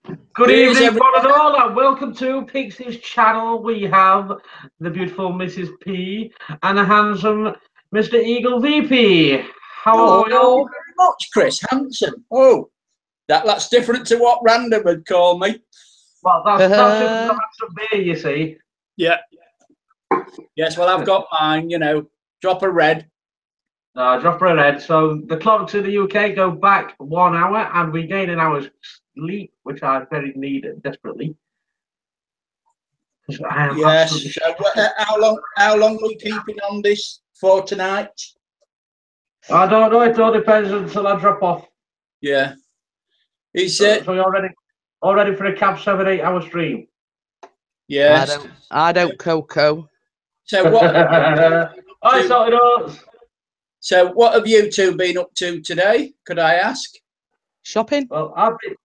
Good evening, one and all, and welcome to Pixies Channel. We have the beautiful Mrs. P and the handsome Mr. Eagle VP. How are you? Thank you very much, Chris. Handsome. Oh, that's different to what Random would call me. Well, that's just the handsome beer, you see. Yeah. Yes, well, I've got mine, you know, drop a red. Drop a red. So the clocks in the UK go back 1 hour, and we gain an hour's sleep, which I very need desperately. Yes. So, how long are we keeping on this for tonight? I don't know. It all depends until I drop off. Yeah. So you're ready for a cab 7-8 hour stream? Yes. I don't Coco. So what? I thought it was. So what have you two been up to today? Could I ask? Shopping. Well, I've been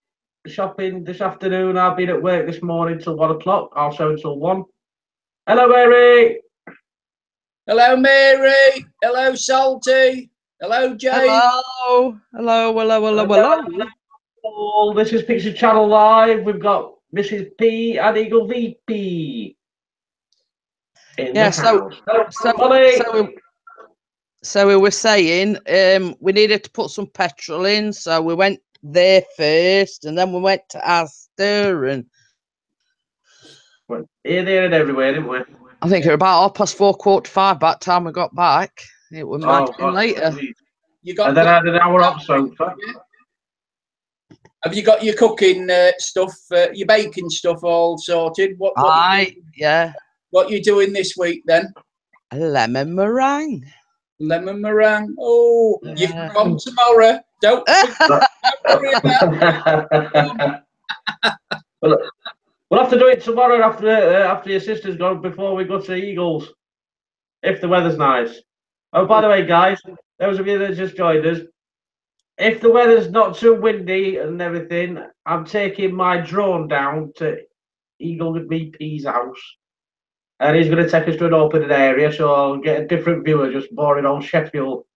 shopping this afternoon. I've been at work this morning till 1 o'clock. Also until 1. Hello, Mary. Hello, Mary. Hello, Salty. Hello, Jay. Hello. This is Pixies Channel Live. We've got Mrs. P and Eagle VP in the house. So we were saying we needed to put some petrol in, so we went there first, and then we went to Asda, and here, there, and everywhere, didn't we? I think it was about 4:15, 4:45 by the time we got back. It was might have been later. And then I had an hour off sofa. Have you got your cooking stuff, your baking stuff all sorted? Yeah. What you doing this week then? A lemon meringue. Lemon meringue. Oh, yeah. You can come tomorrow. Don't worry about it. We'll have to do it tomorrow after your sister's gone, before we go to the Eagles, if the weather's nice. Oh, by the way, guys, those of you that just joined us, if the weather's not too windy and everything, I'm taking my drone down to Eagle VP's house, and he's going to take us to an open area, so I'll get a different view of just boring old Sheffield.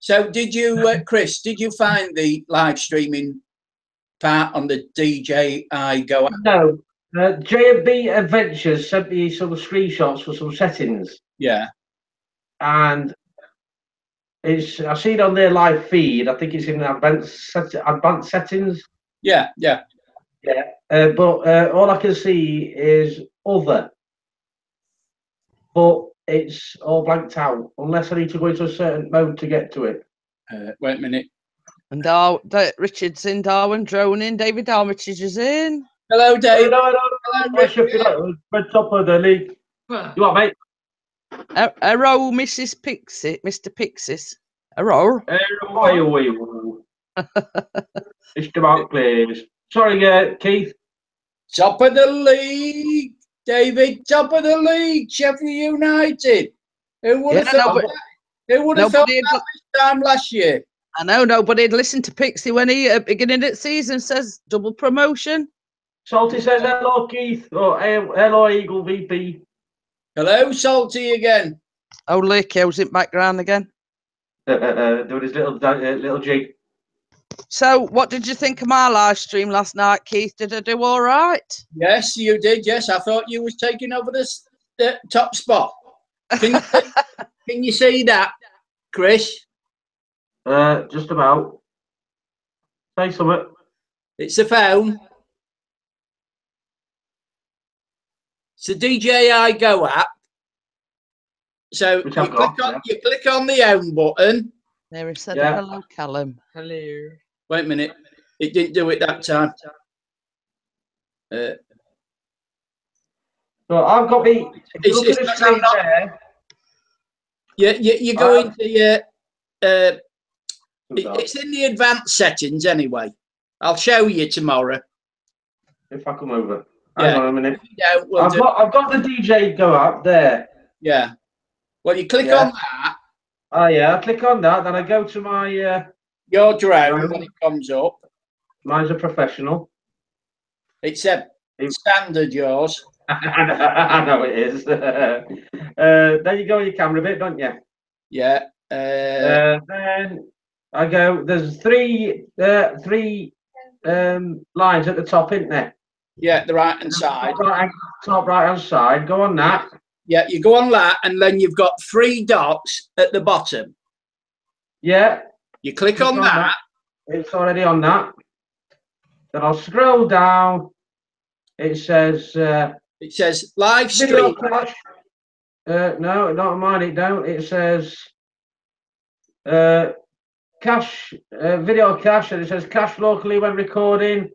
So, did you, Chris? Did you find the live streaming part on the DJI Go app? No. J&B Adventures sent me some screenshots for some settings. Yeah. And I see it on their live feed. I think it's in advanced settings. Yeah. But all I can see is other. But it's all blanked out, unless I need to go into a certain mode to get to it. Wait a minute. And Richard's in, Darwin droning. David Armitage is in. Hello, Dave. Hello, Richard. Red top of the league. You what, mate? Hello, Mrs. Pixie, Mr. Pixies. Hello. Mr. Mark, please. Sorry, Keith. Top of the league, David. Top of the league, Sheffield United. Who would have thought that? Who would have thought that this time last year? I know nobody'd listen to Pixie when he at beginning of the season says double promotion. Salty says hello, Keith. Oh, hello, Eagle VP. Hello, Salty again. Oh, Lake's in background again. Doing his little jig. So, what did you think of my live stream last night, Keith? Did I do all right? Yes, you did. Yes, I thought you was taking over the top spot. Can you see that, Chris? Just about. Say something. It's a phone. It's the DJI Go app. So you click on the home button. There he said hello, Callum. Hello. Wait a minute. It didn't do it that time. So I've got the. Look at the screen there. You go into your. It's in the advanced settings anyway. I'll show you tomorrow. If I come over. Hang on a minute. Yeah, I've got the DJ Go up there. Yeah. Well, you click on that. Oh yeah, I click on that, then I go to my your drone when it comes up. Mine's a professional. It's a standard yours. I know it is. There you go, your camera bit, don't you? Yeah. Then I go. There's three lines at the top, isn't there? Yeah, the right-hand side. Top right-hand side. Go on that. Yeah, you go on that, and then you've got 3 dots at the bottom. Yeah. You click on that. It's already on that. Then I'll scroll down. It says live video stream. cache. No, not mine. It don't. It says cache, video cache, and it says cache locally when recording.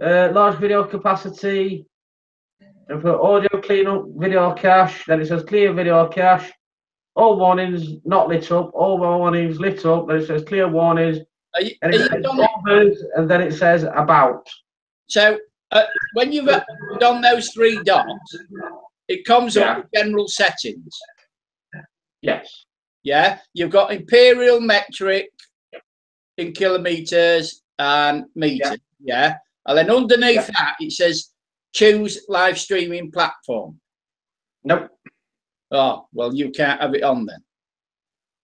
Large video capacity. And for audio cleanup, video cache. Then it says clear video cache. All warnings not lit up. All warnings lit up. Then it says clear warnings. And then it says about. So when you've done those 3 dots, it comes up with general settings. Yes. Yeah. You've got imperial metric in kilometers and meters. Yeah. And then underneath that, it says choose live streaming platform. Nope. Oh, well, you can't have it on then.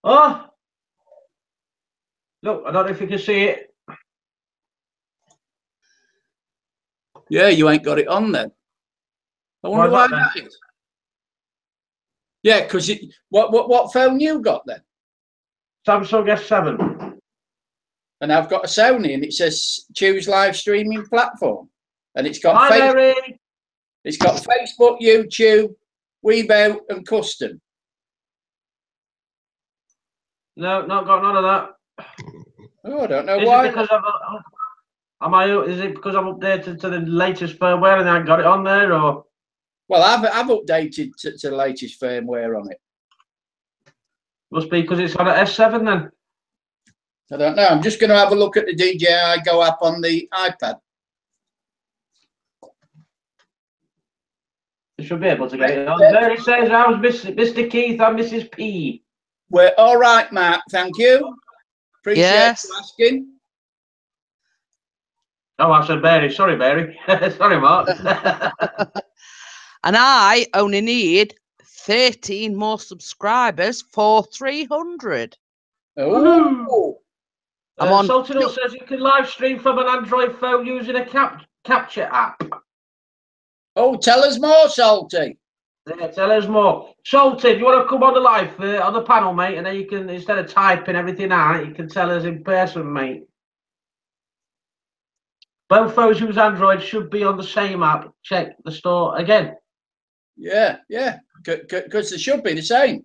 Oh. Look, I don't know if you can see it. Yeah, you ain't got it on then. I wonder why that is. Yeah, because what phone you got then? Samsung S7. And I've got a Sony, and it says choose live streaming platform, and it's got it's got Facebook, YouTube, Weibo, and custom. No, not got none of that. Oh, I don't know why. Is it because I'm updated to the latest firmware and I got it on there, or? Well, I've updated to the latest firmware on it. Must be because it's on an S7 then. I don't know. I'm just going to have a look at the DJI Go app on the iPad. You should be able to get it on. There it says, how's Mr. Keith and Mrs. P? We're all right, Mark. Thank you. Appreciate you asking. Oh, I said Mary. Sorry, Mary. Sorry, Mark. And I only need 13 more subscribers for 300. Oh. Sultan says you can live stream from an Android phone using a capture app. Oh, tell us more, Salty. Yeah, tell us more. Salty, if you want to come on the live on the panel, mate, and then you can, instead of typing everything out, you can tell us in person, mate. Both phones use Android, should be on the same app. Check the store again. Yeah, because they should be the same.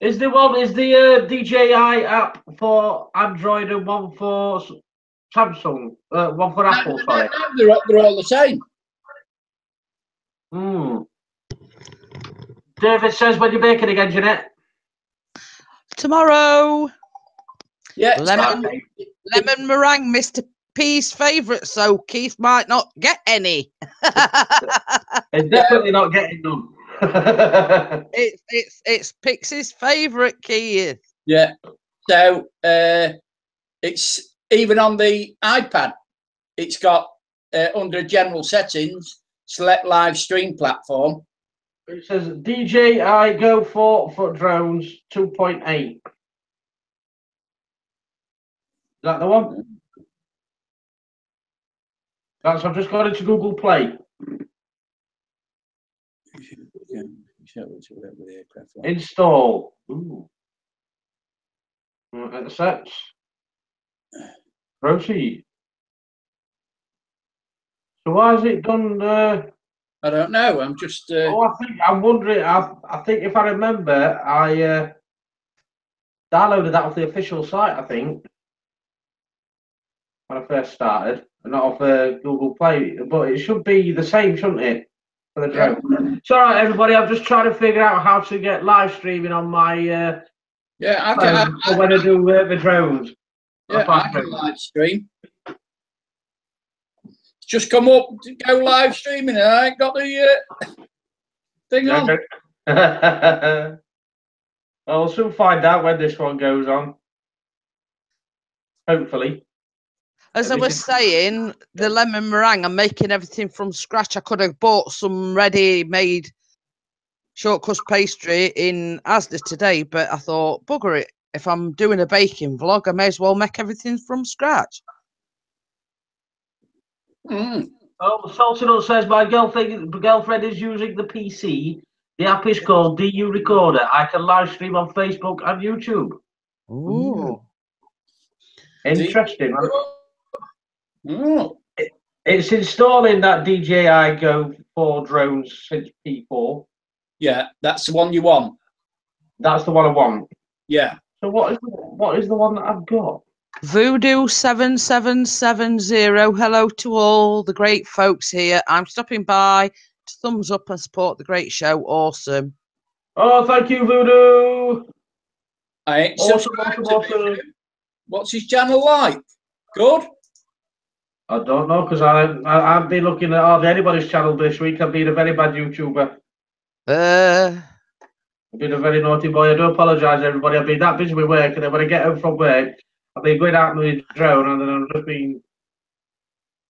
Is the DJI app for Android and one for Samsung? One for Apple, sorry. They're all the same. David says, when you're baking again, Jeanette? Tomorrow. Yeah. Lemon meringue, Mr. P's favourite, so Keith might not get any. It's definitely not getting none. It's Pixie's favourite, Keith. Yeah. So it's even on the iPad. It's got under general settings, select live stream platform. It says DJI Go 4-foot drones 2.8. Is that the one? That's, I've just got into Google Play. Install. Ooh. Accept. Proceed. So why is it done? I don't know. I'm just. I'm wondering. I think if I remember, I downloaded that off the official site. I think when I first started, and not off Google Play. But it should be the same, shouldn't it? For the drone. Yeah. It's all right, everybody. I'm just trying to figure out how to get live streaming on my. I can. When I do the drones. Yeah, I can live stream. Just come up to go live streaming, and I ain't got the thing on. I'll soon find out when this one goes on. Hopefully. As I was saying, the lemon meringue, I'm making everything from scratch. I could have bought some ready-made short-crust pastry in Asda today, but I thought, bugger it. If I'm doing a baking vlog, I may as well make everything from scratch. Oh, Saltinut says my girlfriend is using the PC. The app is called DU Recorder. I can live stream on Facebook and YouTube. Ooh. Interesting. Oh. It's installing that DJI Go 4 drones since P4. Yeah, that's the one you want. That's the one I want. Yeah. So what is the one that I've got? Voodoo7770. Hello to all the great folks here. I'm stopping by to thumbs up and support the great show. Awesome. Oh, thank you, Voodoo. I ain't Awesome, subscribed awesome, to awesome. him. What's his channel like? Good? I don't know, because I've been looking at hardly anybody's channel this week. I've been a very bad YouTuber. I've been a very naughty boy. I do apologise, everybody. I've been that busy with work, and then when I get home from work, I've been going out with the drone, and then I've just been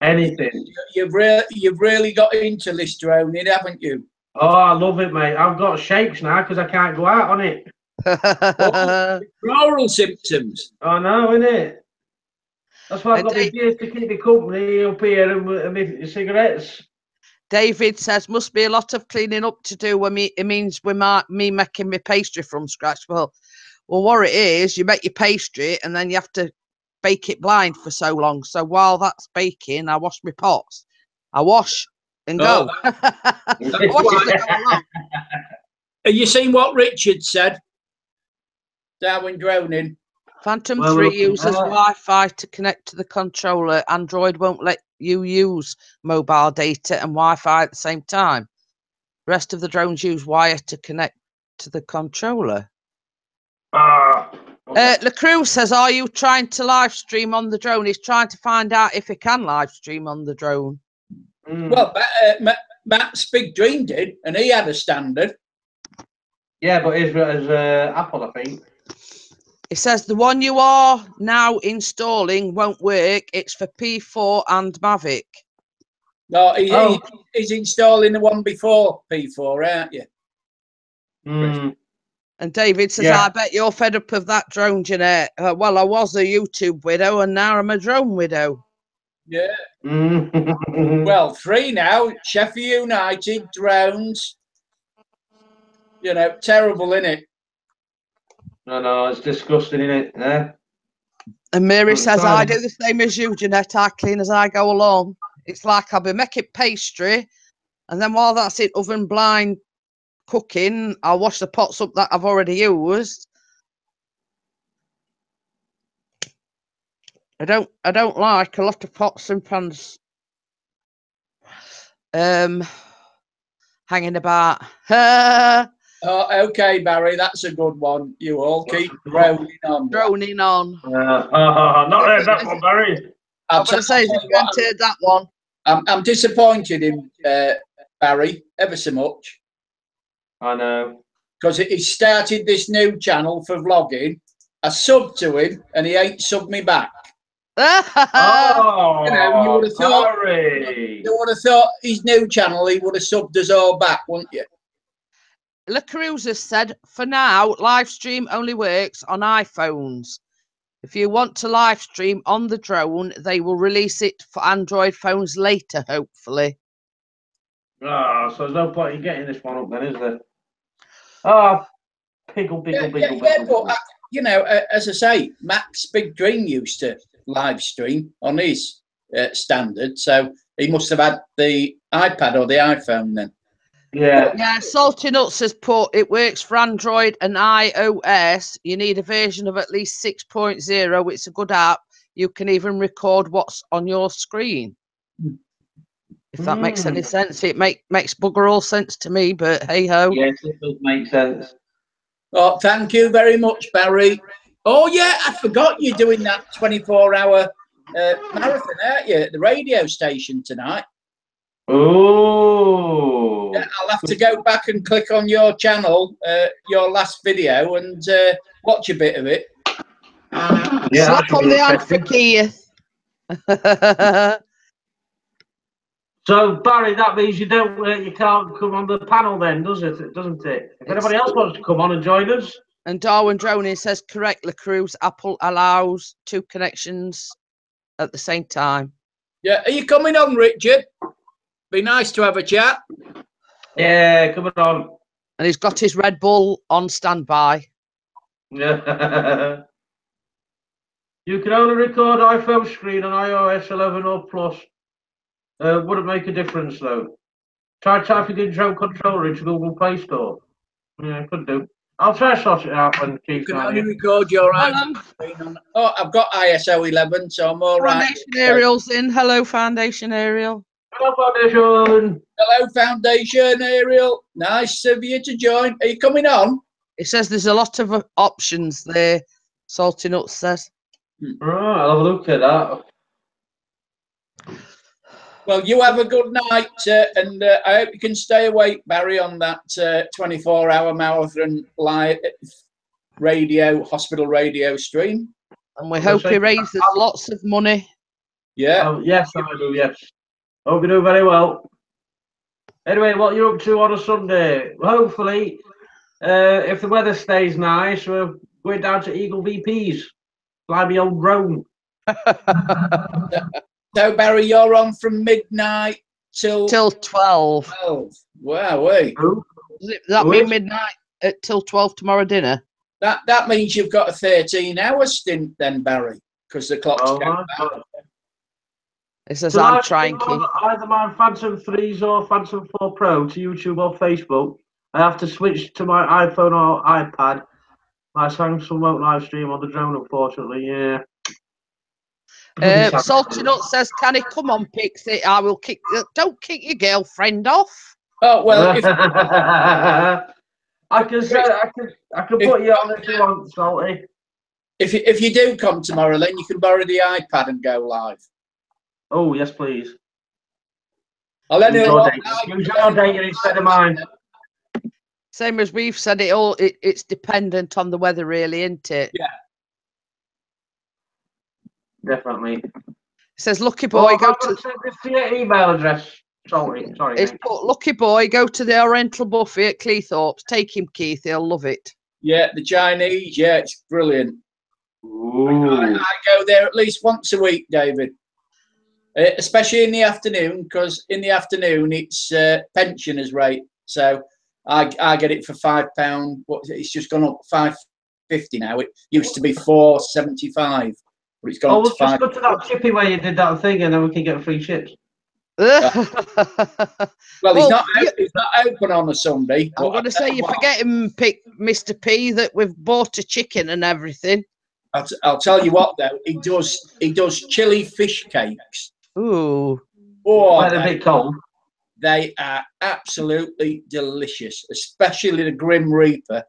anything. You've really got into this droning, haven't you? Oh, I love it, mate. I've got shakes now because I can't go out on it. Oral symptoms. I know, innit? That's why I've got my beers to keep me company up here and my cigarettes. David says, must be a lot of cleaning up to do. It means me making my pastry from scratch. Well, what it is, you make your pastry and then you have to bake it blind for so long. So while that's baking, I wash my pots. I wash and go. Have you seen what Richard said? Darwin droning. Phantom 3 uses Wi-Fi to connect to the controller. Android won't let you use mobile data and Wi-Fi at the same time. The rest of the drones use wire to connect to the controller. LaCruz says, are you trying to live stream on the drone? He's trying to find out if he can live stream on the drone. Well, Matt's Big Dream did, and he had a standard. Yeah, but it's Apple, I think. It says the one you are now installing won't work. It's for P4 and Mavic. No, he's installing the one before P4, aren't you? And David says, I bet you're fed up of that drone, Jeanette. Well, I was a YouTube widow and now I'm a drone widow. Yeah. Well, 3 now. Sheffield United, drones. You know, terrible, innit? No, it's disgusting, innit? Yeah. And Mary says, I do the same as you, Jeanette. I clean as I go along. It's like I'll be making pastry, and then while that's in oven blind cooking, I'll wash the pots up that I've already used. I don't like a lot of pots and pans hanging about. Oh, okay, Barry, that's a good one. You all keep droning on. Droning on. Not heard that one, Barry. I'm going to say, you can't hear that one. I'm disappointed in Barry ever so much. I know. Because he started this new channel for vlogging. I subbed to him, and he ain't subbed me back. Oh, you know, you would have thought. Barry. You would have thought his new channel, he would have subbed us all back, wouldn't you? La Cruz has said, for now, live stream only works on iPhones. If you want to live stream on the drone, they will release it for Android phones later, hopefully. So there's no point in getting this one up then, is there? Oh, pickle. But, you know, as I say, Max Big Dream used to live stream on his standard, so he must have had the iPad or the iPhone then. Yeah, Salty Nuts has put it works for Android and iOS. You need a version of at least 6.0. It's a good app. You can even record what's on your screen. If that makes any sense. It makes bugger all sense to me, but hey ho. Yes, it does make sense. Oh, thank you very much, Barry. Oh yeah, I forgot you're doing that 24-hour marathon, aren't you, at the radio station tonight? Oh, yeah, I'll have to go back and click on your channel, your last video, and watch a bit of it. Yeah, slap on the hand for Keith. So Barry, that means you can't come on the panel then, doesn't it? If anybody else wants to come on and join us. And Darwin Droning says correct, La Cruz. Apple allows 2 connections at the same time. Yeah, are you coming on, Richard? Be nice to have a chat. Yeah, coming on. And he's got his Red Bull on standby. Yeah. You can only record iPhone screen on iOS 11 or plus. Wouldn't make a difference though. Try typing in drone controller into Google Play Store. Yeah, could do. I'll try to sort it out when You Keith's can not only here. record your iPhone screen on. Oh, I've got ISO 11, so I'm all right. Foundation Ariel's in. Hello, Foundation Ariel. Hello, Foundation. Hello, Foundation Ariel. Nice of you to join. Are you coming on? It says there's a lot of options there. Salty Nuts says. Right, I'll have a look at that. Well, you have a good night, and I hope you can stay awake, Barry, on that 24-hour marathon live radio, hospital radio stream. And we hope he raises lots of money. Yeah. Yes, I do, yes. Hope you do very well. Anyway, what you're up to on a Sunday? Well, hopefully, if the weather stays nice, we're going down to Eagle VPs. Fly me on drone. So, Barry, you're on from midnight till 12. 12. Wow, wait. Does that mean midnight till 12 tomorrow dinner? That means you've got a 13-hour stint then, Barry, because the clock's going back. It says I'm trying. Either my Phantom 3s or Phantom 4 Pro to YouTube or Facebook. I have to switch to my iPhone or iPad. My Samsung won't live stream on the drone, unfortunately. Yeah. Salty Nut says, "Can he come on, Pixie? I will kick. Don't kick your girlfriend off." Oh well, if, I can put you on if you want, Salty. If you do come tomorrow, then you can borrow the iPad and go live. Oh yes, please. I'll let Use your data instead of mine. Same as we've said, it's dependent on the weather, really, isn't it? Yeah. Definitely. It says, "Lucky boy, go to your email address." Sorry. It's put, "Lucky boy, go to the Oriental Buffet at Cleethorpes. Take him, Keith. He'll love it." Yeah, the Chinese. Yeah, it's brilliant. Ooh. I go there at least once a week, David. Especially in the afternoon, because in the afternoon it's pensioners rate. So I get it for £5. It's just gone up £5.50 now. It used to be £4.75, but it's gone up to just go to that chippy where you did that thing, and then we can get free chips. Well, it's not open on a Sunday. I'm going to say you're forgetting, Mr. P, that we've bought a chicken and everything. I'll tell you what though, he does chili fish cakes. Ooh. Oh, they're a bit cold. They are absolutely delicious, especially the Grim Reaper.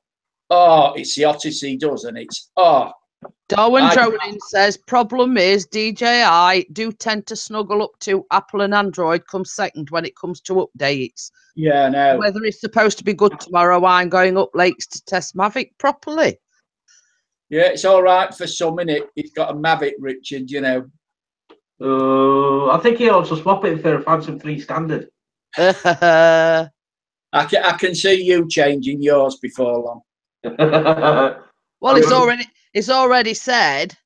Oh, it's the hottest he does, and it's Darwin Droning says, "Problem is DJI do tend to snuggle up to Apple and Android come second when it comes to updates." Yeah, no. Whether it's supposed to be good tomorrow, I'm going up lakes to test Mavic properly. Yeah, it's all right for some, innit? It's got a Mavic, Richard, you know. I think he ought to swap it for a Phantom 3 standard. I can see you changing yours before long. Well, it's already said,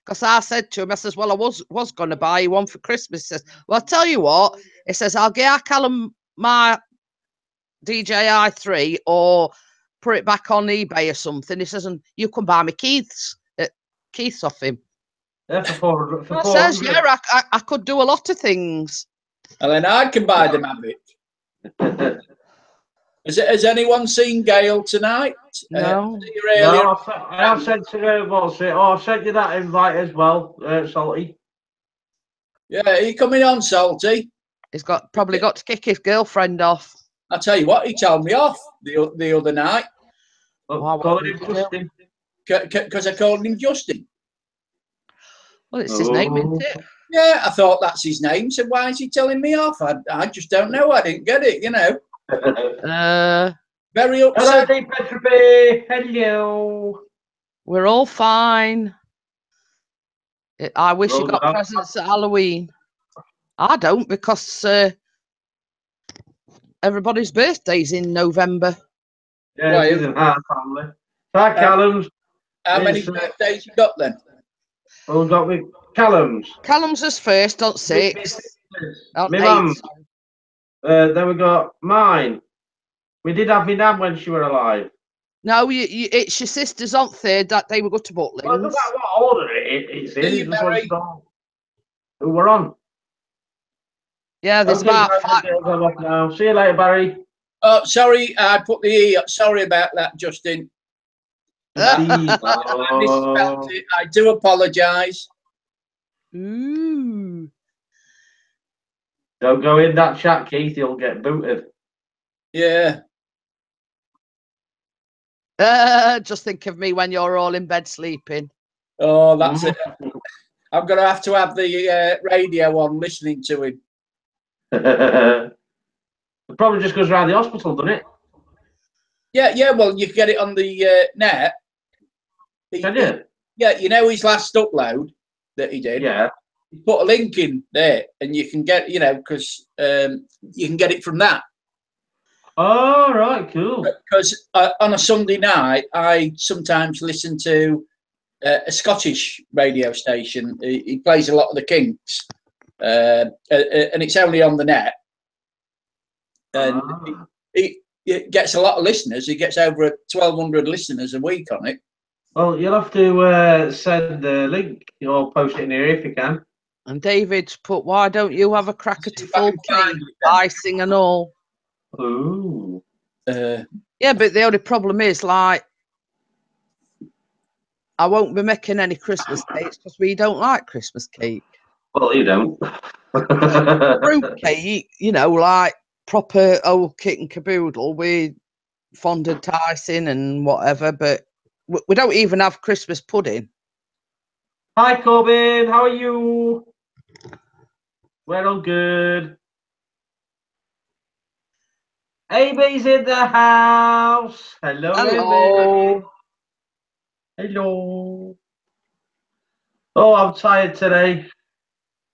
because I said to him, I says, "Well, I was going to buy you one for Christmas." He says, "Well, I'll tell you what," he says, "I'll get Callum my DJI 3 or put it back on eBay or something." He says, "And you can buy me Keith's off him." Yeah, for 400. I says, "Yeah, I could do a lot of things." And then I can buy the Mavic. Has anyone seen Gail tonight? No. I have sent to I sent you that invite as well, Salty. Yeah, are you coming on, Salty? He's probably got to kick his girlfriend off. I'll tell you what, he told me off the other night. Call him Justin. Because I called him Justin. Well, it's his name, isn't it? Yeah, I thought that's his name. So why is he telling me off? I just don't know. I didn't get it, you know. Very upset. Hello, Petropy. Hello. We're all fine. I wish you got presents at Halloween. I don't, because everybody's birthday's in November. Yeah, it is in our family. Hi, Callum's. How many birthdays you got then? Well, we've got Callum's. Callum's is first on 6. On My 8. mum's. Then we got mine. We did have my nan when she were alive. No, it's your sister's on 3rd that day we go to Butlins. Well, no matter what order it's in, See it you, just wants Barry. to know who we're on. Yeah, there's Okay, about guys, 5. I'm off now. See you later, Barry. Oh, sorry, I put the E. Sorry about that, Justin. See. I misspelled it. I do apologise. Ooh. Don't go in that chat, Keith. You'll get booted. Yeah. Just think of me when you're all in bed sleeping. Oh, that's it. I'm going to have the radio on listening to him. It probably just goes around the hospital, doesn't it? Yeah, well, you can get it on the net. Can you? Yeah, you know his last upload that he did? Yeah. He put a link in there and you can get, because you can get it from that. Oh, right, cool. Because on a Sunday night, I sometimes listen to a Scottish radio station. He plays a lot of the Kinks, and it's only on the net. And it gets a lot of listeners. He gets over 1,200 listeners a week on it. Well, you'll have to send the link or post it in here if you can. And David's put, why don't you have a crack at a See if I full can find cake, it then. icing and all? Ooh. Yeah, but the only problem is, like, I won't be making any Christmas cakes because we don't like Christmas cake. Well, you don't. Fruit cake, like proper old kit and caboodle with fondant icing and whatever, but we don't even have Christmas pudding. Hi, Corbin. How are you? We're all good. Amy's in the house. Hello, Hello. Amy. Hello. Oh, I'm tired today.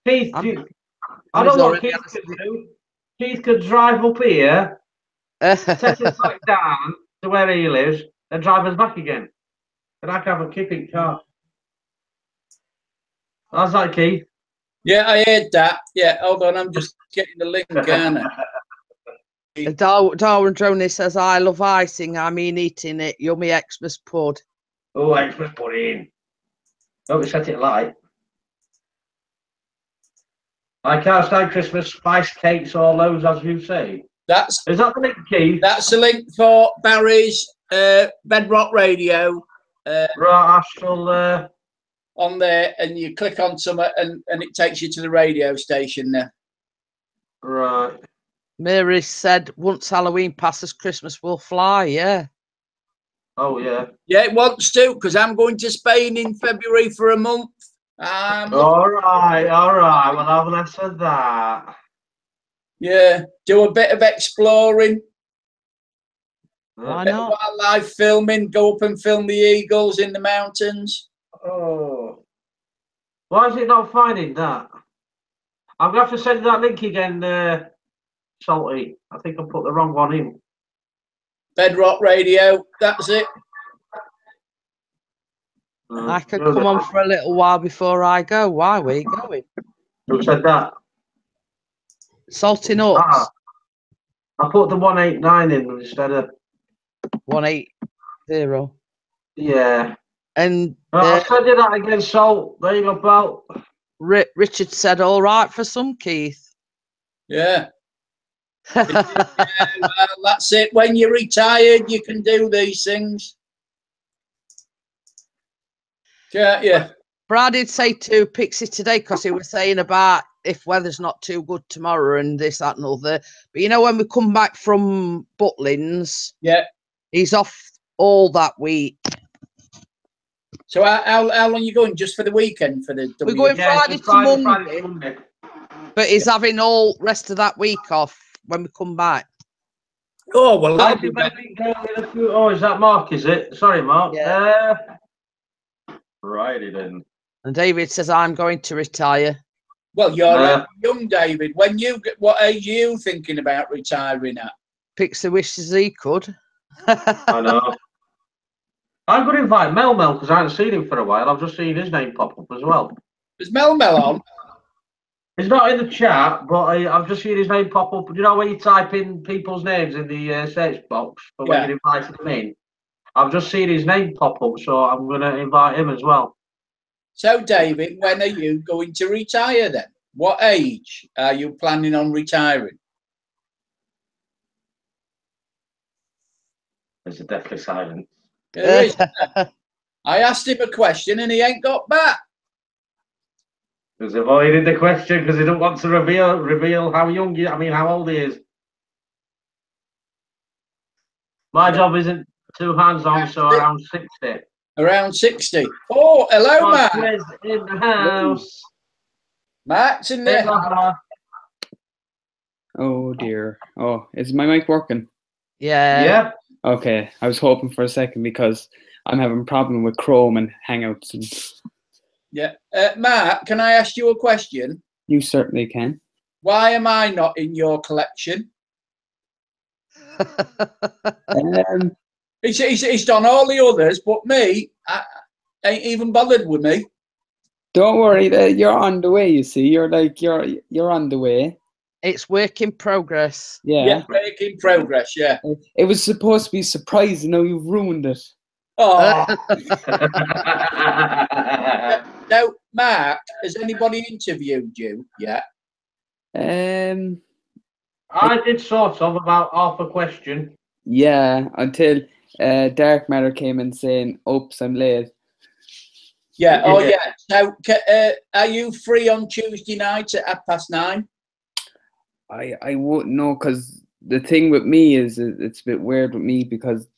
Keith, I don't know what Keith could do. Keith could drive up here, take us back down to where he lives, and drive us back again. And I can have a kipping car. How's that, Keith? Yeah, I heard that. Yeah, hold on, I'm just getting the link, aren't I? Darwin Droney says, I love icing. I mean eating it. Yummy Xmas pud. Oh, Xmas pudding. Don't we set it light? I can't stand Christmas spice cakes or those, as you say. Is that the link, Keith? That's the link for Barry's Bedrock Radio. Right, I shall... on there, and you click on something, and it takes you to the radio station there. Right. Mary said, once Halloween passes, Christmas will fly, yeah. Oh, yeah. Yeah, it wants to, because I'm going to Spain in February for a month. All right. Well, have less of that. Yeah, do a bit of exploring. Why bit not? Of wildlife filming, go up and film the eagles in the mountains. Oh. Why is it not finding that? I'm going to have to send you that link again, Salty. I think I put the wrong one in. Bedrock Radio, that's it. I could come on for a little while before I go. Why were you going? Who said that? Salty Nuts. Ah, I put the 189 in instead of 180. Yeah. And I'll send you that again, Salt. There you go, pal. Richard said, all right for some, Keith. Yeah. Yeah, well, that's it. When you're retired, you can do these things. Yeah. But I did say to Pixie today, because he was saying about if weather's not too good tomorrow and this, that, and other. But when we come back from Butlins, yeah, he's off all that week. So how long are you going? Just for the weekend? We're going Friday to Monday. But he's having all rest of that week off when we come back. Oh, well, that'll be better. Oh, is that Mark, is it? Sorry, Mark. Yeah. Righty then. And David says, I'm going to retire. Well, you're young, David. What age are you thinking about retiring at? Pixie wishes he could. I know. I'm going to invite Mel because I haven't seen him for a while. I've just seen his name pop up as well. Is Mel on? He's not in the chat, but I've just seen his name pop up. You know when you type in people's names in the search box for when you're inviting them in? I've just seen his name pop up, so I'm going to invite him as well. So, David, when are you going to retire then? What age are you planning on retiring? There's a deathly silence. There is. I asked him a question and he ain't got back. He's avoiding the question because he don't want to reveal how young he, I mean, how old he is. My job isn't too hands-on, so around 60. Around 60. Oh, hello, Matt. In the house. Matt's in there. Oh dear. Oh, is my mic working? Yeah. Okay. I was hoping for a second because I'm having a problem with Chrome and Hangouts. And... Yeah. Matt, can I ask you a question? You certainly can. Why am I not in your collection? He's done all the others, but me, I ain't even bothered with me. Don't worry, you're on the way. You see, you're on the way. It's work in progress. Yeah, work in progress. Yeah. It was supposed to be a surprise. You know, you've ruined it. Oh. Now, Mark, has anybody interviewed you yet? I did sort of about half a question. Yeah, until Dark Matter came in saying, "Oops, I'm late." Yeah. Oh, yeah. So, are you free on Tuesday night at 9:30? I wouldn't know, because the thing with me is it's a bit weird with me because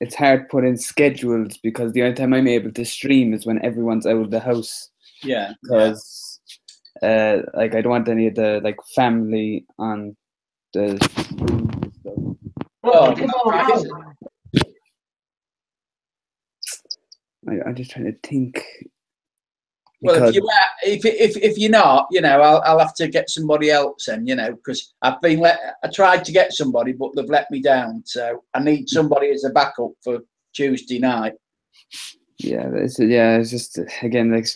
it's hard to put in schedules, because the only time I'm able to stream is when everyone's out of the house. Yeah. Because like I don't want any of the like family on the stuff. Oh, I'm just trying to think. Well, if you're not, you know, I'll have to get somebody else in, you know, because I tried to get somebody, but they've let me down. So I need somebody as a backup for Tuesday night. Yeah, it's just again, like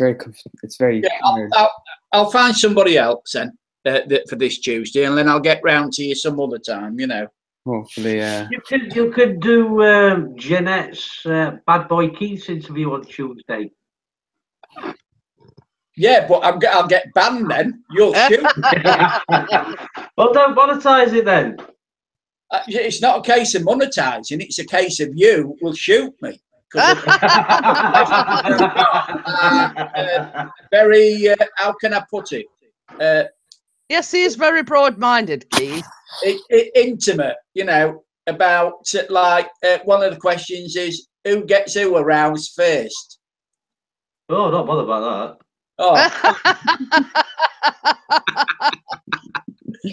it's very. Yeah, I'll find somebody else then for this Tuesday, and then I'll get round to you some other time, you know. Hopefully, yeah. You could do Jeanette's Bad Boy Keith's interview on Tuesday. Yeah, but I'll get banned then. You'll shoot me. Well, don't monetize it then. It's not a case of monetizing. It's a case of you will shoot me. Very, how can I put it? Yes, he is very broad-minded, Keith. Intimate, you know, about like one of the questions is who gets who aroused first. Oh, don't bother about that. Oh.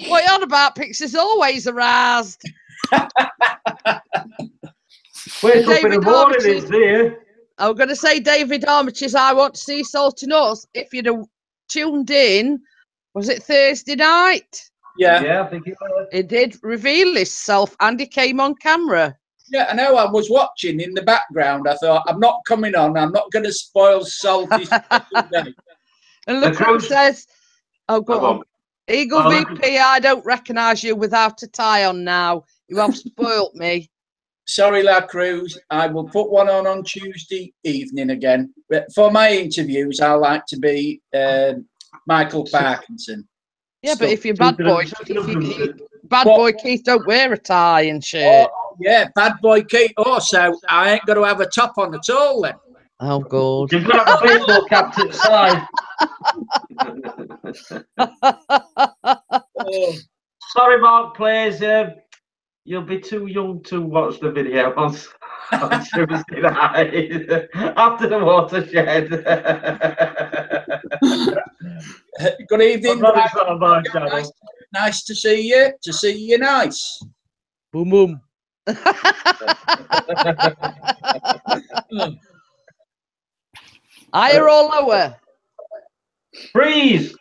What you on about? Pixie's always aroused. Wake up in the morning, it's there. I'm going to say David Armitage, I want to see Salty Nuts. If you'd have tuned in, was it Thursday night? Yeah, I think it was. He did reveal himself and he came on camera. Yeah, I know. I was watching in the background. I thought, I'm not coming on. I'm not going to spoil Salty's day. And look who says, oh, go on. Eagle VP, I don't recognise you without a tie on now. You have spoilt me. Sorry, La Cruz. I will put one on Tuesday evening again. But for my interviews, I like to be Michael Parkinson. Yeah, but if you're bad boy, boy Keith don't wear a tie and shirt. Oh, yeah, bad boy Keith. Oh, so I ain't got to have a top on at all then. Oh, God. You've got to have a baseball cap to the side. Sorry, Mark, please. You'll be too young to watch the video on Tuesday night after the watershed. Good evening. Nice to see you. To see you, nice. Boom, boom. Higher or lower? Freeze.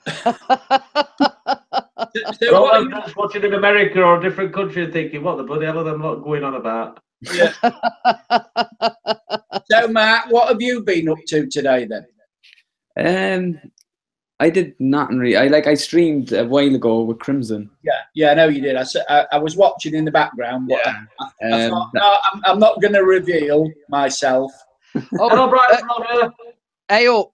That's watching in America or a different country and thinking, what the bloody hell are them lot going on about? Yeah. So, Matt, what have you been up to today then? I did nothing really. I streamed a while ago with Crimson. Yeah, I know you did. I was watching in the background, but I thought, that- no, I'm not going to reveal myself. Oh, Hello, Brian Vlogger. hey up,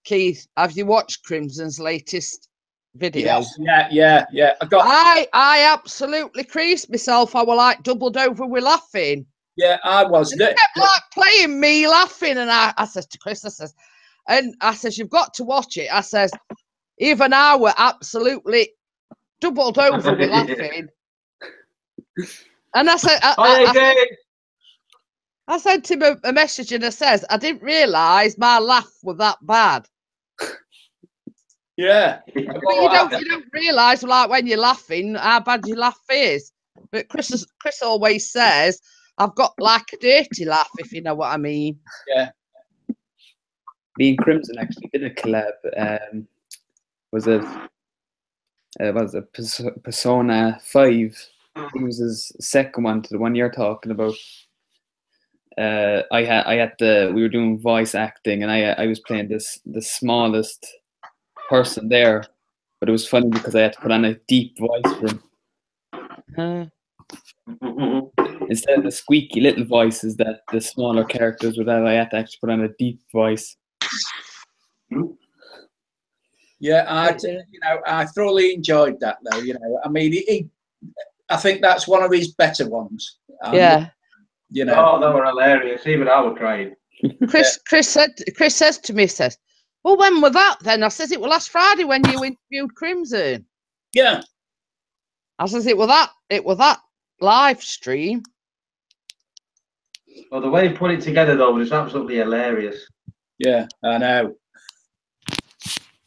Keith, have you watched Crimson's latest video? Yes, yeah. I absolutely creased myself. I was like doubled over with laughing. Yeah, I was. And he kept like playing me laughing, and I says to Chris, I says, you've got to watch it. I says, even I were absolutely doubled over with laughing. And I said, I sent him a message, and I says, I didn't realise my laugh was that bad. Yeah. But you don't realise, like, when you're laughing, how bad your laugh is. But Chris always says, I've got like a dirty laugh, if you know what I mean. Yeah. Me and Crimson actually did a collab. Was it Persona 5? It was his second one to the one you're talking about. We were doing voice acting, and I was playing the smallest person there, but it was funny because I had to put on a deep voice for him. Instead of the squeaky little voices that the smaller characters would have, I had to actually put on a deep voice. Yeah, I thoroughly enjoyed that though. I mean, I think that's one of his better ones. Yeah. Oh, they were hilarious. Even I was crying. Chris says to me, well, when was that then? I says, it was last Friday when you interviewed Crimson. Yeah. I says, it was that live stream. Well, the way he put it together though was absolutely hilarious. Yeah, I know.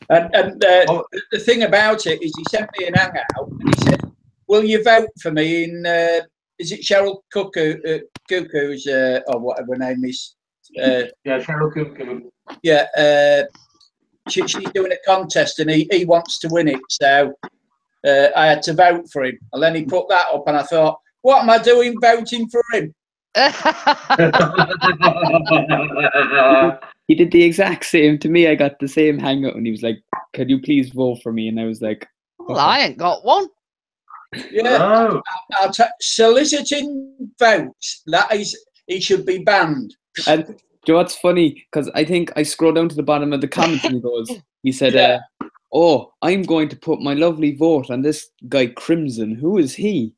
And the thing about it is, he sent me an hangout and he said, "Will you vote for me in? Is it Cheryl Cuckoo's or whatever her name is?" Yeah, Cheryl Cuckoo. Yeah, she's doing a contest and he wants to win it, so I had to vote for him. And then he put that up, and I thought, "What am I doing voting for him?" He did the exact same to me. I got the same hangout, and he was like, "Could you please vote for me?" And I was like, well, I ain't got one. Yeah, No. soliciting votes. That is, he should be banned. And do you know what's funny? Because I think I scrolled down to the bottom of the comments, and he said, "Oh, I'm going to put my lovely vote on this guy Crimson. Who is he?"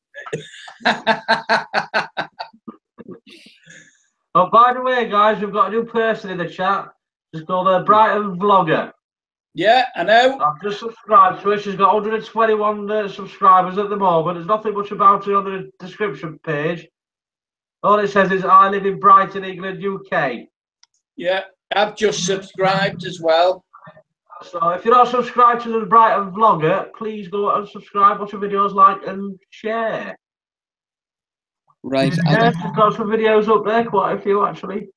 Oh, by the way, guys, we've got a new person in the chat. She's called Brighton Vlogger. Yeah, I know. I've just subscribed to her. She's got 121 subscribers at the moment. There's nothing much about her on the description page. All it says is, I live in Brighton, England, UK. Yeah, I've just subscribed as well. So if you're not subscribed to the Brighton Vlogger, please go and subscribe, watch her videos, like and share. Right. Yeah, she's got some videos up there, quite a few actually.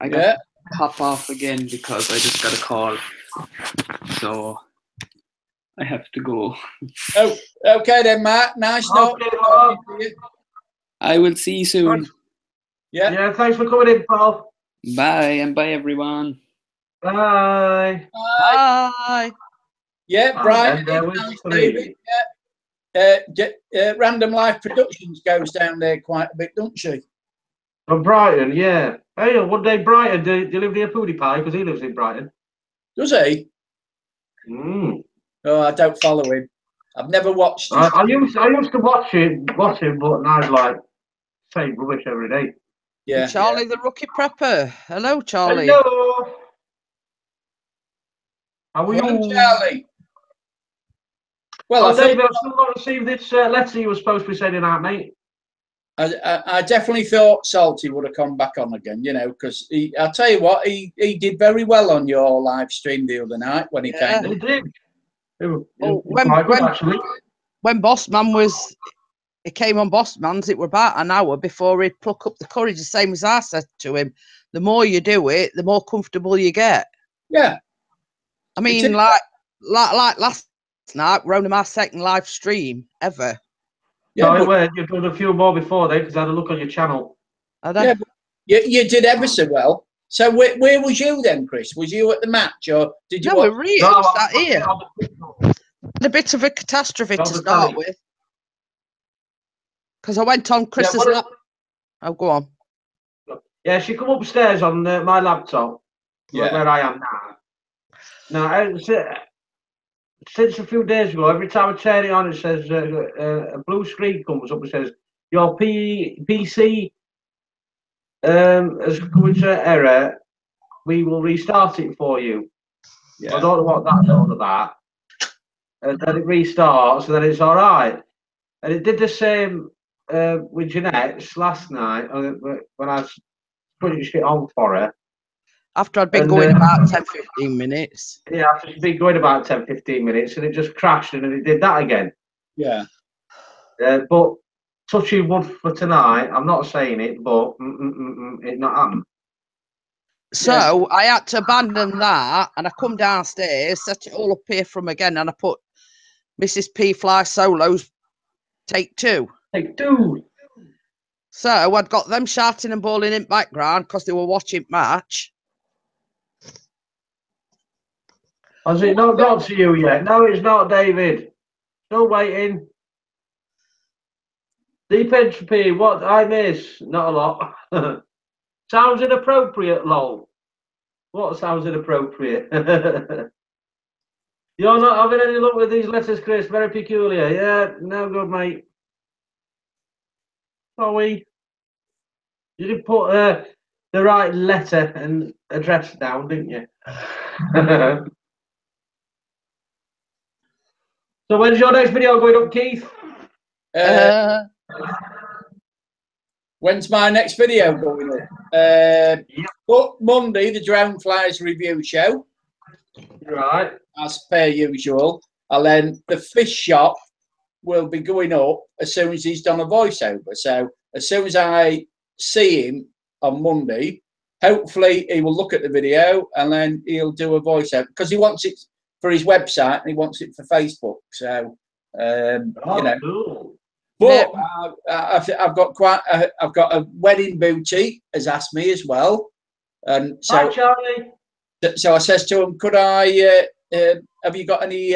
I got to pop off again because I just got a call. So I have to go. Oh, okay then, Matt. Nice talking to you. I will see you soon. Thanks. Yeah. Yeah, thanks for coming in, pal. Bye, and bye, everyone. Bye. Bye. Yeah, Brian. And there was three. Random Life Productions goes down there quite a bit, doesn't she? From Brighton, yeah. Hey, one day Brighton, do you live near PewDiePie? Because he lives in Brighton. Does he? Mm. Oh, I don't follow him. I've never watched him. I used to watch him, but now it's like same rubbish every day. Yeah. Charlie the Rookie Prepper. Hello, Charlie. Hello. How are Hello, you? Charlie. Well, I David, think I've still not received this letter you were supposed to be sending out, mate. I definitely thought Salty would have come back on again, because I'll tell you what, he did very well on your live stream the other night when he came. He did. When Bossman he came on Bossman's, it were about an hour before he'd pluck up the courage, the same as I said to him. The more you do it, the more comfortable you get. Yeah. I mean, like last night, we're only my second live stream ever. Yeah, but you've done a few more before then, because I had a look on your channel. Yeah, you did ever so well. So where was you then, Chris? Was you at the match, or did you? No, we're really sat here. Yeah, A bit of a catastrophe On to the start telly. with. Because I went on Chris's what lap. Oh, go on. Yeah, she come upstairs on my laptop, Yeah. where I am now. Now, since a few days ago, every time I turn it on, it says a blue screen comes up and says your PC has come into error. We will restart it for you. Yeah. I don't know what that's all about. And then it restarts, and then it's all right. And it did the same with Jeanette's last night when I was putting shit on for her. After I'd been And, going about 10, 15 minutes. Yeah, after it's been going about 10, 15 minutes, and it just crashed, and then it did that again. Yeah. But touching wood for tonight, I'm not saying it, but it not happened. So I had to abandon that, and I come downstairs, set it all up here from again, and I put Mrs. P Fly Solos take 2. Take 2. So I'd got them shouting and bawling in background because they were watching match. Has it not got to you yet? No, it's not, David. Still waiting. Deep entropy, what I miss? Not a lot. Sounds inappropriate, lol. What sounds inappropriate? You're not having any luck with these letters, Chris. Very peculiar. Yeah, no good, mate. Sorry. You did put the right letter and address down, didn't you? So when's your next video going up, Keith? When's my next video going up? But Monday, the Drone Flyers review show. Right. As per usual. And then the fish shop will be going up as soon as he's done a voiceover. So as soon as I see him on Monday, hopefully he will look at the video and then he'll do a voiceover because he wants it for his website and he wants it for Facebook. So, you know. Cool. But I've got a wedding boutique has asked me as well, and so Hi, Charlie. So I says to him, could I have you got any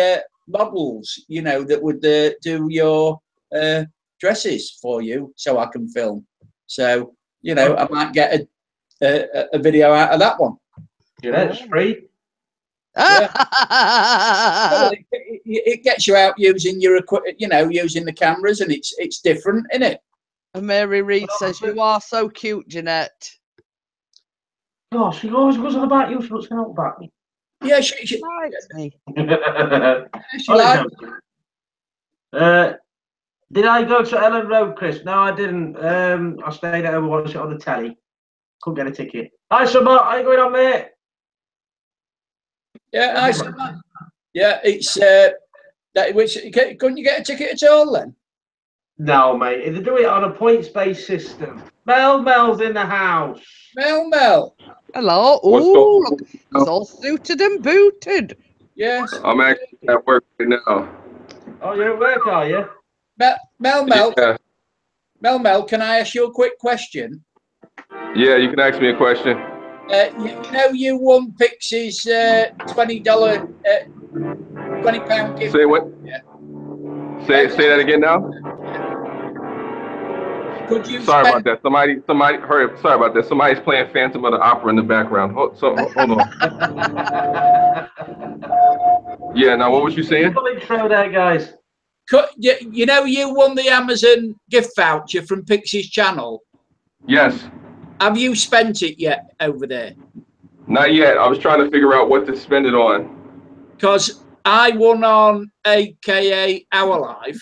models, you know, that would do your dresses for you so I can film? So, you know, I might get a video out of that one. Yeah, it's free. Yeah. Well, it gets you out using your equipment, you know, using the cameras, and it's different, isn't it? And Mary Reed says, you are so cute, Jeanette. Gosh, she always goes on about you, she looks out about me. Yeah, she Likes me. she likes did I go to Ellen Road, Chris? No, I didn't. I stayed at home and watched it on the telly. Couldn't get a ticket. Hi, Summer. How you going on, mate? Yeah, yeah, it's couldn't you get a ticket at all then? No, mate. They do it on a points-based system. Mel's in the house. Mel. Hello. Oh, look, it's all suited and booted. Yes. I'm actually at work right now. Oh, you're at work, are you? Mel. Yeah. Mel, can I ask you a quick question? Yeah, you can ask me a question. You know you won Pixies $20 £20 gift. Say what? Yeah. Say that again now. Could you Sorry about that. Somebody hurry up. Sorry about that. Somebody's playing Phantom of the Opera in the background. Hold on. Yeah. Now, what was you saying? Intro there, guys. You know you won the Amazon gift voucher from Pixies Channel. Yes. Have you spent it yet over there? Not yet. I was trying to figure out what to spend it on. Because I won on AKA Our Life,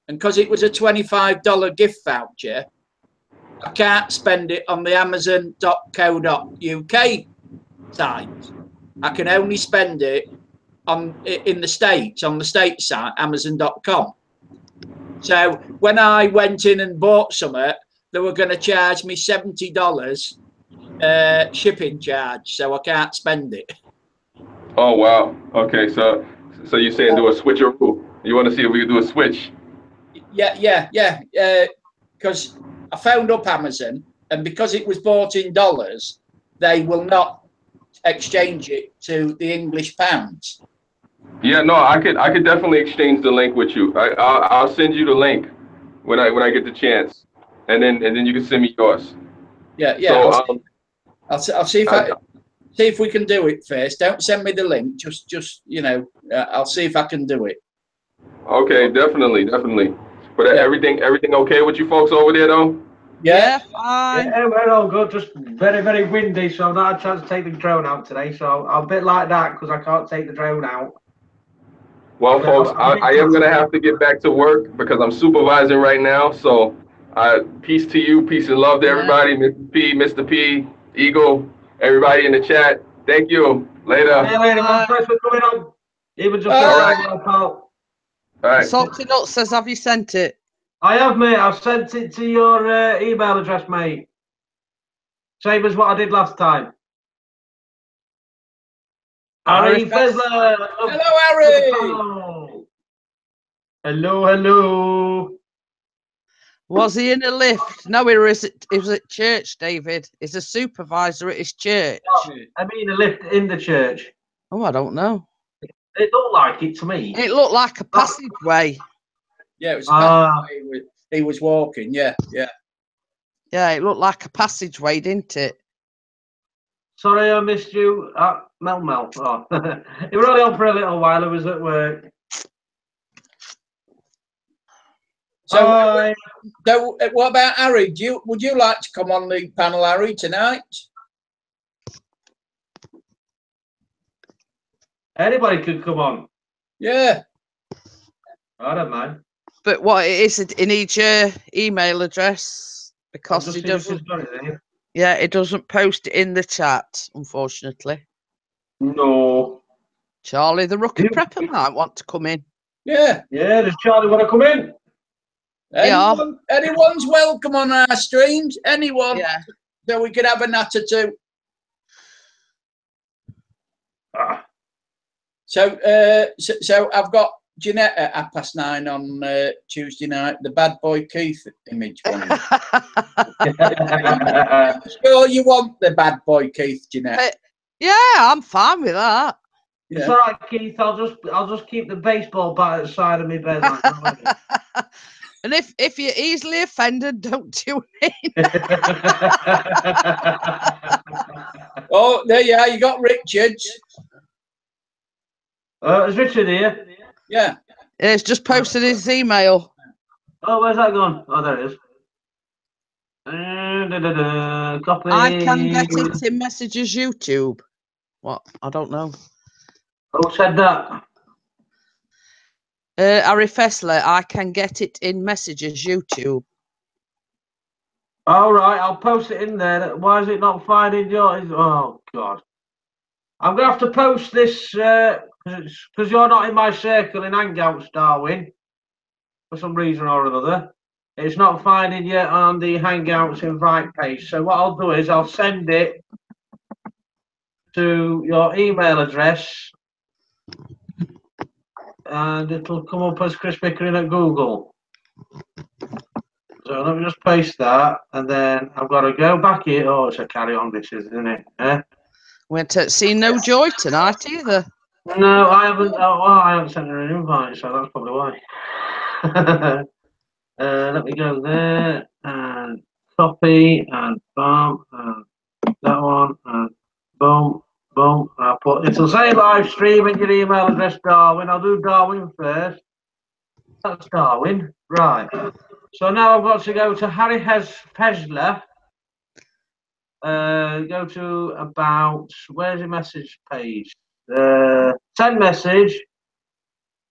and because it was a $25 gift voucher, I can't spend it on the Amazon.co.uk site. I can only spend it in the States, on the States site, Amazon.com. So when I went in and bought something, they were going to charge me $70 shipping charge, so I can't spend it. Oh wow. Okay. So you're saying do a switcheroo? You want to see if we can do a switch? Yeah. Because I found up Amazon, and because it was bought in dollars, they will not exchange it to the English pounds. Yeah, no, I could definitely exchange the link with you. I'll send you the link when I get the chance, and then you can send me yours. Yeah, yeah. So I'll see if we can do it first. Don't send me the link. Just you know, I'll see if I can do it. okay, definitely. But Yeah. everything okay with you folks over there though? Yeah, fine. Yeah, we're all good. Just very, very windy, so I've not had a chance to take the drone out today. So I'm a bit like that because I can't take the drone out. Well, folks, I am going to have to get back to work because I'm supervising right now. So peace to you. Peace and love to everybody. Mr. P, Mr. P, Eagle, everybody in the chat. Thank you. Later. See you later, man. Thanks for coming on. Even just All right. All right. Salty Nut says, have you sent it? I have, mate. I've sent it to your email address, mate. Same as what I did last time. Harry Fezler. Hello, Harry. Hello. Was he in a lift? No, he was at church, David. He's a supervisor at his church. I mean, a lift in the church. Oh, I don't know. It looked like it to me. It looked like a passageway. Yeah, it was a passageway he was walking. Yeah. Yeah, it looked like a passageway, didn't it? Sorry, I missed you. Mel. Oh. You were only on for a little while. I was at work. So what about Harry? Would you like to come on the panel, Harry, tonight? Anybody could come on. Yeah. I don't mind. But what it is, he needs your email address because he doesn't. Yeah, it doesn't post it in the chat, unfortunately. No. Charlie, the rookie prepper might want to come in. Yeah. Yeah, does Charlie want to come in? Anyone's welcome on our streams. Anyone. Yeah. So we could have a natter too. So I've got Jeanette at 9:30 on Tuesday night. The Bad Boy Keith image one. Sure, you want the Bad Boy Keith, Jeanette? Yeah, I'm fine with that. Yeah. It's all right, Keith. I'll just keep the baseball bat at the side of my bed. And if you're easily offended, don't tune in. Oh, there you are. You got Richards. Is Richard here? Yeah. He's just posted his email. Oh, where's that gone? Oh, there it is. Copy. I can get it in messages YouTube. What? I don't know. Who said that? Harry Fessler, I can get it in messages YouTube. All right, I'll post it in there. Why is it not finding yours? Oh, God. I'm going to have to post this because you're not in my circle in Hangouts, Darwin, for some reason or another. It's not finding you on the Hangouts invite page. So what I'll do is I'll send it to your email address and it'll come up as Chris Pickering at Google. So let me just paste that and then I've got to go back here. Oh, it's a carry on, this is, isn't it? We haven't seen no Joy tonight either. No, I haven't. Oh, well, I haven't sent her an invite, so that's probably why. Let me go there and copy and boom, and that one and boom. I'll put it'll say live stream in your email address, Darwin. I'll do Darwin first. That's Darwin, right? So now I've got to go to Harry Fezler. Go to about, where's your message page? Send message,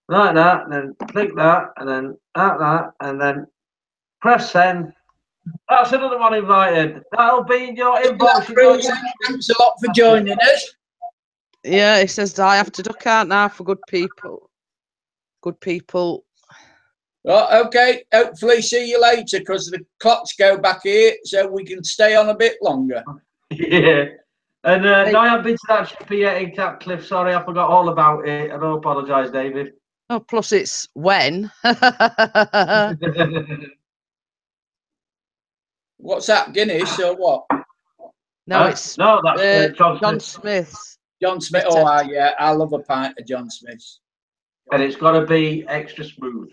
like that, and then click that, and then that, and then press send. That's another one invited. That'll be in your inbox. Thanks a lot for joining us. Yeah, it says I have to duck out now for good people. Good people. Oh, okay. Hopefully see you later because the clocks go back here so we can stay on a bit longer. Yeah. And no, I haven't been to that ship yet in Catcliffe. Sorry, I forgot all about it. I do apologise, David. Oh, plus it's when. What's that, Guinness or what? No, it's no, that's John John Smith. Smith's. John Smith. Oh, yeah, I love a pint of John Smith's. And it's got to be extra smooth.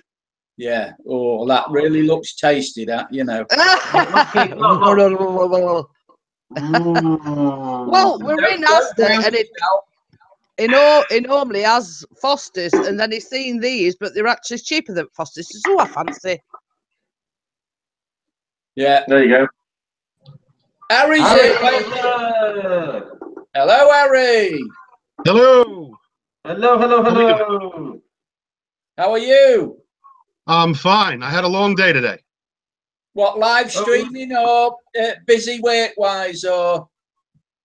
Yeah. Oh, that really looks tasty. That, you know. Well, we're in Asda, and it normally has Foster's, and then he's seen these, but they're actually cheaper than Foster's. He says, "Oh, I fancy." Yeah. There you go. Harry's Harry, here. Hello, Harry. Hello. Hello. How are you? I'm fine. I had a long day today. What, live streaming or busy work-wise or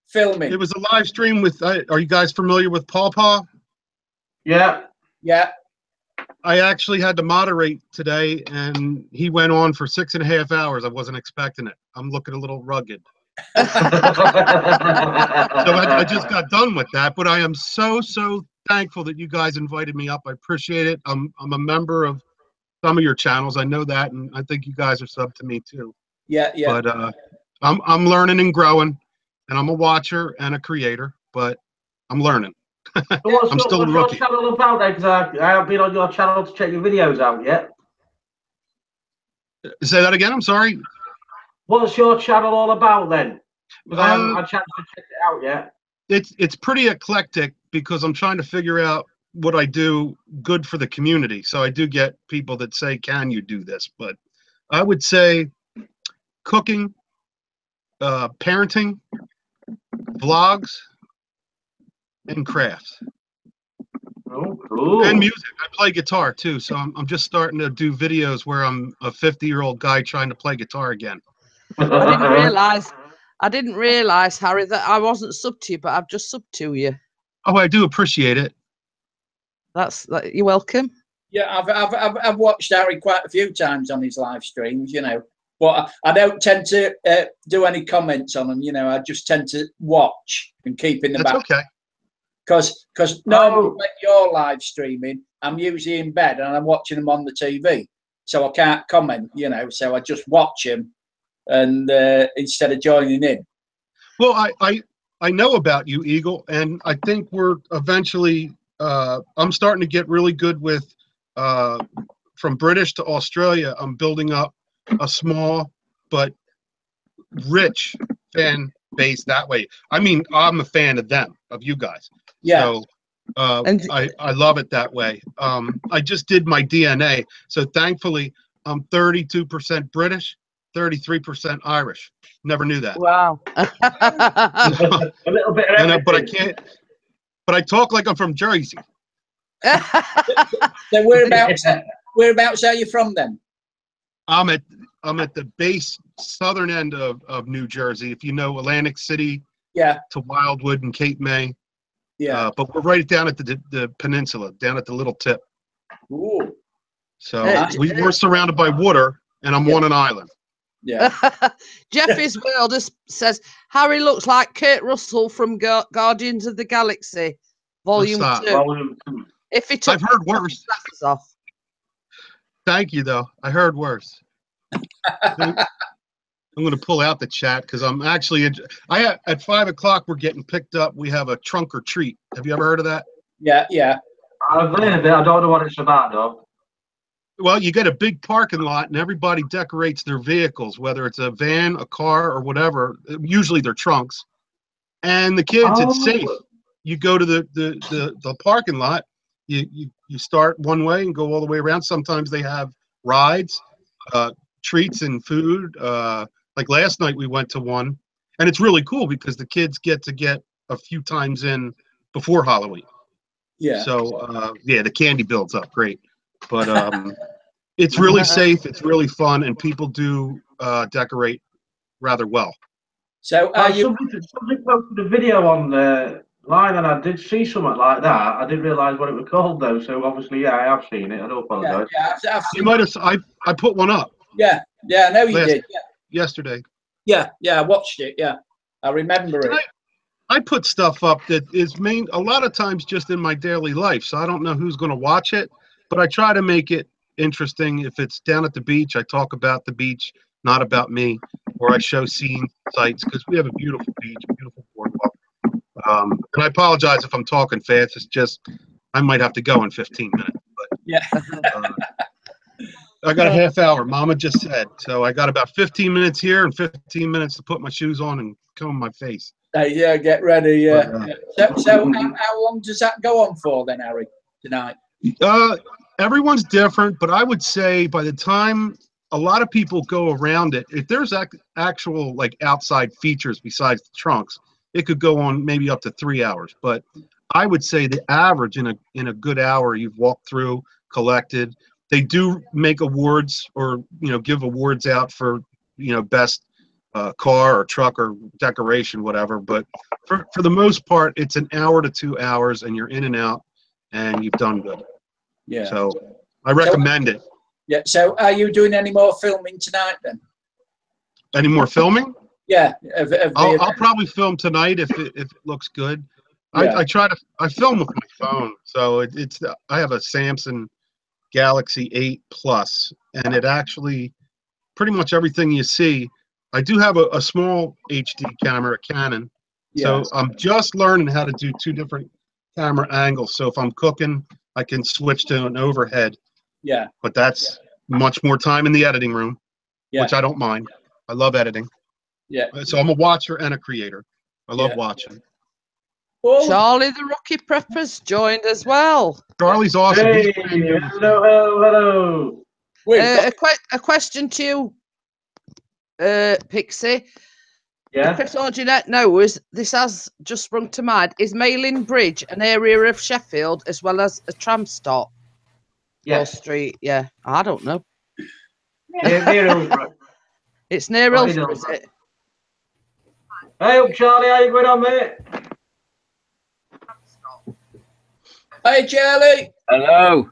filming? It was a live stream with, are you guys familiar with Paw Paw? Yeah. Yeah. I actually had to moderate today, and he went on for 6.5 hours. I wasn't expecting it. I'm looking a little rugged. So I just got done with that, but I am so thankful that you guys invited me up. I appreciate it. I'm a member of some of your channels. I know that, and I think you guys are sub to me too. Yeah. But I'm learning and growing, and I'm a watcher and a creator, but I'm learning. What's I'm still a rookie. your channel about then? Because I haven't been on your channel to check your videos out yet. Say that again. I'm sorry. What's your channel all about then? Because I haven't had a chance to check it out yet. It's pretty eclectic because I'm trying to figure out what I do good for the community. So I do get people that say, "Can you do this?" But I would say cooking, parenting, vlogs, and crafts. Oh, cool. And music. I play guitar too, so I'm just starting to do videos where I'm a 50-year-old guy trying to play guitar again. I didn't realize, Harry, that I wasn't sub to you, but I've just subbed to you. Oh, I do appreciate it. You're welcome. Yeah, I've watched Harry quite a few times on his live streams, you know, but I don't tend to do any comments on them. You know, I just tend to watch and keep in the back. That's okay. Because normally when you're live streaming, I'm usually in bed and I'm watching them on the TV, so I can't comment. You know, so I just watch them, and instead of joining in. Well, I know about you, Eagle, and I think we're eventually. I'm starting to get really good with from British to Australia. I'm building up a small but rich fan base that way. I mean, I'm a fan of them, of you guys. Yeah. So I love it that way. I just did my DNA, so thankfully I'm 32% British, 33% Irish. Never knew that. Wow. A little bit of everything. But I can't. But I talk like I'm from Jersey. So whereabouts are you from then? I'm at the base southern end of New Jersey. If you know Atlantic City, Yeah. to Wildwood and Cape May. Yeah. But we're right down at the peninsula, down at the little tip. Ooh. So we're surrounded by water, and I'm on an island. Yeah. Jeffy's World says Harry looks like Kurt Russell from Guardians of the Galaxy, Volume 2. If he took I've heard worse. Glasses off. Thank you, though. I heard worse. I'm going to pull out the chat because I'm actually. At 5 o'clock we're getting picked up. We have a trunk or treat. Have you ever heard of that? Yeah. Yeah. I've heard of it. I don't know what it's about though. Well, you get a big parking lot and everybody decorates their vehicles, whether it's a van, a car, or whatever. Usually they're trunks. And the kids, it's safe. You go to the parking lot, you start one way and go all the way around. Sometimes they have rides, treats and food. Like last night we went to one, and it's really cool because the kids get a few times in before Halloween. Yeah. So the candy builds up great. But it's really safe, it's really fun, and people do decorate rather well. So somebody posted a video on the line, and I did see something like that. I didn't realise what it was called though. So obviously, yeah, I have seen it. I do apologise. Yeah, You might have. I put one up. Yeah, I know you did. Yeah. Yesterday. Yeah, I watched it. Yeah, I remember it. I put stuff up that is a lot of times just in my daily life, so I don't know who's going to watch it, but I try to make it interesting. If it's down at the beach, I talk about the beach. not about me, where I show scene sites because we have a beautiful beach, beautiful boardwalk. And I apologize if I'm talking fast. It's just I might have to go in 15 minutes. But Yeah. I got a half hour. Mama just said so. I got about 15 minutes here and 15 minutes to put my shoes on and comb my face. Yeah, get ready. Yeah. But, So how long does that go on for then, Harry? Tonight? Everyone's different, but I would say by the time a lot of people go around it, if there's actual like outside features besides the trunks, it could go on maybe up to 3 hours. But I would say the average in a good hour, you've walked through, collected. They do make awards or give awards out for best car or truck or decoration, whatever. But for the most part, it's an hour to 2 hours, and you're in and out, and you've done good. Yeah. So I recommend it. Yeah. So are you doing any more filming tonight then? Any more filming? Yeah. I'll probably film tonight if it looks good. Yeah. I film with my phone, so I have a Samsung Galaxy 8 Plus, and it actually pretty much everything you see. I do have a small HD camera, a Canon, so I'm just learning how to do 2 different camera angles. So if I'm cooking, I can switch to an overhead. Yeah. But that's much more time in the editing room, which I don't mind. I love editing. Yeah. So I'm a watcher and a creator. I love watching. Oh. Charlie the Rookie Prepper's joined as well. Charlie's awesome. Hey, hello. A question to you, Pixie. Yeah. Chris or Jeanette knows this has just sprung to mind. Is Mailing Bridge an area of Sheffield as well as a tram stop? Yes. Or street? Yeah, I don't know. Near Hillsborough. It's near Hillsborough, is it? Hey up, Charlie, how you going on, mate? Hey, Charlie. Hello.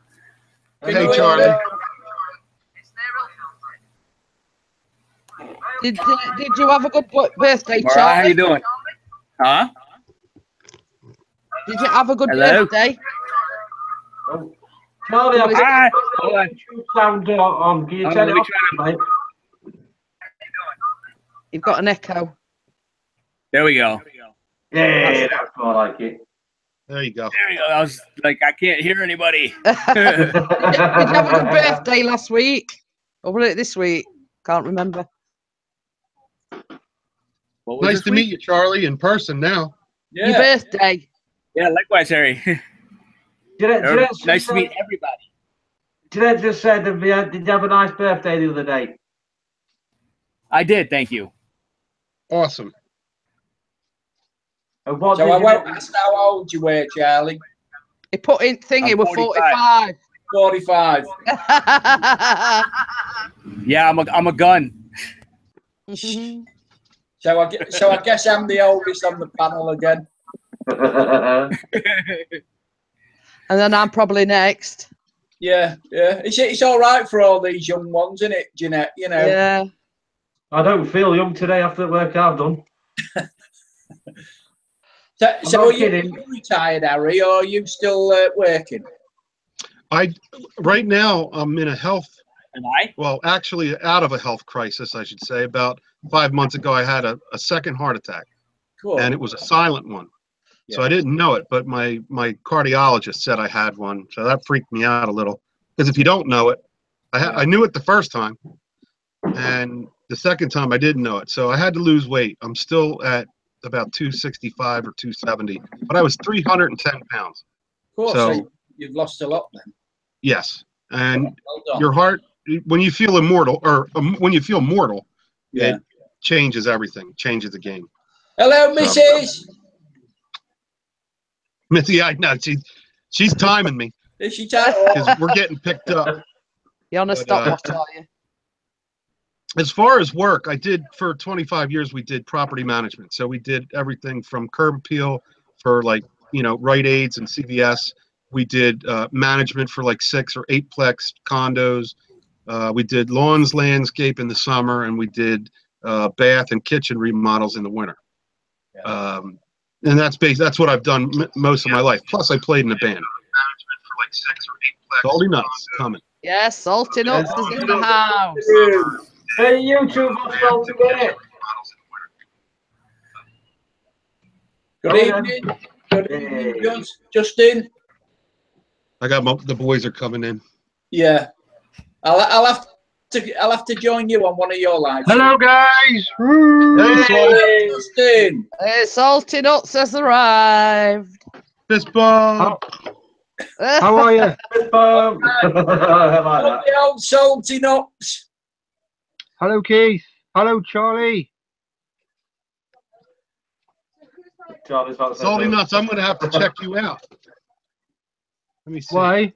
Hey, Charlie. Did you have a good birthday, All right, Charlie? how you doing? Huh? Did you have a good Hello? birthday? Oh. Charlie, I've Hi. got Hold on. sound on. Can you Hold turn on, it let me off, mate? You've got an echo. There we go. Yeah, that's more like it. There you go. There we go. I was like, I can't hear anybody. Did you have a good birthday last week? Or was it this week? Can't remember. What was Nice this to week? meet you, Charlie, in person now. Yeah. Your birthday. Yeah, likewise, Harry. Jeanette Nice to meet everybody. Jeanette just said, did you have a nice birthday the other day? I did, thank you. Awesome. And what So did I you won't do? ask how old you were, Charlie. He put in thingy, I'm we're 45. 45. Yeah, I'm a gun. So I guess I'm the oldest on the panel again. And then I'm probably next. Yeah. It's all right for all these young ones, isn't it, Jeanette? Yeah. I don't feel young today after the work I've done. So are you kidding. retired, Harry, or are you still working? Right now I'm in a health, And actually out of a health crisis, I should say. About 5 months ago, I had a second heart attack, Cool. and it was a silent one. So Yeah. I didn't know it, but my cardiologist said I had one. So that freaked me out a little, because if you don't know it, I knew it the first time, and the second time I didn't know it. So I had to lose weight. I'm still at about 265 or 270, but I was 310 pounds. Cool. So- So you've lost a lot then. Yes. And Well done. your heart, when you feel immortal, or when you feel mortal, Yeah. it changes everything, changes the game. Hello, So- Mrs. Missy, I know she's timing me Is she tired? because we're getting picked up. You're on a But, stopwatch, are you? As far as work, I did for 25 years. We did property management, so we did everything from curb appeal for Rite Aids and CVS. We did management for 6 or 8-plex condos. We did lawns, landscape in the summer, and we did bath and kitchen remodels in the winter. And that's what I've done most of my life. Plus, I played in a band. Salty Nuts coming. Yeah, Salty Nuts is in the house. Hey, YouTube, what's all today? Good evening. Good evening, Justin. I got the boys are coming in. Yeah, I'll have to join you on one of your lives. Hello, guys. Hey, Justin. Hey, Salty Nuts has arrived. fist bump. How are you? Fist bump. How about The old Salty Nuts. Hello, Keith. Hello, Charlie. that? Salty Nuts, I'm going to have to check you out. Let me see. Why?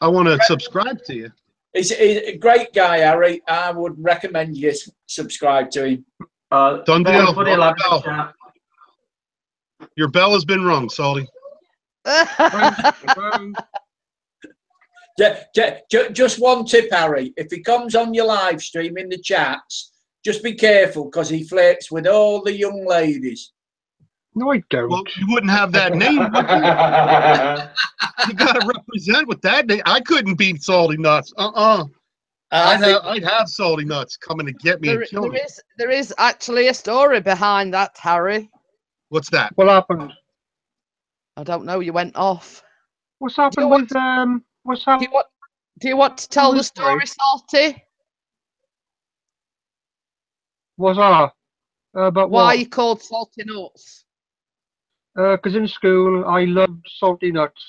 I want to subscribe to you. He's a great guy, Harry. I would recommend you subscribe to him. Done deal. Funny lad in the chat. Your bell has been rung, Salty. Just one tip, Harry. If he comes on your live stream in the chats, just be careful because he flirts with all the young ladies. No, I don't. Well, you wouldn't have that name, would you? You got to represent with that name. I couldn't beat Salty Nuts. I'd have Salty Nuts coming to get me and kill me. There is actually a story behind that, Harry. What's that? What happened? I don't know. You went off. What's happened with What's happened? Do you want to tell the story, Salty? What's that? About Why what? you called Salty Nuts? Because in school I loved Salty Nuts,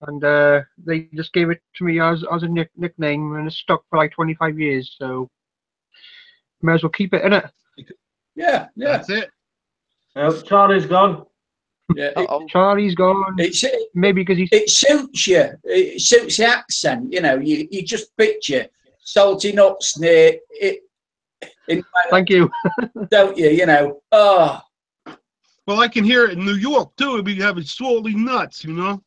and they just gave it to me as a nickname, and it's stuck for like 25 years. So may as well keep it in it. Yeah. That's it. Charlie's gone. Yeah. Charlie's gone. Maybe because it suits you. It suits the accent. You know, you just picture Salty Nuts near it. Thank you. Don't you? You know. Oh. Well, I can hear it in New York too. We have Salty Nuts, you know.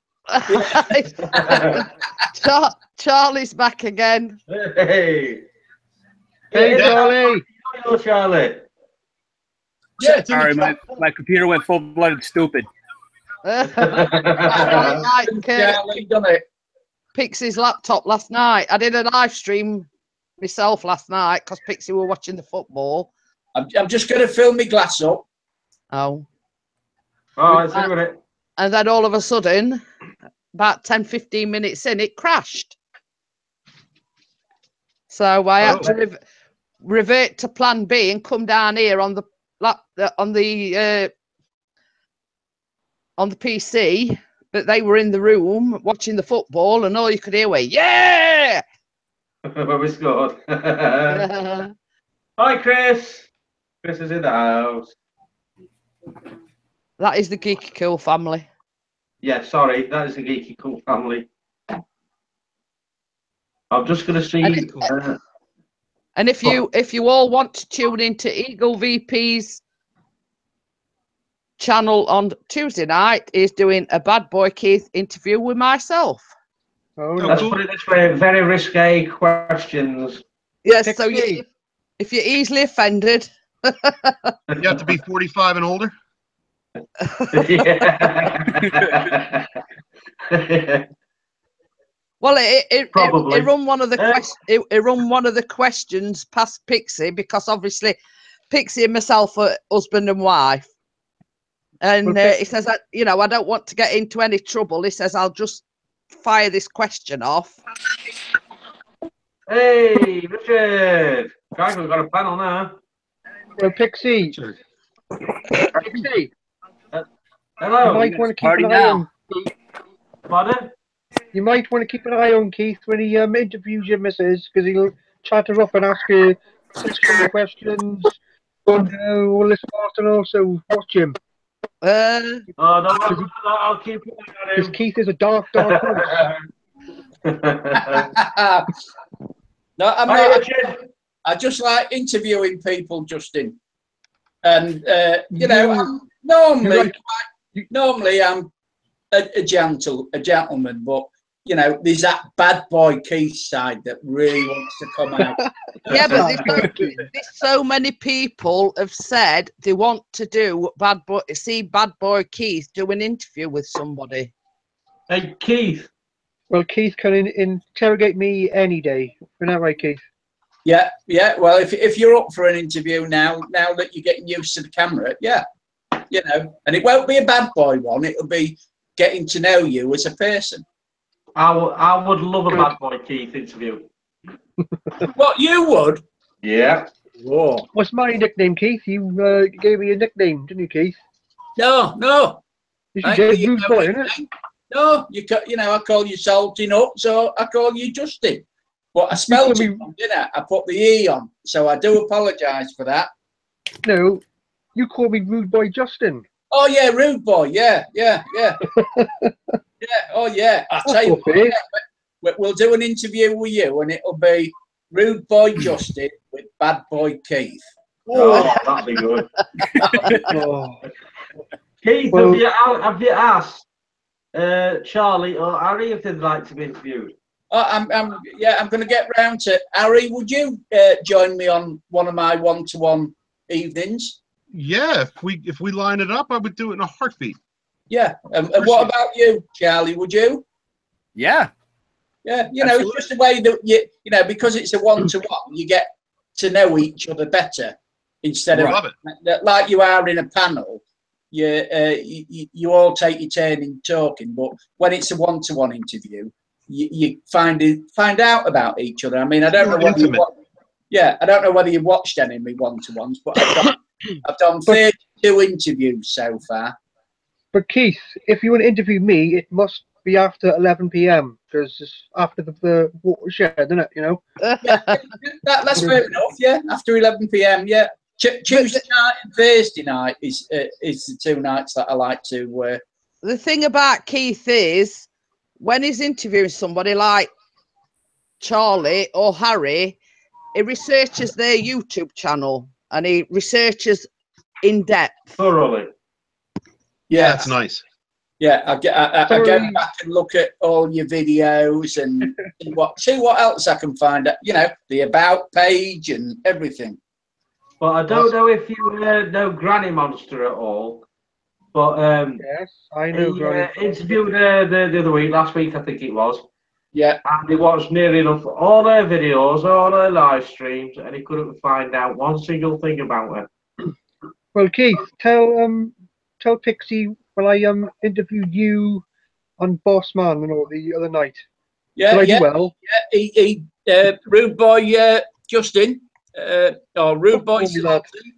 Charlie's back again. Hey, Charlie. Hello, Charlie. Yeah, Sorry, my computer went full-blooded stupid. Charlie done it. Pixie's laptop last night. I did a live stream myself last night because Pixie were watching the football. I'm just going to fill my glass up. Oh. Oh, let's see it. And then all of a sudden, about 10-15 minutes in, it crashed. So I had to revert to plan B and come down here on the PC, but they were in the room watching the football, and all you could hear was "Yeah!" When we scored. Hi, Chris. Chris is in the house. That is the Geeky Cool family. Yeah, sorry, that is the Geeky Cool family. I'm just going to see. And if you all want to tune into Eagle VP's channel on Tuesday night, he's doing a Bad Boy Keith interview with myself. Oh, let's put it this way: very risque questions. Yes, so if you're easily offended, you have to be 45 and older. Well, it run one of the it run one of the questions past Pixie, because obviously Pixie and myself are husband and wife, and he says that, you know, I don't want to get into any trouble. He says I'll just fire this question off. Hey, Richard! Guys, we've got a panel now. Well, Pixie. Pixie. Hello. You might want to keep an eye on Keith. Pardon? You might want to keep an eye on Keith when he interviews your missus, because he'll chat her up and ask her sexual questions. All this stuff, and also watch him. No, I'll keep it on him. Because Keith is a dark horse. No, I just like interviewing people, Justin. And you know, normally I'm a gentleman, but you know, there's that bad boy Keith side that really wants to come out. Yeah, but there's so many people have said they want to do bad boy Keith do an interview with somebody. Hey, Keith. Well, Keith can interrogate me any day. Isn't that right, Keith? Yeah, yeah. Well, if you're up for an interview now that you're getting used to the camera, yeah, you know, and it won't be a bad boy one. It'll be getting to know you as a person. I would love a bad boy Keith interview. What, you would? Yeah. Whoa. What's my nickname, Keith? You gave me a nickname, didn't you, Keith? No. You I should ain't get got rude no boy, nickname. innit? No, you know, I call you Salty Nuts, so I call you Justin. But I spelled it wrong, didn't I? I put the E on, so I do apologise for that. No, you call me Rude Boy Justin. Oh yeah, Rude Boy, yeah. Yeah, oh yeah. I'll tell you what, yeah, we'll do an interview with you, and it'll be Rude Boy Justin with Bad Boy Keith. Oh, that'd be good. Keith, Well, have you asked Charlie or Harry if they'd like to be interviewed? Oh, I'm going to get round to Harry. Would you join me on one of my one-to-one evenings? Yeah, if we line it up, I would do it in a heartbeat. Yeah. And what about you, Charlie? Would you? Yeah. Yeah. You know, it's just the way that you know, because it's a one-to-one, you get to know each other better instead of like you are in a panel. You all take your turn in talking, but when it's a one-to-one interview, you find out about each other. I mean, I don't know whether you've watched any of my one-to-ones, but I've done 32 interviews so far. But Keith, if you want to interview me, it must be after 11 p.m. because it's after the watershed, isn't it? You know. That's fair enough. Yeah, after 11 p.m. Yeah, Tuesday night and Thursday night is the two nights that I like to. The thing about Keith is, when he's interviewing somebody like Charlie or Harry, he researches their YouTube channel and he researches in depth. Thoroughly. Yeah, that's nice. Yeah, I go back and look at all your videos and see what else I can find out. You know, the about page and everything. Well, I don't know if you know Granny Monster at all, but yes, I know. He interviewed the other week, last week I think it was. Yeah. And he watched nearly enough all her videos, all her live streams, and he couldn't find out one single thing about her. Well, Keith, tell Pixie when I interviewed you on Boss Man and all the other night. Yeah, did I do well? Yeah, he Rude Boy Justin, or Rude Boy Salty.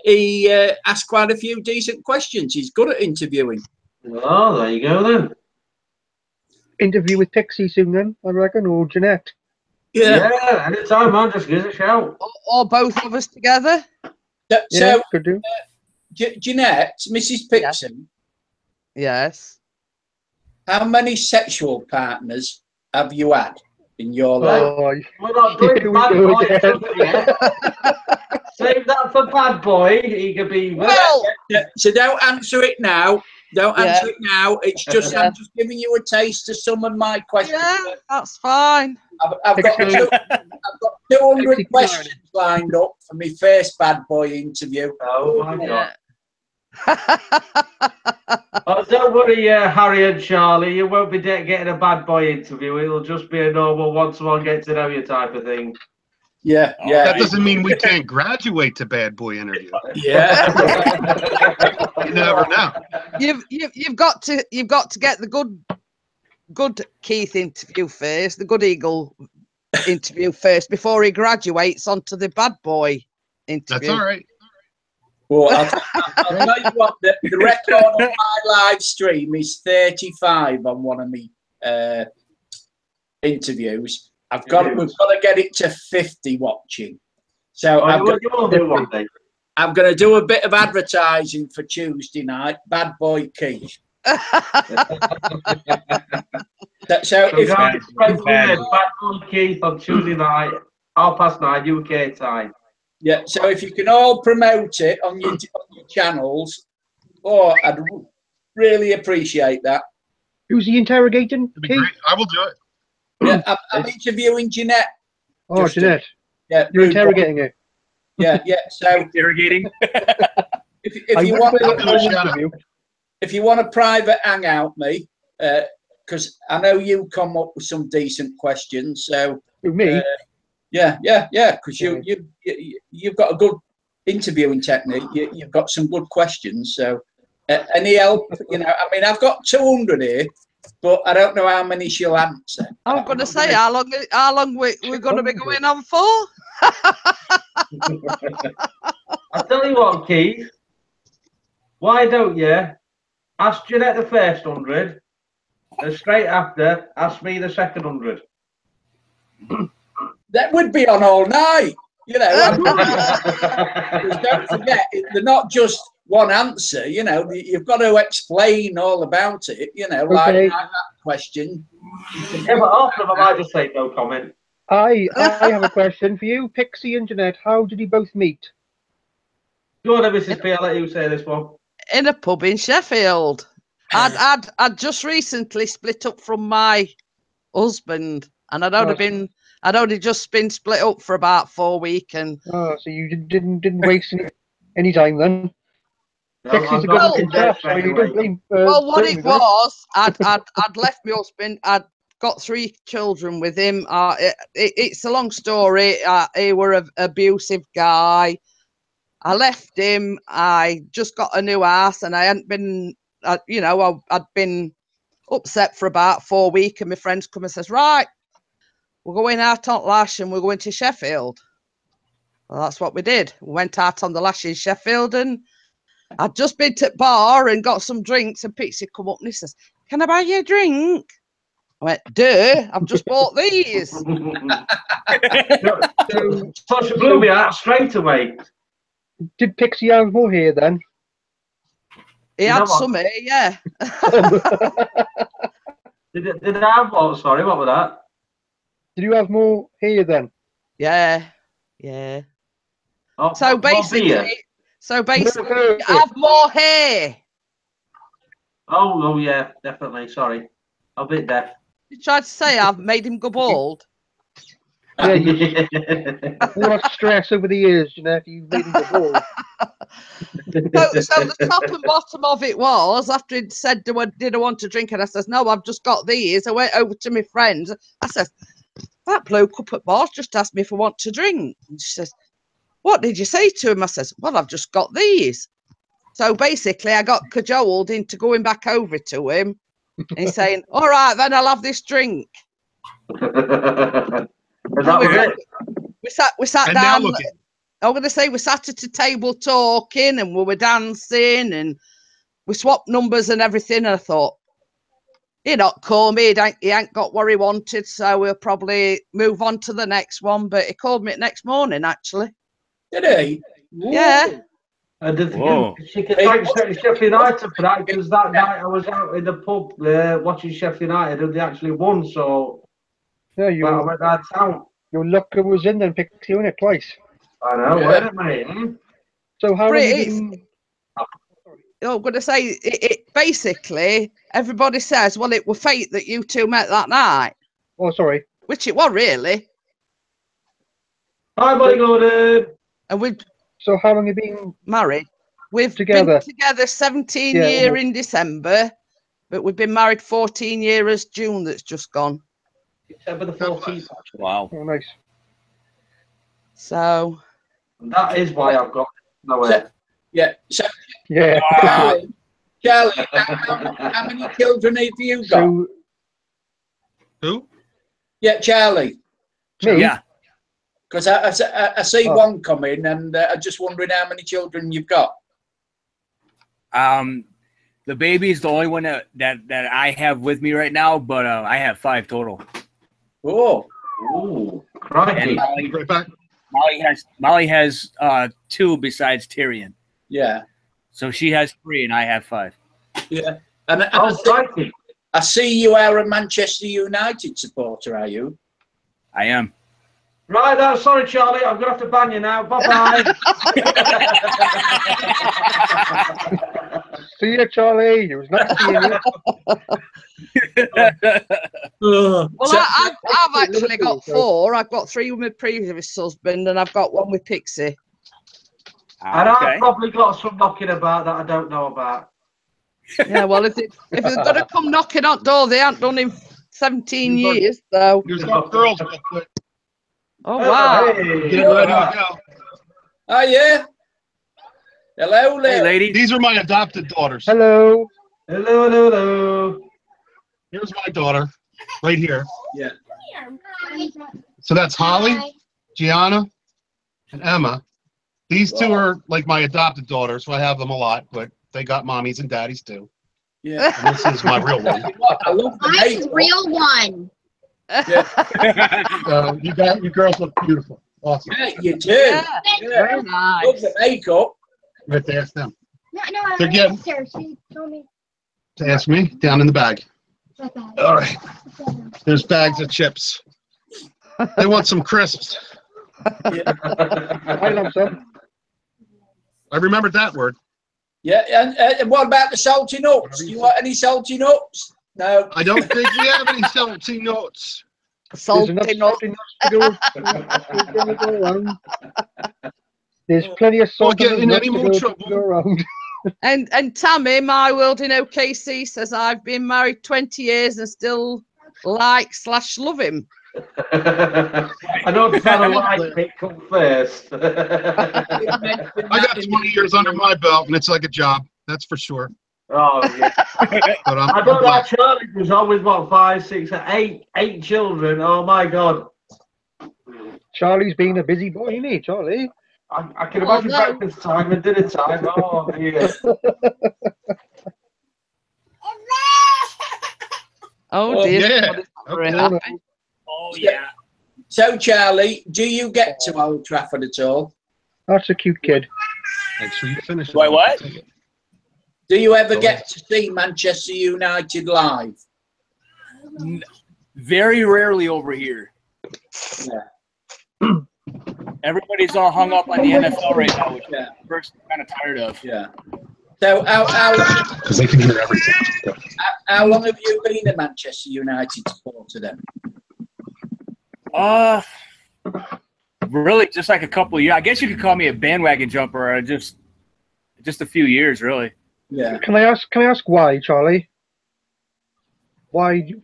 He asked quite a few decent questions. He's good at interviewing. Oh, there you go then. Interview with Pixie soon then, I reckon, or Jeanette. Yeah, anytime, man. Just give us a shout. Or both of us together. So, could do. Jeanette, Mrs. Pixon. Yes. How many sexual partners have you had in your life? Oh, we're not doing bad boy yet. Save that for bad boy. He could be. Well, so don't answer it now. Don't answer it now. It's just I'm just giving you a taste of some of my questions. Yeah, that's fine. I've got 200 questions lined up for my first bad boy interview. Oh my God. Oh, don't worry, Harry and Charlie. You won't be getting a bad boy interview. It'll just be a normal one-to-one get to know you type of thing. Yeah. That doesn't mean we can't graduate to bad boy interview. Yeah. You never know. You've got to get the good Keith interview first, the good Eagle interview first before he graduates onto the bad boy interview. That's all right. Well, I'll tell you what, the record on my live stream is 35 on one of my interviews. We've got to get it to 50 watching. So I'm going to do a bit of advertising for Tuesday night. Bad boy Keith. So if Bad boy Keith on Tuesday night, 9:30 UK time. Yeah, so if you can all promote it on your channels, I'd really appreciate that. Who's he interrogating? Great. I will do it. Yeah, I'm interviewing Jeanette. Oh, Jeanette. Yeah, you're interrogating her. Yeah. So interrogating. If you want a private hangout, me, because I know you come up with some decent questions. So With me? yeah, because you've got a good interviewing technique. You've got some good questions. So any help? You know, I mean, I've got 200 here, but I don't know how many she'll answer. I'm going to say how long we're going to be going on for. I'll tell you what, Keith. Why don't you ask Jeanette the first 100, and straight after, ask me the second 100. That would be on all night. You know, don't forget, they're not just one answer. You know, you've got to explain all about it. You know, like that question. Yeah, but after them, I might just say no comment. I have a question for you, Pixie and Jeanette. How did you both meet? Go on, Mrs. P. I'll let you say this one. In a pub in Sheffield. I'd just recently split up from my husband, and I'd only just been split up for about 4 weeks. And so you didn't waste any time then. No, Pixie's a good looking chap, so you don't blame. Well, what it was, I'd left my husband. I'd got 3 children with him. It's a long story. He were an abusive guy. I left him. I just got a new house, and I hadn't been, I'd been upset for about 4 weeks. And my friends come and says, "Right, we're going out on Lash, and we're going to Sheffield." Well, that's what we did. We went out on the Lash in Sheffield, and I'd just been to the bar and got some drinks. And Pixie come up and he says, "Can I buy you a drink?" I went, "Duh, I've just bought these." So she blew me out straight away. Did Pixie have more hair then? He had some hair, yeah. Did I have what? Sorry, what was that? Did you have more hair then? Yeah. Oh, So basically, I have more hair. Oh, yeah, definitely. Sorry, I'm a bit deaf. You tried to say I've made him go bald. Yeah, all that stress over the years, you know, if you made him go bald. So the top and bottom of it was, after he'd said, did I want to drink? And I says, "No, I've just got these." I went over to my friends. I says, "That bloke up at bars just asked me if I want to drink." And she says, "What did you say to him?" I says, "Well, I've just got these." So basically, I got cajoled into going back over to him and he's saying, "All right, then I'll have this drink." We sat And down. now look at- I'm going to say we sat at a table talking, and we were dancing, and we swapped numbers and everything. And I thought, he not call me. He ain't got what he wanted, so we'll probably move on to the next one. But he called me the next morning, actually. Did he? Yeah. And she can thank Sheffield United for that, because that night I was out in the pub watching Sheffield United and they actually won. So yeah, I went down town. Your luck was in then, Pixie, on it twice. I know, wasn't it, mate? So how long you been? I'm going to say it basically, everybody says, well, it was fate that you two met that night. Oh, sorry. Which it was, really. Hi, buddy, Gordon. And so how long have you been married? We've together? Been together 17 years in December, but we've been married 14 years June that's just gone. December the 14th. Wow. Oh, nice. So that is why I've got no hair. Yeah. Charlie, how many children have you got? Who? Yeah, Charlie. Me? Yeah. Because I see one coming, and I'm just wondering how many children you've got. The baby's the only one that I have with me right now, but I have 5 total. Oh, crikey! Molly has 2 besides Tyrion. Yeah. So she has 3 and I have 5. Yeah. And crikey! I see you are a Manchester United supporter, are you? I am. Right, sorry, Charlie. I'm gonna have to ban you now. Bye bye. See you, Charlie. It was nice seeing you. Well, I've actually got 4. I've got 3 with my previous husband, and I've got 1 with Pixie. And I've probably got some knocking about that I don't know about. Yeah, well, if they're going to come knocking on door, they haven't done in 17 years, so. Here's our girls real quick. Oh, wow. Hey. Get ready to go. Oh, yeah. Hello, Hey, lady. These are my adopted daughters. Hello. Hello, hello, hello. Here's my daughter, right here. Yeah. So that's Holly, Gianna, and Emma. These two are like my adopted daughters, so I have them a lot, but they got mommies and daddies too. Yeah. And this is my real one. I love the Mine's makeup. real one. You girls look beautiful. Awesome. Yeah, you do. Yeah, Yeah. very Love nice. the makeup. You have to ask them. No, They're getting- Sarah, she told me. To ask me, down in the bag. Like that. All right. There's bags of chips. They want some crisps. I love some. I remembered that word. Yeah, and what about the salty nuts? Do you want any salty nuts? No. I don't think we have any salty nuts. There's Salty enough nuts. salty nuts to go around. There's plenty of Don't salt get in nuts any to more go trouble. around. And Tammy, my world in OKC, says I've been married 20 years and still like/love him. I know the fellow like it come first. I got 20 years under my belt, and it's like a job. That's for sure. Oh, yeah. But I'm I don't know glad. Charlie was always what 5, 6, 8 children. Oh my God. Charlie's been a busy boy, isn't he, Charlie? I can Oh, imagine no. breakfast time and dinner time. Oh dear. Oh dear, yeah. somebody's not very Okay. happy. Oh yeah. So, Charlie, do you get to Old Trafford at all? That's a cute kid. Make sure you finish it. Wait, what? Do you ever get to see Manchester United live? Very rarely over here. Yeah. Everybody's all hung up on the NFL right now, which Yeah. I'm kind of tired of. Yeah. So, Because they can hear everything. how long have you been a Manchester United supporter then? Really, just like a couple of years. I guess you could call me a bandwagon jumper. Just a few years, really. Yeah. Can I ask why, Charlie? Why you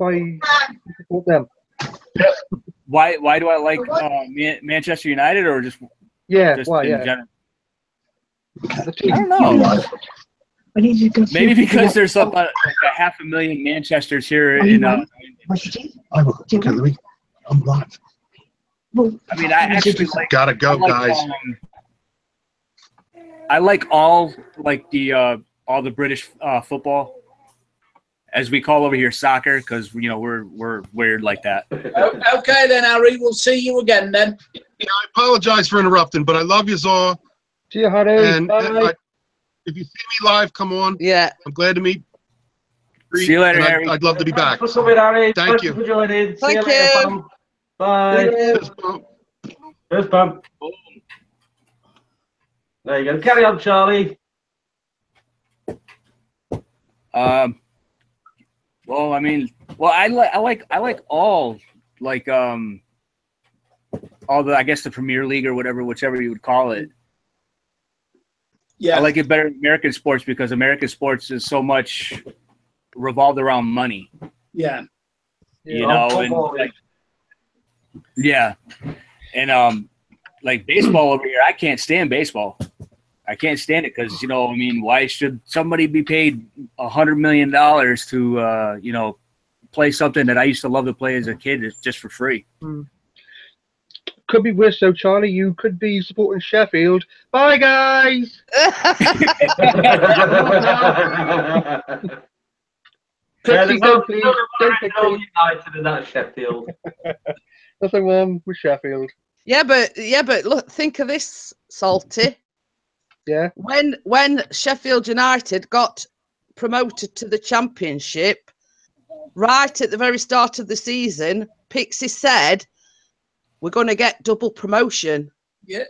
support them? Why do I like Manchester United, or just Yeah, just why? in Yeah. general? The team. I don't know. Maybe because there's like 500,000 Manchesters here in. I will. Okay, let me. I'm live. I mean, I actually like. Gotta go, I like, guys. I like all the British football, as we call over here soccer, because we're weird like that. Okay, then, Harry. We'll see you again then. Yeah, I apologize for interrupting, but I love you all. See you, Harry. And Bye. if you see me live, come on. Yeah. I'm glad to meet. See you later, and Harry. I'd love to be back. Thanks for coming, Harry. Thank Thanks you. for joining. See you Thank later, you. pal. Bye. Fist bump. First bump. There you go. Carry on, Charlie. Well, I mean, I like all the, I guess, the Premier League or whichever you would call it. Yeah. I like it better than American sports because American sports is so much revolved around money. Yeah. You know, and like, yeah, and like baseball over here, I can't stand baseball. I can't stand it because I mean, why should somebody be paid $100 million to play something that I used to love to play as a kid just for free? Could be worse though, Charlie. You could be supporting Sheffield. Bye, guys. Pixie, don't please. Don't Pixie. United in that Sheffield. Nothing wrong with Sheffield. Yeah, but look, think of this, Salty. Yeah. When Sheffield United got promoted to the Championship, right at the very start of the season, Pixie said, "We're going to get double promotion." Yeah.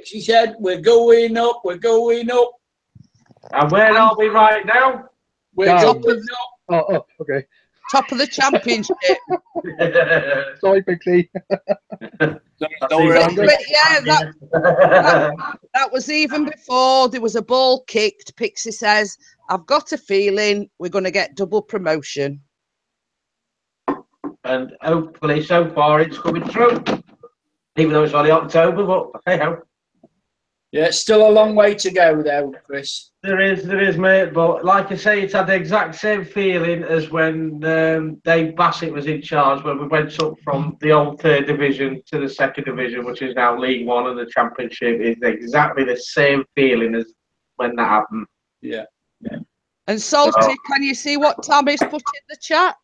She said, "We're going up. We're going up." And where are we right now? We're Down. going up. Oh, up. Okay. Top of the Championship. Sorry, Pixie. Don't worry. But yeah, that was even before there was a ball kicked. Pixie says, I've got a feeling we're going to get double promotion. And hopefully, so far, it's coming true. Even though it's only October, but hey ho. Yeah, it's still a long way to go, though, Chris. There is, mate. But like I say, it's had the exact same feeling as when Dave Bassett was in charge, when we went up from the old third division to the second division, which is now League One and the Championship. It's exactly the same feeling as when that happened. Yeah. And Salty, can you see what Tammy's put in the chat?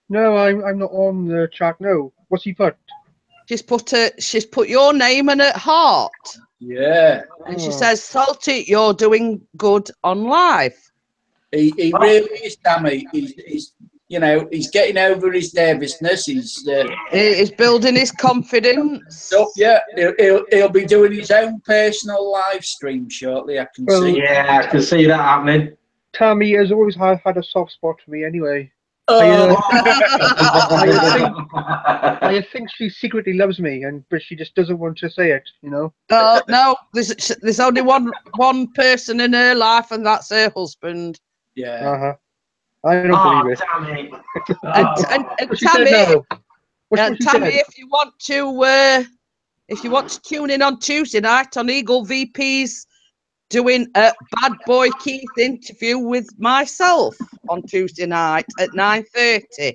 No, I'm not on the chat. No, what's he put? She's put your name and a heart. Yeah. And she says, Salty, you're doing good on live. He really is, Tammy. He's he's getting over his nervousness. He's building his confidence. Yeah, he'll be doing his own personal live stream shortly. I can see. Yeah, I can see that happening. Tammy has always had a soft spot for me anyway. I think she secretly loves me, but she just doesn't want to say it, No, there's only one person in her life, and that's her husband. Yeah. I don't believe it. Tammy. And Tammy, if you want to tune in on Tuesday night on Eagle VP's doing a Bad Boy Keith interview with myself on Tuesday night at 9:30.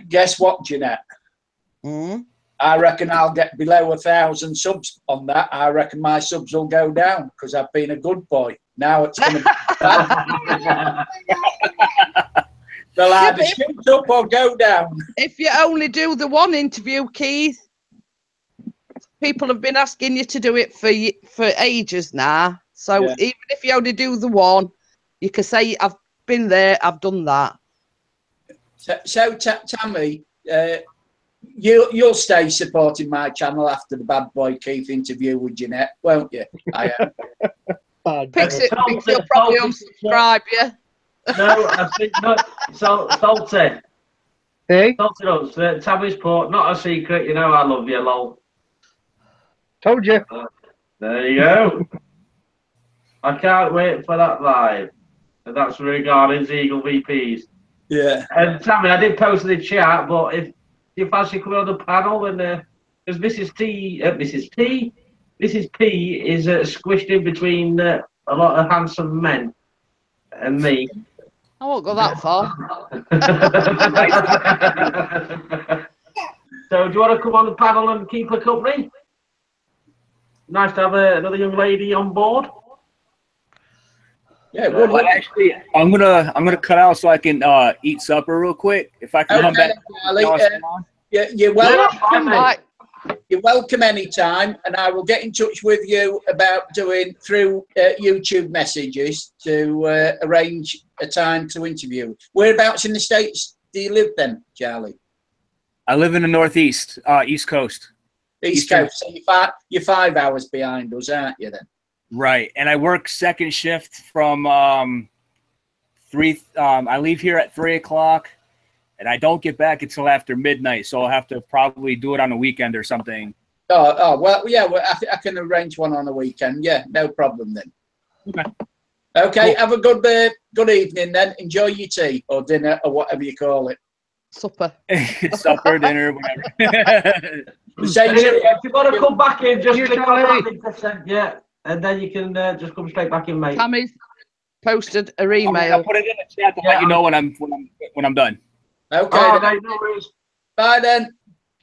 Guess what, Jeanette? I reckon I'll get below 1,000 subs on that. I reckon my subs will go down because I've been a good boy. Now it's going to be bad. They'll either shoot up or go down. If you only do the one interview, Keith, people have been asking you to do it for ages now. So even if you only do the one, you can say, I've been there, I've done that. So Tammy, you'll stay supporting my channel after the Bad Boy Keith interview with Jeanette, won't you? I am. Pixie will probably unsubscribe you. No, I think not. Salty. Hey? Salty knows. Tammy's port, not a secret. You know I love you, lol. Told you. There you go. I can't wait for that live. And that's regarding Eagle VPs. Yeah. And Tammy, I did post in the chat, but if you fancy coming on the panel, and because Mrs. P is squished in between a lot of handsome men and me. I won't go that far. So do you want to come on the panel and keep her company? Nice to have another young lady on board. Yeah, well, actually, I'm gonna cut out so I can eat supper real quick. If I can come back. You're welcome. You're welcome anytime, and I will get in touch with you about doing through YouTube messages to arrange a time to interview. Whereabouts in the States do you live then, Charlie? I live in the Northeast, East Coast. East Coast. So you're 5 hours behind us, aren't you then? Right, and I work second shift from 3. I leave here at 3 o'clock, and I don't get back until after midnight. So I'll have to probably do it on a weekend or something. Well, yeah. Well, I can arrange one on a weekend. Yeah, no problem then. Okay. Cool. Have a good evening then. Enjoy your tea or dinner or whatever you call it. Supper. Supper, dinner, whatever. If you want to come back in, just click on that link I sent, and then you can just come straight back in, mate. Tammy's posted a email. I'll put it in the chat to let you know when I'm done. Okay. Mate, no worries. Bye then.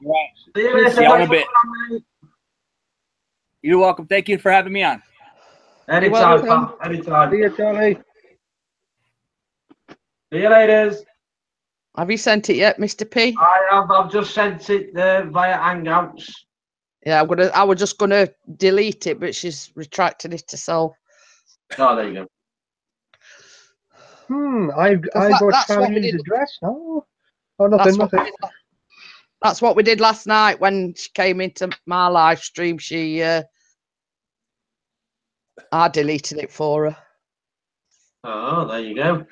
Right. See you later. See you in a bit. You're welcome. Thank you for having me on. Anytime, pal. Anytime. See you, Charlie. See you later. Have you sent it yet, Mr. P? I have. I've just sent it via Hangouts. Yeah, I was just gonna delete it, but she's retracted it herself. Oh, there you go. I've got Charlie's address. No, nothing. That's what we did last night when she came into my live stream. I deleted it for her. Oh, there you go.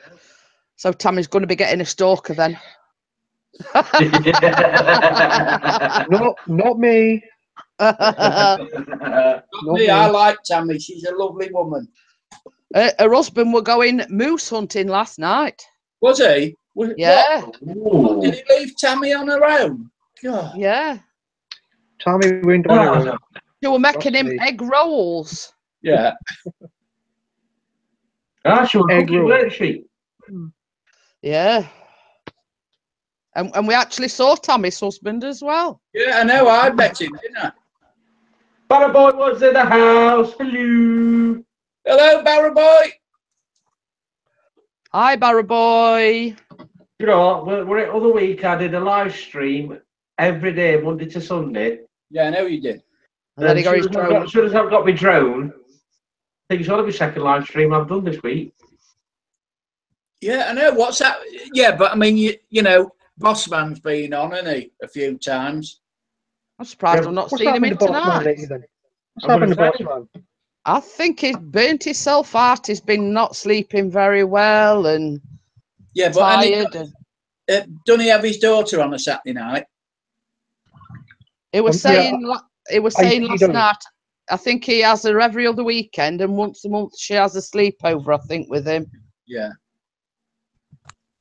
So Tammy's going to be getting a stalker then. No, not me. Me, I like Tammy. She's a lovely woman. Her husband were going moose hunting last night. Was he? Yeah. What, did he leave Tammy on her own? God. Yeah. Tommy went on her own. They were making him egg rolls. Yeah. She was cooking, weren't she? Yeah. And we actually saw Tammy's husband as well. Yeah, I know. I met him, didn't I? Barra Boy was in the house. Hello. Hello, Barra Boy. Hi, Barra Boy. You know, we're at other week. I did a live stream every day, Monday to Sunday. Yeah, I know you did. And then he got his drone. As soon as I've got my drone, I think it's only my second live stream I've done this week. Yeah, I know. What's that? Yeah, but I mean, you know, Bossman's been on, hasn't he, a few times? I'm surprised I've not seen him in tonight. What's happened to Bossman? I think he's burnt himself out. He's been not sleeping very well and tired. Doesn't he have his daughter on a Saturday night? It was saying last night. I think he has her every other weekend, and once a month she has a sleepover. I think with him. Yeah.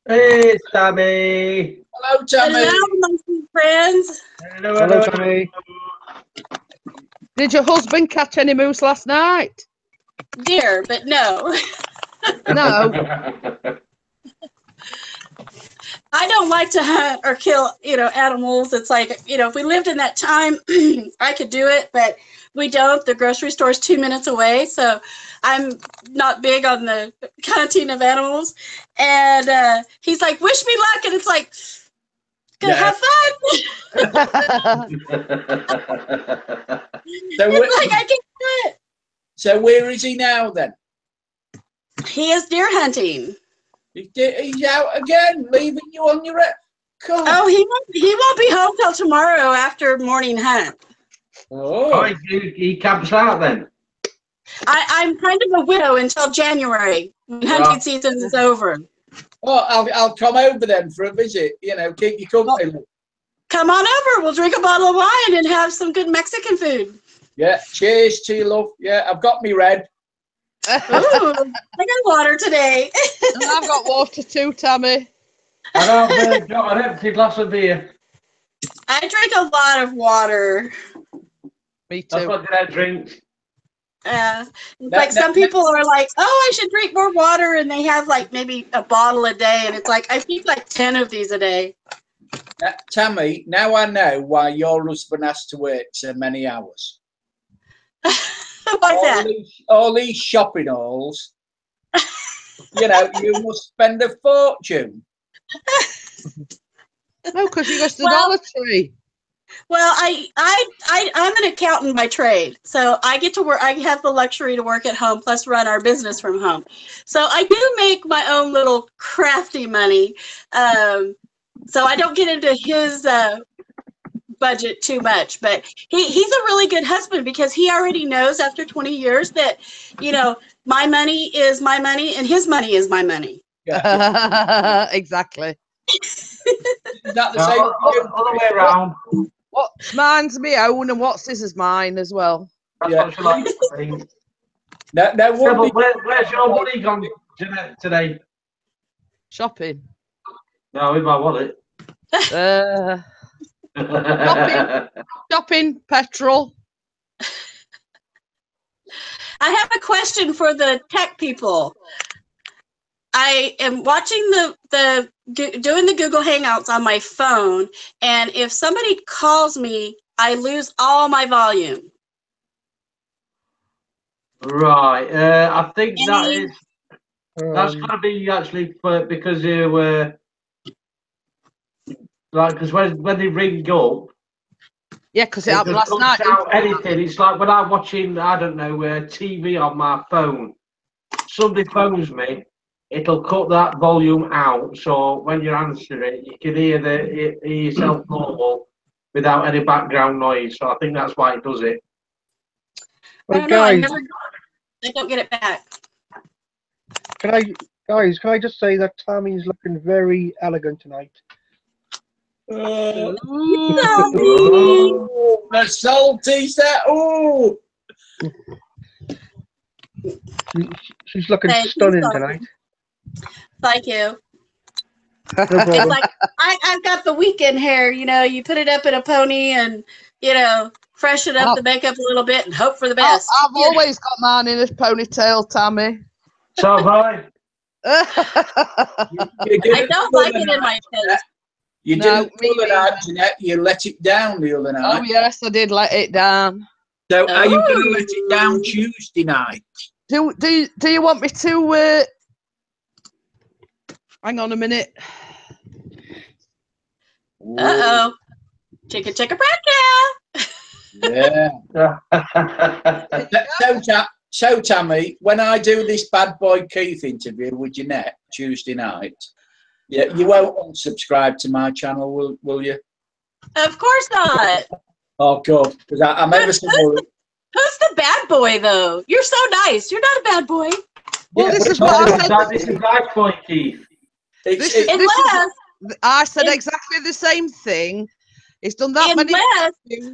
Hey, Tammy. Hello, Tammy. Hello, my sweet friends. Hello, Tammy. Did your husband catch any moose last night? Deer, but no. No. I don't like to hunt or kill, animals. It's like, if we lived in that time, I could do it, but we don't. The grocery store is 2 minutes away, so I'm not big on the hunting of animals. And he's like, wish me luck, and it's like, have fun. So it's like, I can do it. So where is he now then? He is deer hunting. He's out again, leaving you on your own. Oh, he won't be home till tomorrow after morning hunt. Oh, he camps out then? I'm kind of a widow until January, when hunting season is over. Well, I'll come over then for a visit, keep you company. Well, come on over. We'll drink a bottle of wine and have some good Mexican food. Yeah, cheers to you, love. Yeah, I've got me red. Ooh, I got water today. And I've got water too, Tammy. I've got an empty glass of beer. I drink a lot of water. Me too. That's what I drink. Like some people are like, oh, I should drink more water, and they have like maybe a bottle a day, and it's like I drink like 10 of these a day. Tammy, now I know why your husband has to work so many hours. All these shopping halls. You must spend a fortune. No, because he goes to the Dollar Tree. Well, I'm an accountant by trade, so I get to work. I have the luxury to work at home, plus run our business from home. So I do make my own little crafty money. So I don't get into his budget too much, but he's a really good husband because he already knows after 20 years that, my money is my money and his money is my money. Yeah. Exactly. Not the same other way around. What's mine's my own and what's his is mine as well. That's what she likes to think. Where's your money gone today? Shopping. No, in my wallet. Shopping, petrol. I have a question for the tech people. I am watching doing the Google Hangouts on my phone, and if somebody calls me, I lose all my volume. Right. I think that's got to be actually because you were because when they ring up. Yeah, because it happened last night. Anything. It's like when I'm watching, I don't know, TV on my phone. Somebody phones me. It'll cut that volume out, so when you answer it, you can hear yourself normal without any background noise. So I think that's why it does it. Well, I don't get it back. Can I just say that Tammy's looking very elegant tonight? the salty set. Oh, She's looking Thank you, stunning Salty. tonight. Thank you. No It's problem. like I've got the weekend hair, you know, you put it up in a pony and, you know, freshen up the makeup a little bit and hope for the best. I've always got mine in a ponytail, Tammy. So have I. I don't like it in my face. You No, didn't the other night, Jeanette. You let it down the other night. Oh, yes, I did let it down. So are you going to let it down Tuesday night? Do you want me to... hang on a minute. Uh-oh. Chicka chicka Yeah. So, Tammy, when I do this Bad Boy Keith interview with Jeanette Tuesday night, yeah, you won't unsubscribe to my channel, will you? Of course not. Oh, God, because I'm ever so worried. Who's the bad boy, though? You're so nice. You're not a bad boy. Well, Yeah, this but is what I said. This is nice point, Keith. I said exactly the same thing. He's done that many.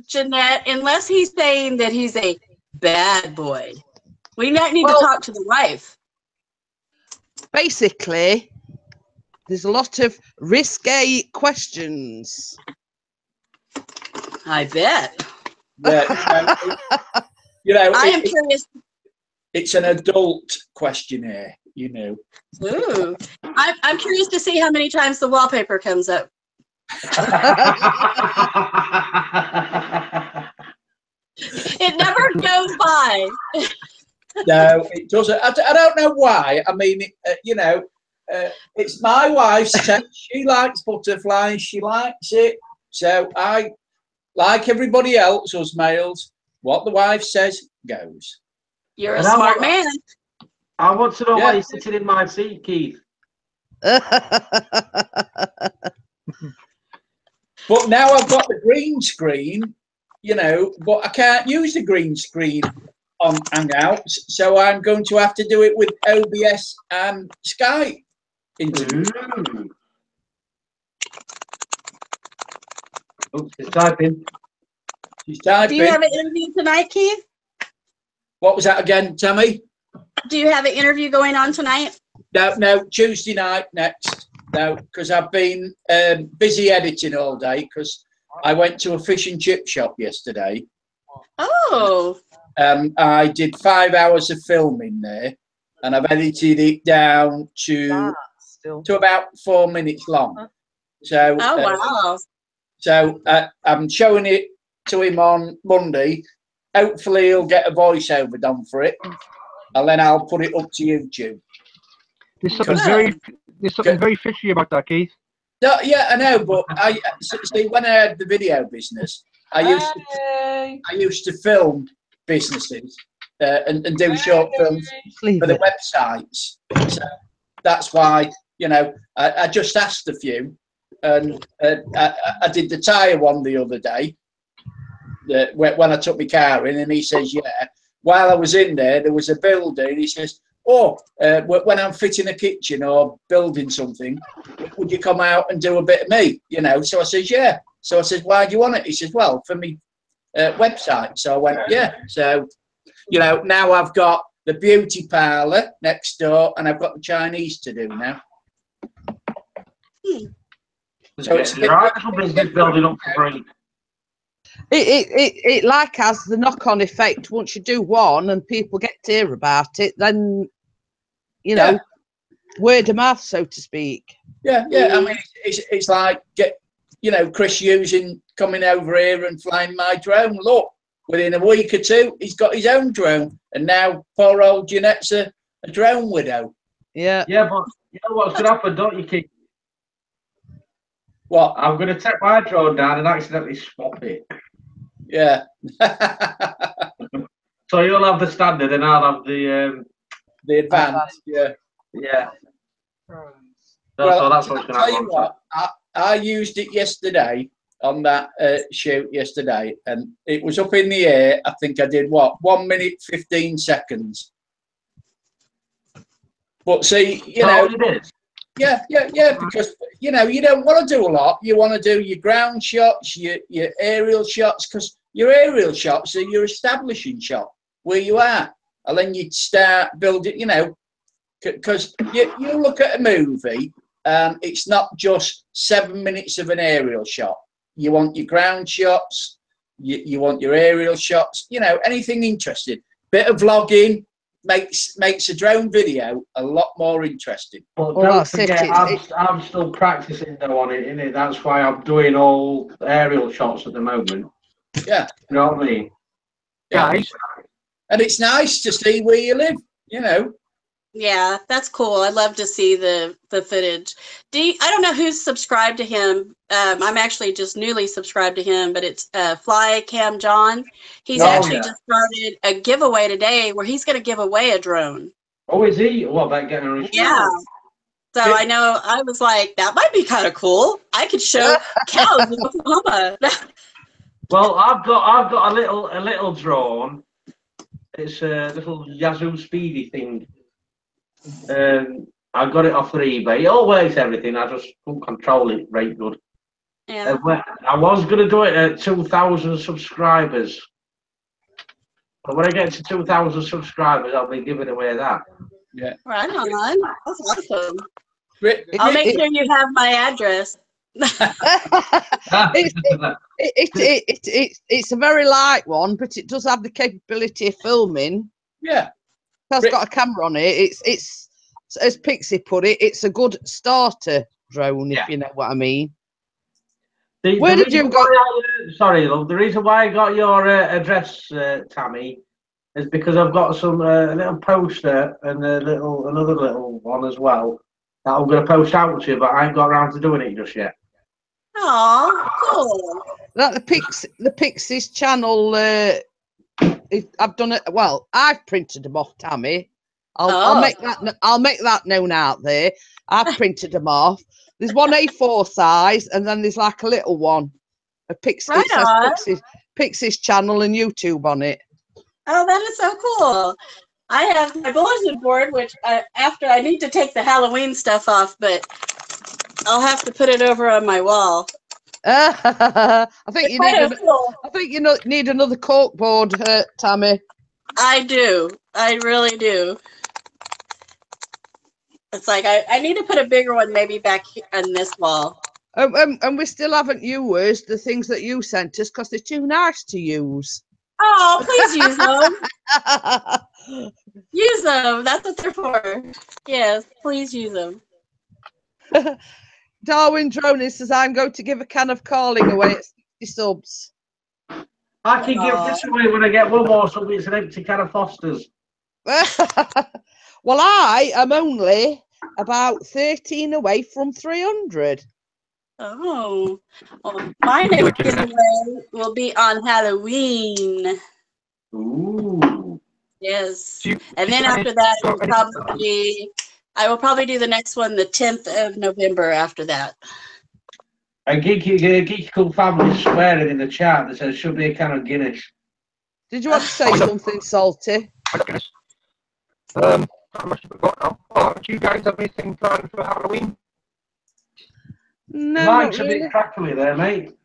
Jeanette, unless he's saying that he's a bad boy, we might need to talk to the wife. Basically, there's a lot of risque questions. I bet. Yeah, you know, I am curious. It's an adult questionnaire, you know. Ooh, I'm curious to see how many times the wallpaper comes up. It never goes by. No, it doesn't. I don't know why. I mean, you know, it's my wife's taste. She likes butterflies. She likes it. So I, like everybody else, us males, what the wife says goes. You're a smart man. I want to know why you're sitting in my seat, Keith. But now I've got the green screen, you know, but I can't use the green screen on Hangouts, so I'm going to have to do it with OBS and Skype interview. Oops, she's typing. She's typing. Do you have an interview tonight, Keith? What was that again, Tammy? Do you have an interview going on tonight? No, Tuesday night next. No, because I've been busy editing all day because I went to a fish and chip shop yesterday. Oh. I did 5 hours of filming there, and I've edited it down to about 4 minutes long. So, wow. So I'm showing it to him on Monday. Hopefully he'll get a voiceover done for it, and then I'll put it up to YouTube. There's something very fishy about that, Keith. No, yeah, I know, but I see when I had the video business, I used to film businesses and do short films for the websites. So that's why, you know, I just asked a few, and I did the tyre one the other day when I took my car in, and he says, yeah. While I was in there, there was a builder, and he says, oh, when I'm fitting a kitchen or building something, would you come out and do a bit of me? You know, so I says, yeah. So I said, why do you want it? He says, well, for me website. So I went, yeah. So, you know, now I've got the beauty parlour next door, and I've got the Chinese to do now. So it's building up for free. It like has the knock-on effect. Once you do one and people get to hear about it, then, you know, word of mouth, so to speak. Yeah. I mean, it's like you know, Chris coming over here and flying my drone. Look, within a week or two, he's got his own drone, and now poor old Jeanette's a drone widow. Yeah. Yeah, but you know what's going to happen, don't you, Keith? What? I'm going to take my drone down and accidentally swap it. Yeah. So you'll have the standard, and I'll have the advanced. Yeah. Yeah. Well, that's what's going to tell you happen. what, I used it yesterday on that shoot yesterday, and it was up in the air. I think I did 1 minute 15 seconds. But see, you know, yeah, because you know you don't want to do a lot. You want to do your ground shots, your aerial shots, because your aerial shots are your establishing shot where you are, and then you'd start building. You know, because you look at a movie, it's not just 7 minutes of an aerial shot. You want your ground shots, you want your aerial shots. You know, anything interesting. Bit of vlogging makes a drone video a lot more interesting. But don't forget, I'm still practicing though on it, innit? That's why I'm doing all aerial shots at the moment. Yeah. You know what I mean? Yeah. And it's nice to see where you live, you know. Yeah, that's cool. I'd love to see the footage. I don't know who's subscribed to him. I'm actually just newly subscribed to him, but it's Fly Cam John. He's actually just started a giveaway today where he's going to give away a drone. Oh, is he? What about getting a Yeah. So I know, I was like, that might be kind of cool. I could show cows in Oklahoma. Well, I've got a little drone. It's a little Yazoo Speedy thing. I got it off of eBay. It all works, everything. I just couldn't control it very good. Yeah. I was going to do it at 2,000 subscribers. But when I get to 2,000 subscribers, I'll be giving away that. Yeah. Right on. That's awesome. I'll make sure you have my address. It's a very light one, but it does have the capability of filming. Yeah. It's got a camera on it. It's as Pixie put it, it's a good starter drone, if you know what I mean. Where did you go? Sorry, love. The reason why I got your address, Tammy, is because I've got some little poster and another little one as well that I'm going to post out to you, but I ain't got around to doing it just yet. Oh, cool. That the Pixies Channel. I've done it. Well, I've printed them off, Tammy. I'll make that known out there. I've printed them off. There's one A4 size, and then there's like a little one. It says Pixies Channel and YouTube on it. Oh, that is so cool. I have my bulletin board, which after I need to take the Halloween stuff off, but I'll have to put it over on my wall. I think you need another cork board, Tammy. I do. I really do. It's like I need to put a bigger one maybe back on this wall. And we still haven't used the things that you sent us because they're too nice to use. Oh, please use them. Use them. That's what they're for. Yes, please use them. Darwin Droney says, I'm going to give a can of Carling away at 60 subs. I can give this away when I get one more, so it's an empty can of Foster's. Well, I am only about 13 away from 300. Oh, well, my next giveaway will be on Halloween. Ooh. Yes. And then after that, I will probably do the next one the 10th of November after that. A geeky family swearing in the chat that says should be a can of Guinness. Did you want to say something, Salty? How much have we got now? Oh, do you guys have anything planned for Halloween? No, Mike's a bit crackly there, mate.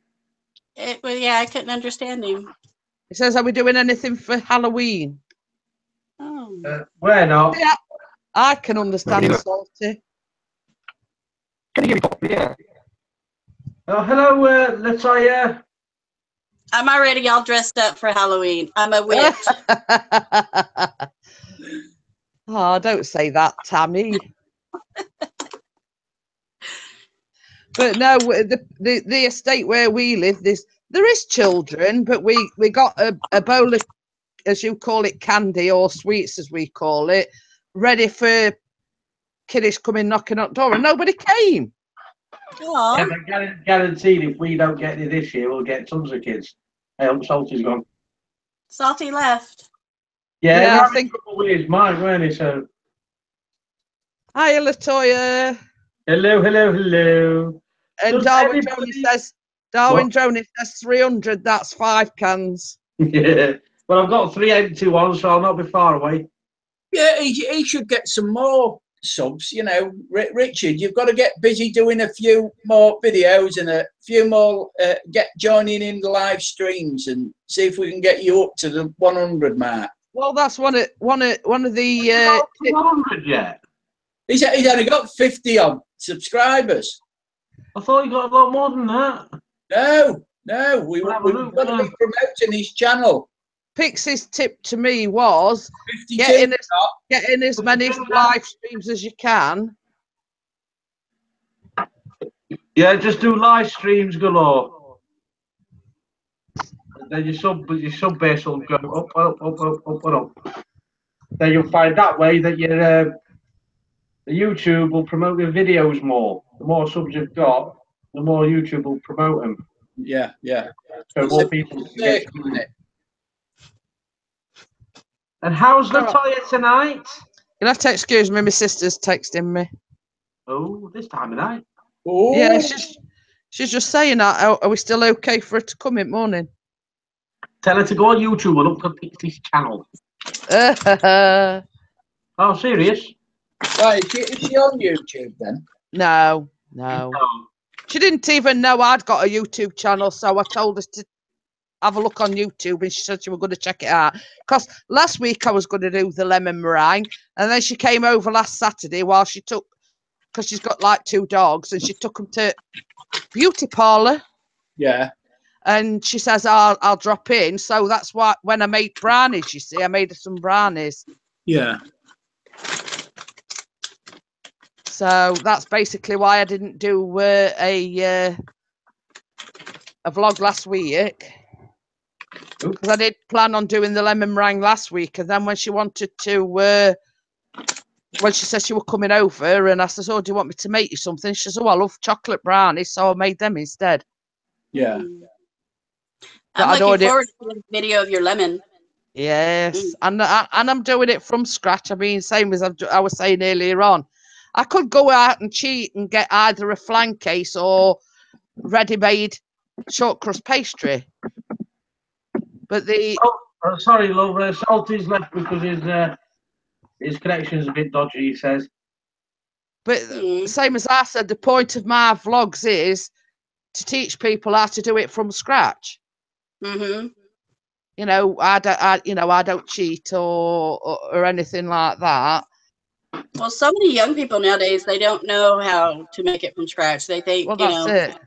Well, yeah, I couldn't understand him. It says, are we doing anything for Halloween? Oh. We're not. Yeah, I can understand Salty. Can you hear me properly? Yeah. Oh, hello, Latoya. I'm already all dressed up for Halloween. I'm a witch. Oh, don't say that, Tammy. But no, the estate where we live, there is children, but we got a bowl of, as you call it, candy or sweets as we call it, ready for kiddies coming knocking on the door, and nobody came. Yeah, but guaranteed if we don't get any this year, we'll get tons of kids. Salty's gone. Salty left. Yeah, I think with his mic, weren't he? So. Hi, Latoya. Hello. And Darwin Droney says 300. That's 5 cans. Yeah. Well, I've got 3 empty ones, so I'll not be far away. Yeah, he should get some more. subs, you know, Richard, you've got to get busy doing a few more videos and a few more, joining in the live streams and see if we can get you up to the 100 mark. Well, that's one of the 100 yet? He's only got 50 odd subscribers. I thought he got a lot more than that. No, we've got to be promoting his channel. Pixie's tip to me was 52 get in as many live streams as you can. Yeah, just do live streams galore. And then your sub base will go up and up. Then you'll find that way that your the YouTube will promote your videos more. The more subs you've got, the more YouTube will promote them. Yeah. So more people can get it. And how's Latoya tonight? You'll have to excuse me, my sister's texting me. Oh, this time of night. Oh. Yeah, she's just saying, are we still okay for her to come in morning? Tell her to go on YouTube and look for Pixies Channel. Oh, serious? Right, is she on YouTube then? No. She didn't even know I'd got a YouTube channel, so I told her to have a look on YouTube, and she said she was going to check it out. Because last week I was going to do the lemon meringue, and then she came over last Saturday while she took, because she's got like 2 dogs, and she took them to beauty parlour. Yeah. And she says, I'll drop in. So that's why when I made brownies, you see, I made her some brownies. Yeah. So that's basically why I didn't do a vlog last week. Because I did plan on doing the lemon meringue last week, and then when she wanted to, when she said she was coming over, and I said, "Oh, do you want me to make you something?" She says, "Oh, I love chocolate brownies," so I made them instead. Yeah. I'm looking forward to the video of your lemon. Yes, and I'm doing it from scratch. I mean, same as I was saying earlier on. I could go out and cheat and get either a flan case or ready-made short crust pastry. But sorry, love. Salty's left because his connection's a bit dodgy, he says. But same as I said, the point of my vlogs is to teach people how to do it from scratch. Mm-hmm. You know, I don't cheat or anything like that. Well, so many young people nowadays, they don't know how to make it from scratch. They think, well, that's it.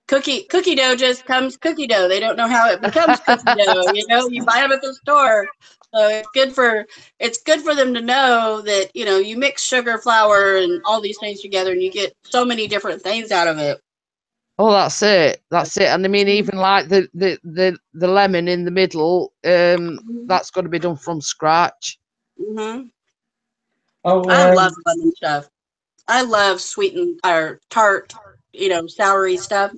Cookie dough just comes cookie dough. They don't know how it becomes cookie dough. You know, you buy them at the store. So it's good for them to know that, you know, you mix sugar, flour, and all these things together, and you get so many different things out of it. Oh, that's it. And I mean, even like the lemon in the middle, that's got to be done from scratch. Mm-hmm. Oh, I love lemon stuff. I love sweetened or tart, you know, soury stuff.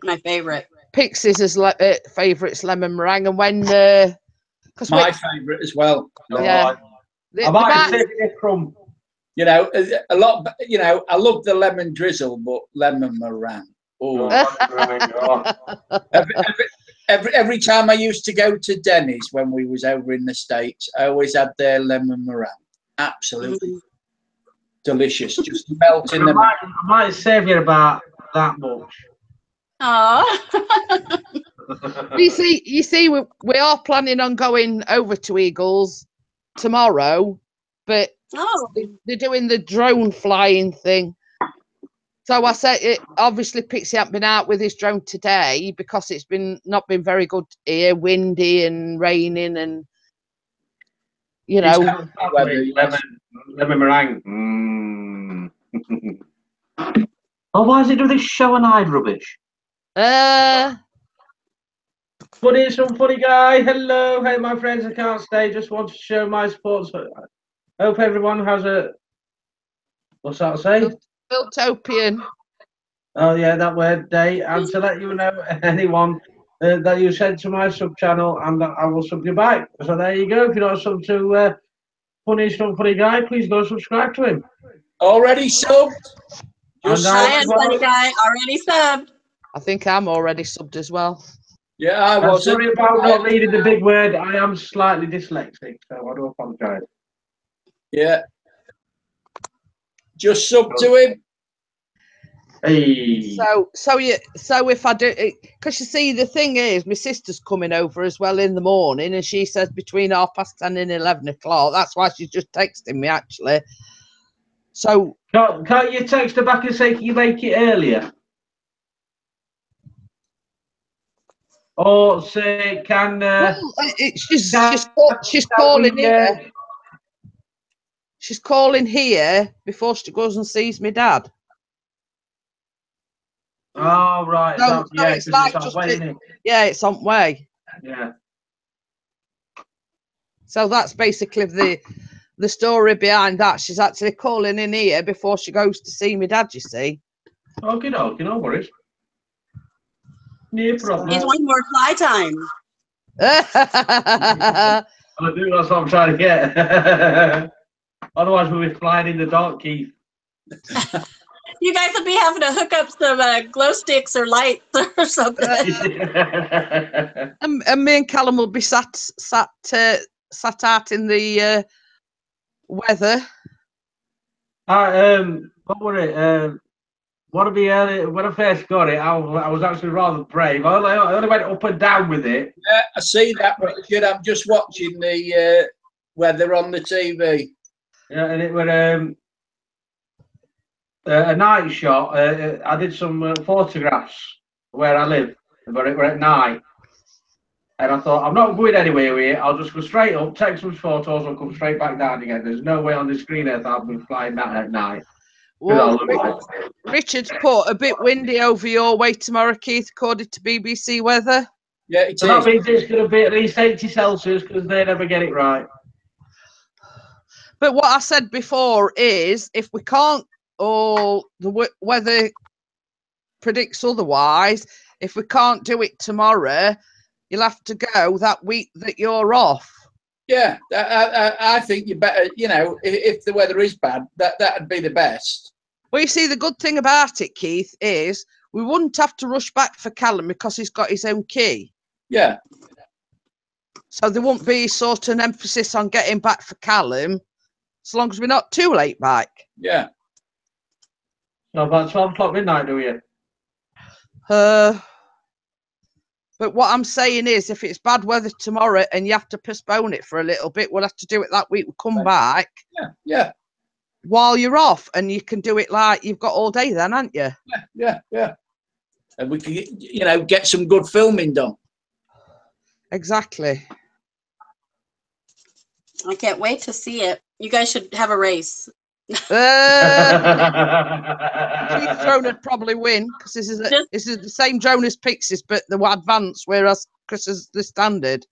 My favorite. Pixies' favourite's lemon meringue, and when my favourite as well. Yeah, I might say it from. You know, a lot. You know, I love the lemon drizzle, but lemon meringue. Oh. Every time I used to go to Denny's when we was over in the States, I always had their lemon meringue. Absolutely delicious, just melting them. I might save you about that much. Oh. you see, we are planning on going over to Eagles tomorrow, but they're doing the drone flying thing. So I said, obviously Pixie hasn't been out with his drone today because it's not been very good here, windy and raining, and you know. Lemon meringue. Oh, why does it do this show and hide rubbish? Funny, some funny guy. Hello, hey my friends. I can't stay. Just want to show my support. So I hope everyone has a. What's that say? Utopian. Oh yeah, that word day. And to let you know, anyone that you send to my sub channel, and I will sub you back. So there you go. If you're not sub to funny guy, please go subscribe to him. Already subbed. Funny guy already subbed. I think I'm already subbed as well. Yeah, I was. Sorry about not reading the big word. I am slightly dyslexic, so I do apologise. Yeah. Just sub to him. Hey. So if I do it, because you see, the thing is, my sister's coming over as well in the morning, and she says between 10:30 and 11 o'clock. That's why she's just texting me, actually. So Can't you text her back and say, can you make it earlier? Or say, can she's calling here. She's calling here before she goes and sees my dad. Oh, right. So Yeah, it's like it's on way, isn't it? Yeah, it's on way. Yeah. So that's basically the story behind that. She's actually calling in here before she goes to see my dad, you see. Okay, no worries. No problem. He's one more fly time. I do, that's what I'm trying to get. Otherwise, we'll be flying in the dark, Keith. You guys would be having to hook up some glow sticks or lights or something. and me and Callum will be sat out in the weather. What were it? When I first got it, I was actually rather brave. I only went up and down with it. Yeah, I see that, but I'm just watching the weather on the TV. Yeah, and it was a night shot. I did some photographs where I live, but it were at night. And I thought, I'm not going anywhere with it. I'll just go straight up, take some photos, and come straight back down again. There's no way on the screen that I'll be flying that at night. Well, Richard's put a bit windy over your way tomorrow, Keith, according to BBC Weather. Yeah, it so is. That means it's going to be at least 80 Celsius because they never get it right. But what I said before is, if we can't, or the weather predicts otherwise, if we can't do it tomorrow, you'll have to go that week that you're off. Yeah, I think you better, if the weather is bad, that'd be the best. Well, you see, the good thing about it, Keith, is we wouldn't have to rush back for Callum because he's got his own key. Yeah. So there won't be sort of an emphasis on getting back for Callum, as long as we're not too late back. Yeah. So about 12 o'clock midnight, do you? But what I'm saying is, if it's bad weather tomorrow and you have to postpone it for a little bit, we'll have to do it that week. We'll come back. Yeah. While you're off, and you can do it like you've got all day then, haven't you? Yeah. And we can, get some good filming done. Exactly. I can't wait to see it. You guys should have a race. Keith drone would probably win because this is the same drone as Pixies, but the advanced, whereas Chris is the standard.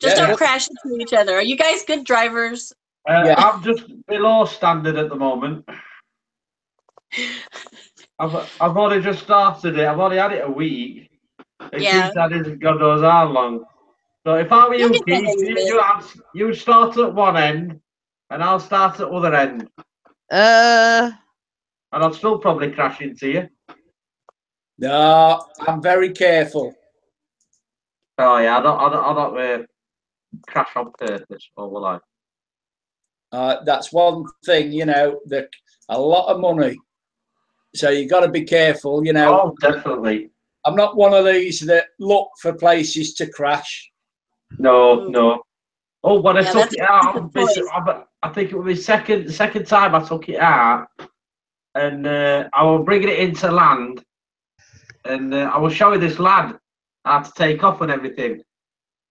Just don't crash into each other. Are you guys good drivers? I'm just below standard at the moment. I've only just started it. I've only had it a week. And Keith had it God knows how long. So if I were you, Keith, you start at one end. And I'll start at other end. And I'll still probably crash into you. No, I'm very careful. Oh yeah, I don't crash on purpose, or will I? That's one thing, that a lot of money. So you got to be careful, Oh, definitely. I'm not one of these that look for places to crash. No. Oh, when I took it out, I think it was the second time I took it out, and I was bringing it into land, and I was showing this lad how to take off and everything,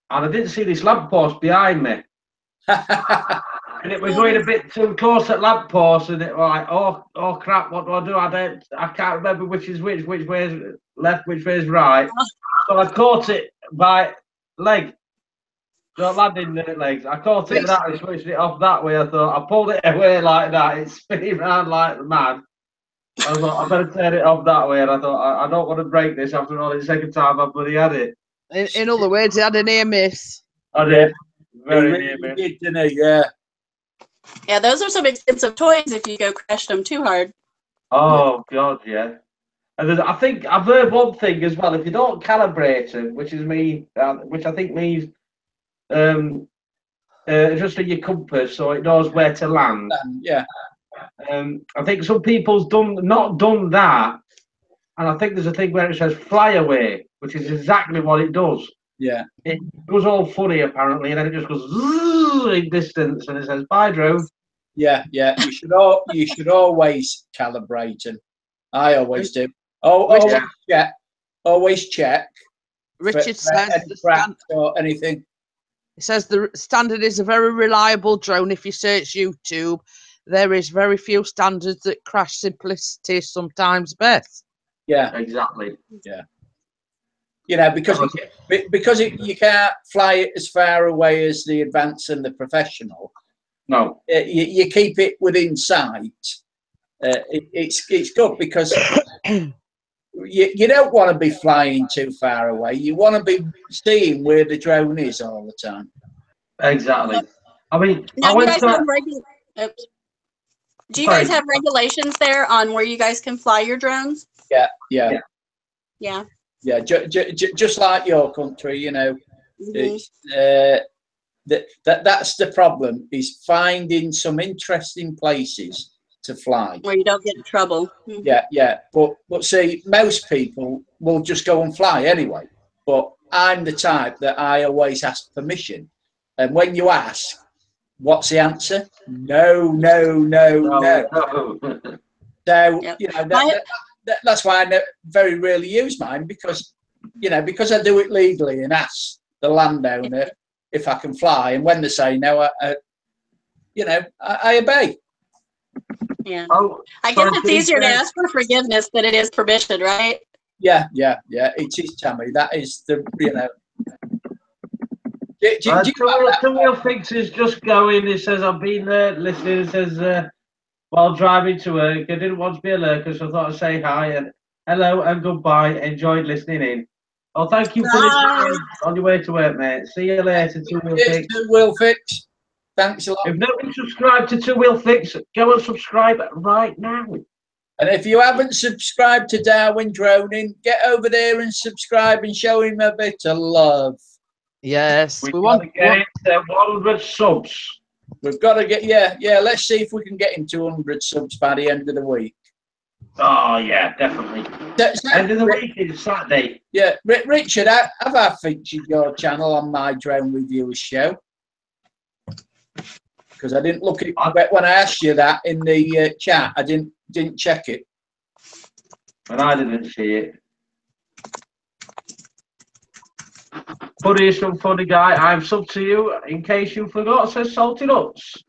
and I didn't see this lamppost behind me, and it was going a bit too close at lamppost, and it was like, oh crap, what do I do? I can't remember which is which way is left, which way is right, so I caught it by leg. So landing the legs. I caught it that and switched it off that way. I thought I pulled it away like that. It's spinning around like the man. I thought I better turn it off that way, and I thought I don't want to break this after all. It's the second time I've bloody had it. In other words, he had a near miss. I did. Very near miss. Did, didn't he? Yeah. Yeah, those are some expensive toys if you go crash them too hard. Oh God, yeah. And I think I've heard one thing as well. If you don't calibrate them, which I think means just for your compass, so it knows where to land. Yeah. I think some people's not done that, and I think there's a thing where it says fly away, which is exactly what it does. Yeah. It goes all funny apparently, and then it just goes zzz in distance, and it says bye drone. Yeah. You should always calibrate, and I always do. Always check. Richard for says any cracks or anything. It says the Standard is a very reliable drone. If you search YouTube, there is very few standards that crash. Simplicity is sometimes best. Yeah, exactly. Yeah, you know, because you can't fly it as far away as the advanced and the professional. No, you keep it within sight. It's good because you don't want to be flying too far away. You want to be seeing where the drone is all the time. Exactly. I mean, now, do you guys have regulations there on where you guys can fly your drones? Yeah. Just like your country, you know. Mm-hmm. That's the problem, is finding some interesting places to fly where you don't get in trouble. Yeah, but see, most people will just go and fly anyway, but I'm the type that I always ask permission, and when you ask, what's the answer? No. So you know that's why I very rarely use mine, because because I do it legally and ask the landowner if I can fly, and when they say no, I obey. Yeah. I guess it's easier to ask for forgiveness than it is permission, right? Yeah. It is, Tammy. That is the Two Wheel Fix is just going. It says I've been there listening. It says while driving to work, I didn't want to be a lurker, so I thought I'd say hi and hello and goodbye. Enjoyed listening in. Oh, thank you for listening in on your way to work, mate. See you later, Two Wheel Fix. Two Wheel Fix. Thanks a lot. If nobody subscribed to Two Wheel Fix, go and subscribe right now. And if you haven't subscribed to Darwin Droning, get over there and subscribe and show him a bit of love. Yes, we want to get 100 subs. We've got to get let's see if we can get him to 100 subs by the end of the week. Oh yeah, definitely. End of the week is Saturday. Yeah, Richard, have I featured your channel on my drone reviewers show? Because I didn't look at it when I asked you that in the chat. I didn't check it. And I didn't see it. Buddy is some funny guy. I'm sub to you in case you forgot. Says Salty Nuts.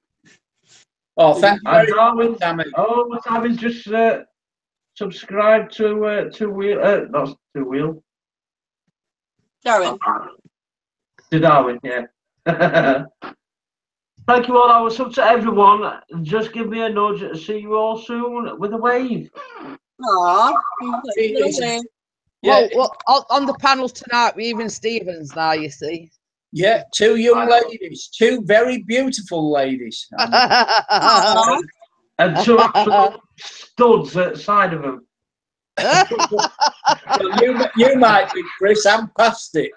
Oh, thank you very Darwin, much, Tammy. Oh, Tammy's just subscribed to Two Wheel. Not Two Wheel. Darwin. To Darwin, yeah. Thank you all. I was up to everyone. Just give me a nudge. See you all soon with a wave. Aww. Well, on the panel tonight, we even Stevens now, you see. Yeah, two young ladies, two very beautiful ladies. And two absolute studs at the side of them. Well, you might be, Chris. I'm past it.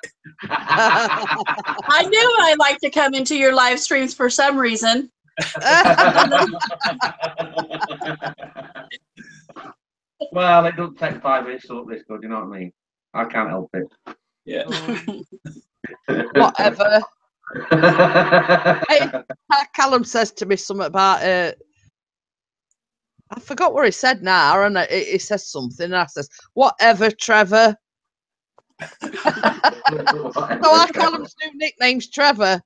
I knew I like to come into your live streams for some reason. Well, it doesn't take 5 minutes to look this good, you know what I mean? I can't help it. Yeah. Whatever. Hey, Callum says to me something about I forgot what he said now, and he says something, and I says, whatever, Trevor. So our Callum's new nickname's Trevor.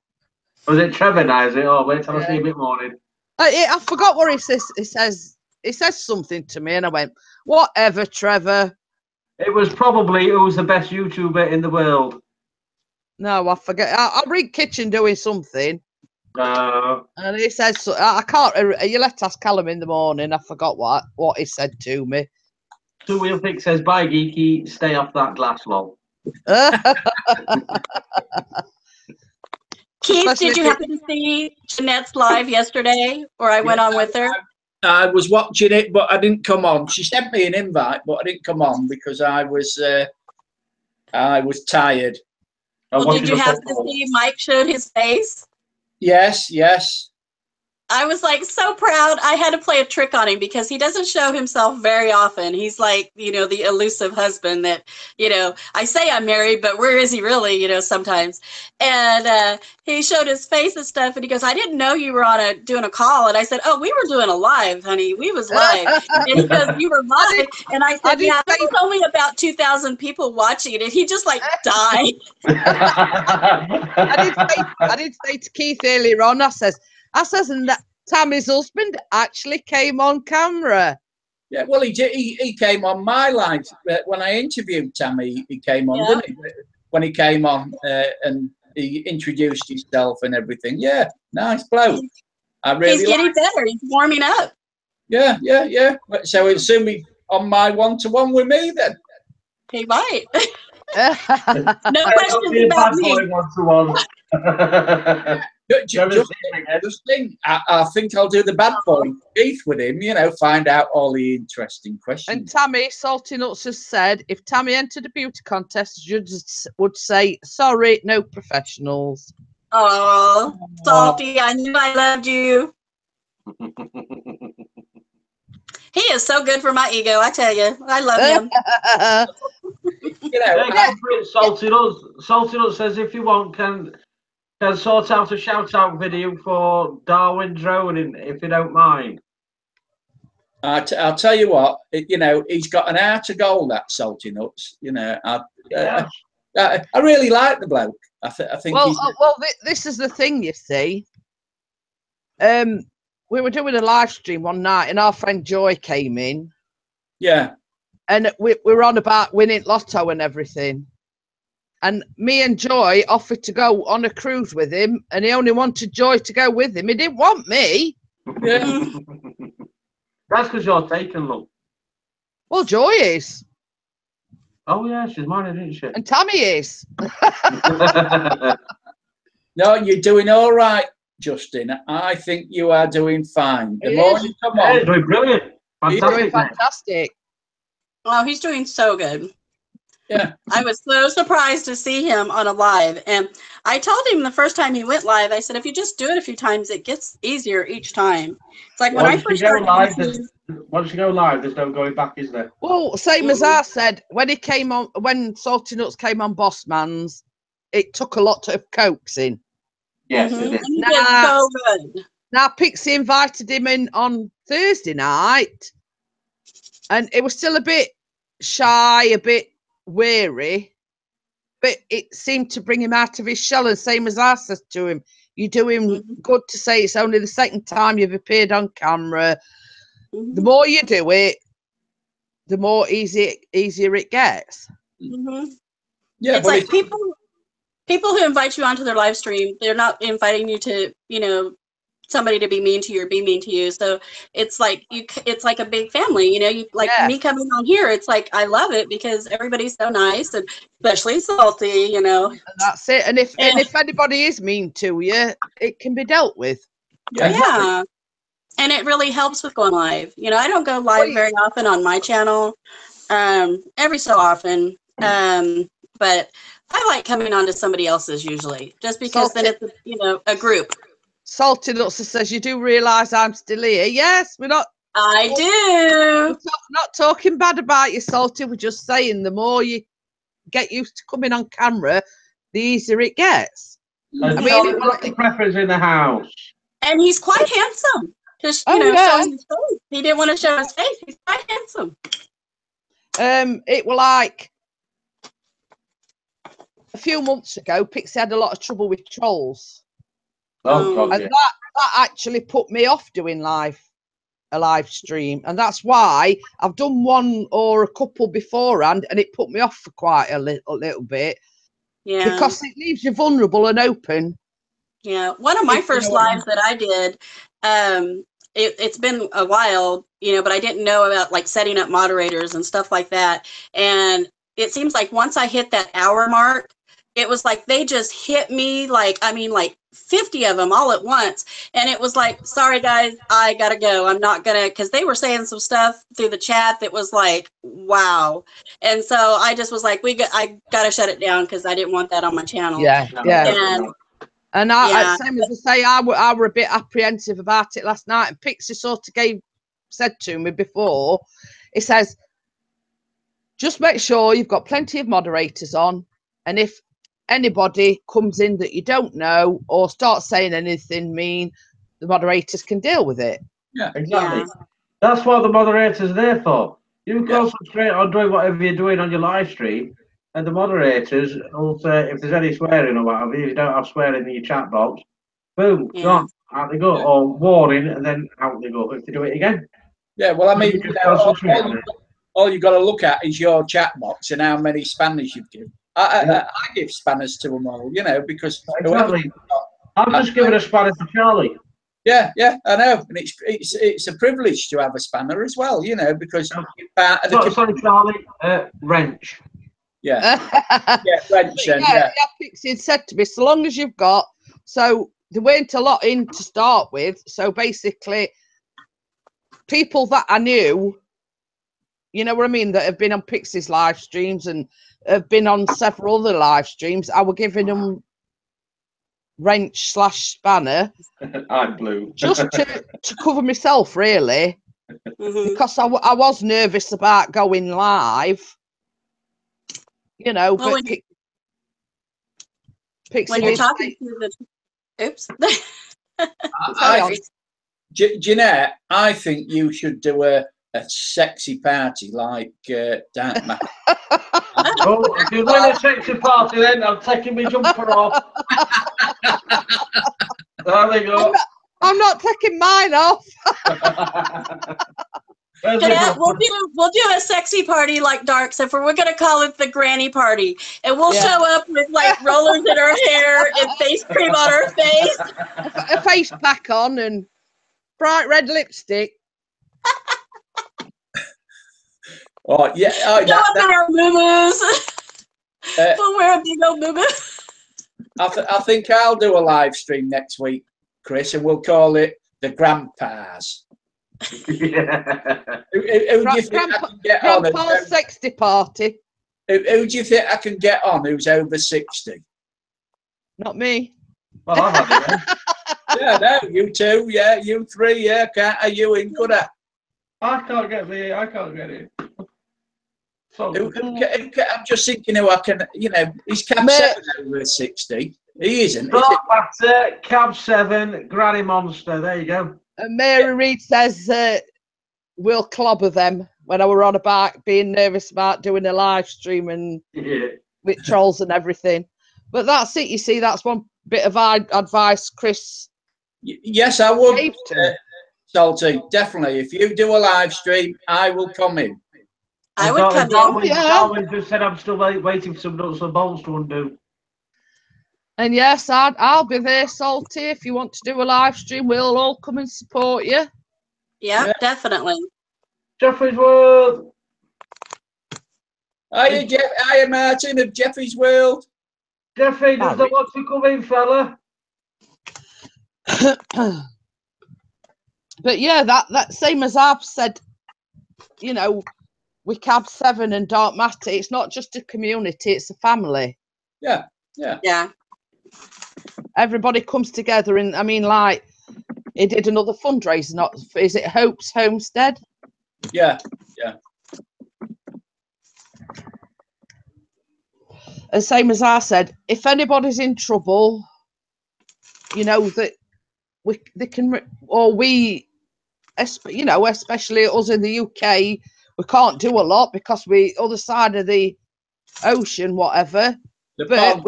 Was it Trevor now, is it? Oh, wait till I see a bit morning. I forgot what he says. He says something to me, and I went, whatever, Trevor. It was probably who's the best YouTuber in the world. No, I forget. I'll read Kitchen doing something. No. And he says, so, I can't. You'll have to ask Callum in the morning. I forgot what he said to me. Two Wheel Fix says, bye, geeky. Stay off that glass, lol. Keith, did you happen to see Jeanette's live yesterday, or I went on with her? I was watching it, but I didn't come on. She sent me an invite, but I didn't come on because I was tired. Well, did you happen to see Mike showed his face? Yes. I was like so proud. I had to play a trick on him because he doesn't show himself very often. He's like, you know, the elusive husband that, you know, I say I'm married, but where is he really, you know, sometimes. And he showed his face and stuff, and he goes, I didn't know you were on doing a call. And I said, oh, we were doing a live, honey. We was live. And he goes, you were live. And I said, yeah, there was only about 2,000 people watching it. And he just like died. I did say to Keith earlier on, I says, and that Tammy's husband actually came on camera. Yeah, well, he came on my live when I interviewed Tammy. He came on, didn't he? When he came on and he introduced himself and everything. Yeah, nice bloke. I really. He's getting better. He's warming up. Yeah. So he'll soon be on my one-to-one with me then. He might. No questions about me. Justin, I think I'll do the bad boy Keith with him, you know, find out all the interesting questions. And Tammy, Salty Nuts has said, if Tammy entered a beauty contest, judges would say, sorry, no professionals. Oh, Salty, I knew I loved you. He is so good for my ego, I tell you. I love him. You know, Salty Nuts says, if you want, can sort out a shout-out video for Darwin droning, if you don't mind. I'll tell you what, you know, he's got an heart of gold, that Salty Nuts. You know, I really like the bloke. I think. Well, this is the thing, you see. We were doing a live stream one night, and our friend Joy came in. Yeah. And we were on about winning lotto and everything. And me and Joy offered to go on a cruise with him, and he only wanted Joy to go with him. He didn't want me. Yeah. That's because you're taken, look. Well, Joy is. Oh, yeah, she's married, isn't she? And Tammy is. No, you're doing all right, Justin. I think you are doing fine. The more you come on. He's doing brilliant. He's doing fantastic. Oh, he's doing so good. Yeah. I was so surprised to see him on a live. And I told him the first time he went live, I said, if you just do it a few times, it gets easier each time. It's like when I first started live, once you go live, there's no going back, is there? Well, same as I said, when Salty Nuts came on Bossman's, it took a lot of coaxing. Yes, it did. He did so good. Now, Pixie invited him in on Thursday night, and it was still a bit shy, a bit weary, but it seemed to bring him out of his shell. And same as I said to him, you're doing good to say it's only the second time you've appeared on camera. The more you do it, the more easier it gets. Yeah, it's like people who invite you onto their live stream, they're not inviting you to, you know, somebody to be mean to you or be mean to you. So it's like it's like a big family, you know. You like me coming on here. It's like I love it because everybody's so nice, and especially Salty, you know. And that's it. And if anybody is mean to you, it can be dealt with. Yeah. And it really helps with going live. You know, I don't go live very often on my channel, every so often, but I like coming on to somebody else's usually, just because then it's, you know, a group. Salty Nuts says, you do realise I'm still here. Yes, we're not. I do. We're not talking bad about you, Salty. We're just saying the more you get used to coming on camera, the easier it gets. I mean, what's the preference in the house? And he's quite handsome. Just, you know, showing his face. He didn't want to show his face. He's quite handsome. It was like a few months ago, Pixie had a lot of trouble with trolls. Oh, God, and that actually put me off doing a live stream, and that's why I've done one or a couple beforehand, and it put me off for quite a little bit. Yeah, because it leaves you vulnerable and open. Yeah, one of my first lives that I did, it's been a while, you know, but I didn't know about like setting up moderators and stuff like that. And it seems like once I hit that hour mark, it was like they just hit me like 50 of them all at once. And it was like, sorry guys, I gotta go. I'm not gonna, because they were saying some stuff through the chat that was like, wow. And so I just was like, I gotta shut it down because I didn't want that on my channel. Yeah. And And same as I say, I were a bit apprehensive about it last night. And Pixie sort of said to me before, he says, just make sure you've got plenty of moderators on. And if anybody comes in that you don't know or starts saying anything mean, the moderators can deal with it. Yeah, exactly. Yeah. That's what the moderator's there for. You concentrate on doing whatever you're doing on your live stream, and the moderators will say if there's any swearing or whatever, if you don't have swearing in your chat box, boom, gone, out they go, or warning, and then out they go if they do it again. Yeah, well, I mean, all you've got to look at is your chat box and how many spanners you've given. I give spanners to them all, you know, because exactly. I'm just giving a spanner to Charlie. Yeah, I know, and it's a privilege to have a spanner as well, you know, because you're part of the. Sorry, Charlie. Wrench. Yeah, wrench. Yeah, Pixie had said to me, so long as you've got, so there weren't a lot in to start with, so basically, people that I knew, you know what I mean, that have been on Pixie's live streams and have been on several other live streams, I were giving them wrench / spanner. I'm blue. Just to cover myself, really, because I was nervous about going live, you know. Well, but Pixie, when you're talking to the, oops. Jeanette, I think you should do a sexy party like Dan. Oh, if you win a sexy party, then I'm taking my jumper off. There we go. I'm not taking mine off. Jeanette, we'll do a sexy party like Dark, except for we're gonna call it the granny party, and we'll show up with like rollers in our hair and face cream on our face, a face pack on, and bright red lipstick. Oh yeah, our moo-moos. We'll wear a big old moo-moo. I think I'll do a live stream next week, Chris, and we'll call it the Grandpas. Who do you think I can get on? Grandpa's 60 party. Who do you think I can get on who's over 60? Not me. Well, I've had it. Yeah, no, you two, yeah, you three, yeah, are you in good at? I can't get it. So, I'm just thinking who I can, you know, he's Cab 7 over 60. He isn't. That's it. Cab 7, Granny Monster. There you go. And Mary Reid says we'll clobber them when I were on about being nervous about doing a live stream and with trolls and everything. But that's it. You see, that's one bit of advice, Chris. Yes, I would, Salty. Definitely. If you do a live stream, I will come in. I would come in. Darwin just said I'm still waiting for some nuts and bolts to undo. And yes, I'll be there, Salty. If you want to do a live stream, we'll all come and support you. Yeah, definitely. Jeffrey's World. Hiya, Martin of Jeffrey's World. Jeffrey, does not want to come in, fella? But yeah, that same as I've said, you know, with Cab 7 and Dark Matter, it's not just a community, it's a family. Yeah. Everybody comes together, and I mean, like, he did another fundraiser. Is it Hope's Homestead? Yeah. And same as I said, if anybody's in trouble, you know that they can, or we, you know, especially us in the UK, we can't do a lot because we other side of the ocean, whatever. Pond.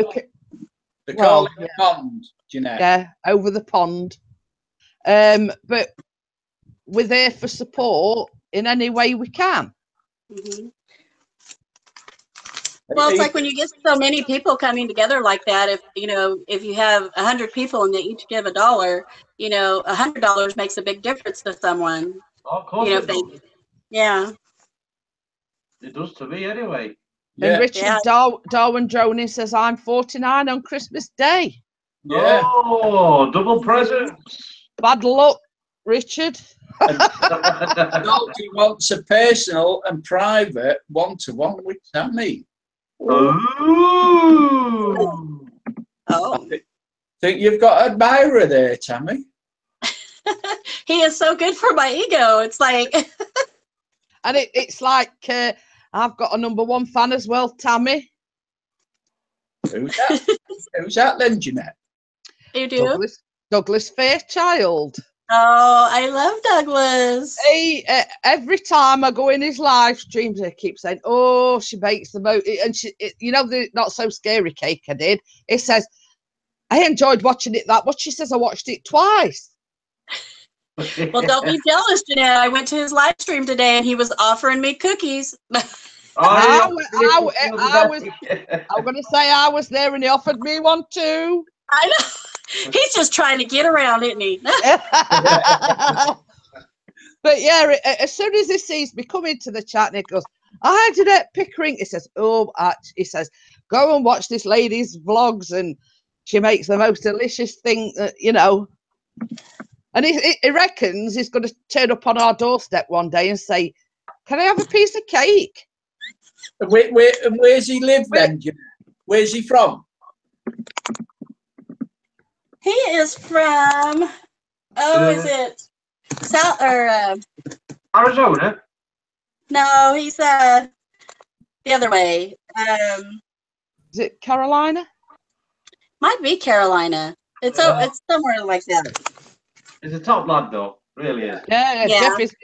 They call it the pond, Jeanette. Yeah, over the pond. But we're there for support in any way we can. Well, it's like when you get so many people coming together like that. If you have 100 people and they each give $1, you know, $100 makes a big difference to someone. Of course, you know, it does to me anyway. And Richard Darwin Droney says, I'm 49 on Christmas Day. Yeah. Oh, double presents. Bad luck, Richard. Salty wants a personal and private one-to-one with Sammy. Ooh. Think you've got an admirer there, Tammy? He is so good for my ego. It's like, And it's like I've got a #1 fan as well, Tammy. Who's that? Who's that then, Jeanette? you do. Douglas Fairchild. Oh, I love Douglas. He every time I go in his live streams, I keep saying, "Oh, she makes the most," and you know, the not so scary cake I did. It says, "I enjoyed watching it that much." She says, "I watched it twice." Well, don't be jealous, Jeanette. I went to his live stream today, and he was offering me cookies. I'm going to say I was there, and he offered me one too. I know. He's just trying to get around, isn't he? But yeah, as soon as he sees me come into the chat, and he goes, "Hi, Jeanette Pickering." He says, he says, "Go and watch this lady's vlogs, and she makes the most delicious thing, you know." And he reckons he's going to turn up on our doorstep one day and say, "Can I have a piece of cake?" Where's he live then, Jeanette? Where's he from? He is from, is it South or Arizona? No, he's the other way. Is it Carolina? Might be Carolina. It's somewhere like that. He's a top lad, though. Really is. Yeah. Jeff is.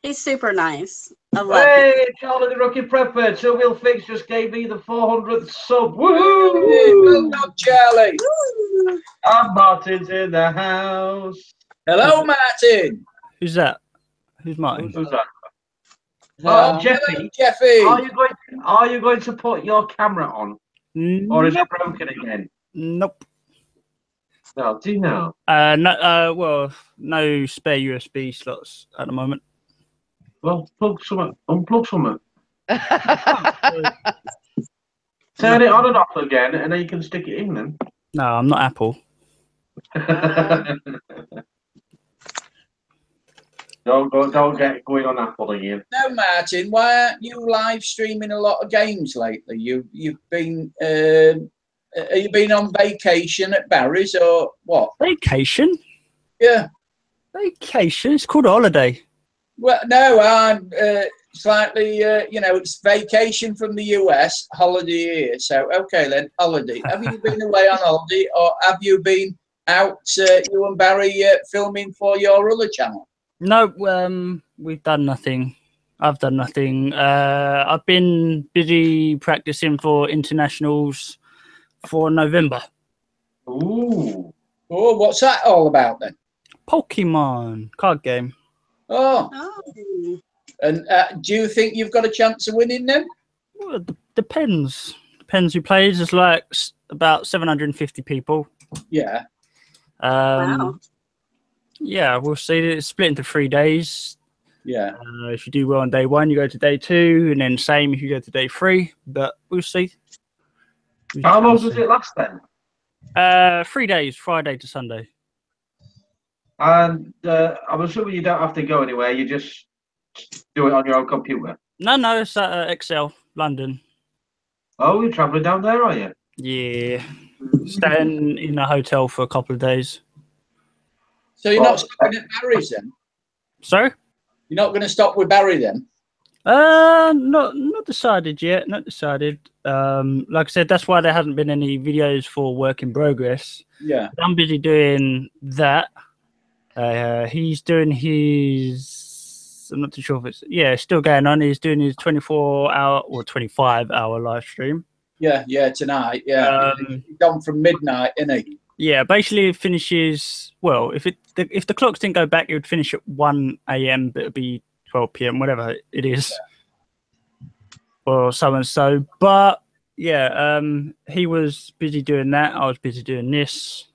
He's super nice. I love Hey, Charlie the Rookie Prepper. Two Wheel Fix just gave me the 400th sub. Woohoo! Hey, well done, Charlie. And Martin's in the house. Hello, Martin. Who's that? Who's Martin? Who's that? Hello, Jeffy. Are you going to put your camera on, or is it broken again? Nope. No, do you know? No. Well, no spare USB slots at the moment. Well, unplug something. Turn it on and off again, and then you can stick it in then. No, I'm not Apple. Don't get going on Apple again. No, Martin, why aren't you live streaming a lot of games lately? You've been have you been on vacation at Barry's or what? Vacation? Yeah. Vacation? It's called a holiday. Well, no, I'm slightly, it's vacation from the US, holiday here. So, okay then, holiday. Have you been away on holiday, or have you been out, you and Barry, filming for your other channel? No, we've done nothing. I've done nothing. I've been busy practicing for internationals for November. Ooh. Oh, what's that all about then? Pokemon card game. Oh. And do you think you've got a chance of winning them? Well, depends. Depends who plays. There's like about 750 people. Yeah. Wow. Yeah, we'll see. It's split into 3 days. Yeah. If you do well on day 1, you go to day 2, and then same if you go to day 3. But we'll see. How long does it last then? 3 days, Friday to Sunday. And I'm assuming you don't have to go anywhere. You just do it on your own computer. No, it's at Excel, London. Oh, you're travelling down there, are you? Yeah. Staying in a hotel for a couple of days. So you're not stopping at Barry's then? Sorry? You're not going to stop with Barry then? Not decided yet. Not decided. Like I said, that's why there hasn't been any videos for work in progress. Yeah. I'm busy doing that. He's doing his. I'm not too sure if it's still going on. He's doing his 24-hour or 25-hour live stream. Yeah, tonight. Yeah, he's gone from midnight, isn't he? Yeah, basically it finishes. Well, if the clocks didn't go back, it would finish at 1 a.m. But it'd be 12 p.m. whatever it is, or so and so. But yeah, he was busy doing that. I was busy doing this,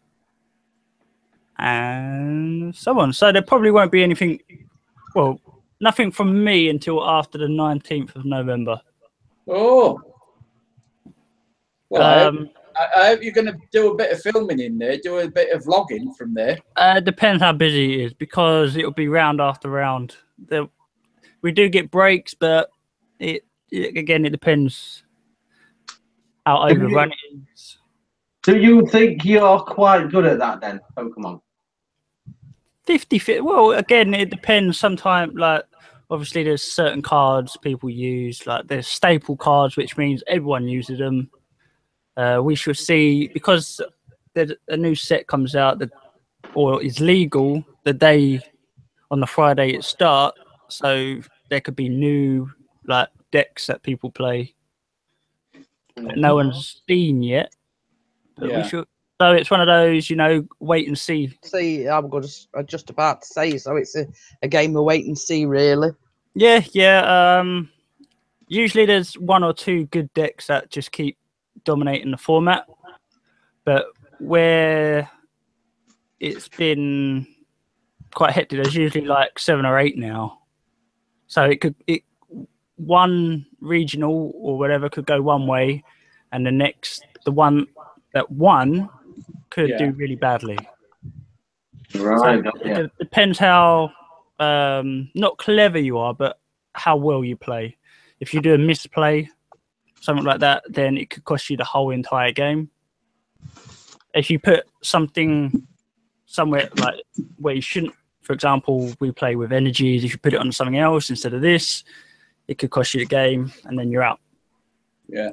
and so on. So there probably won't be anything. Well, nothing from me until after the 19th of November. Oh. Well, I hope you're going to do a bit of filming in there, do a bit of vlogging from there. Depends how busy it is, because it'll be round after round. We do get breaks, but it depends how overrun it is. Do you think you're quite good at that then, Pokemon? 50. Well, again, it depends. Sometimes, like, obviously, there's certain cards people use. Like, there's staple cards, which means everyone uses them. We should see, because a new set comes out or is legal the day on the Friday it starts. So there could be new like decks that people play that no one's seen yet. But we should. So it's one of those, wait and see. See, I'm just about to say, so it's a game of wait and see, really. Yeah. Usually there's one or two good decks that just keep dominating the format, but where it's been quite hectic, there's usually like 7 or 8 now. So one regional or whatever could go one way, and the one that won could do really badly. Right. So it depends how not clever you are, but how well you play. If you do a misplay, something like that, then it could cost you the whole entire game. If you put something somewhere like where you shouldn't, for example, we play with energies. If you put it on something else instead of this, it could cost you the game, and then you're out. Yeah.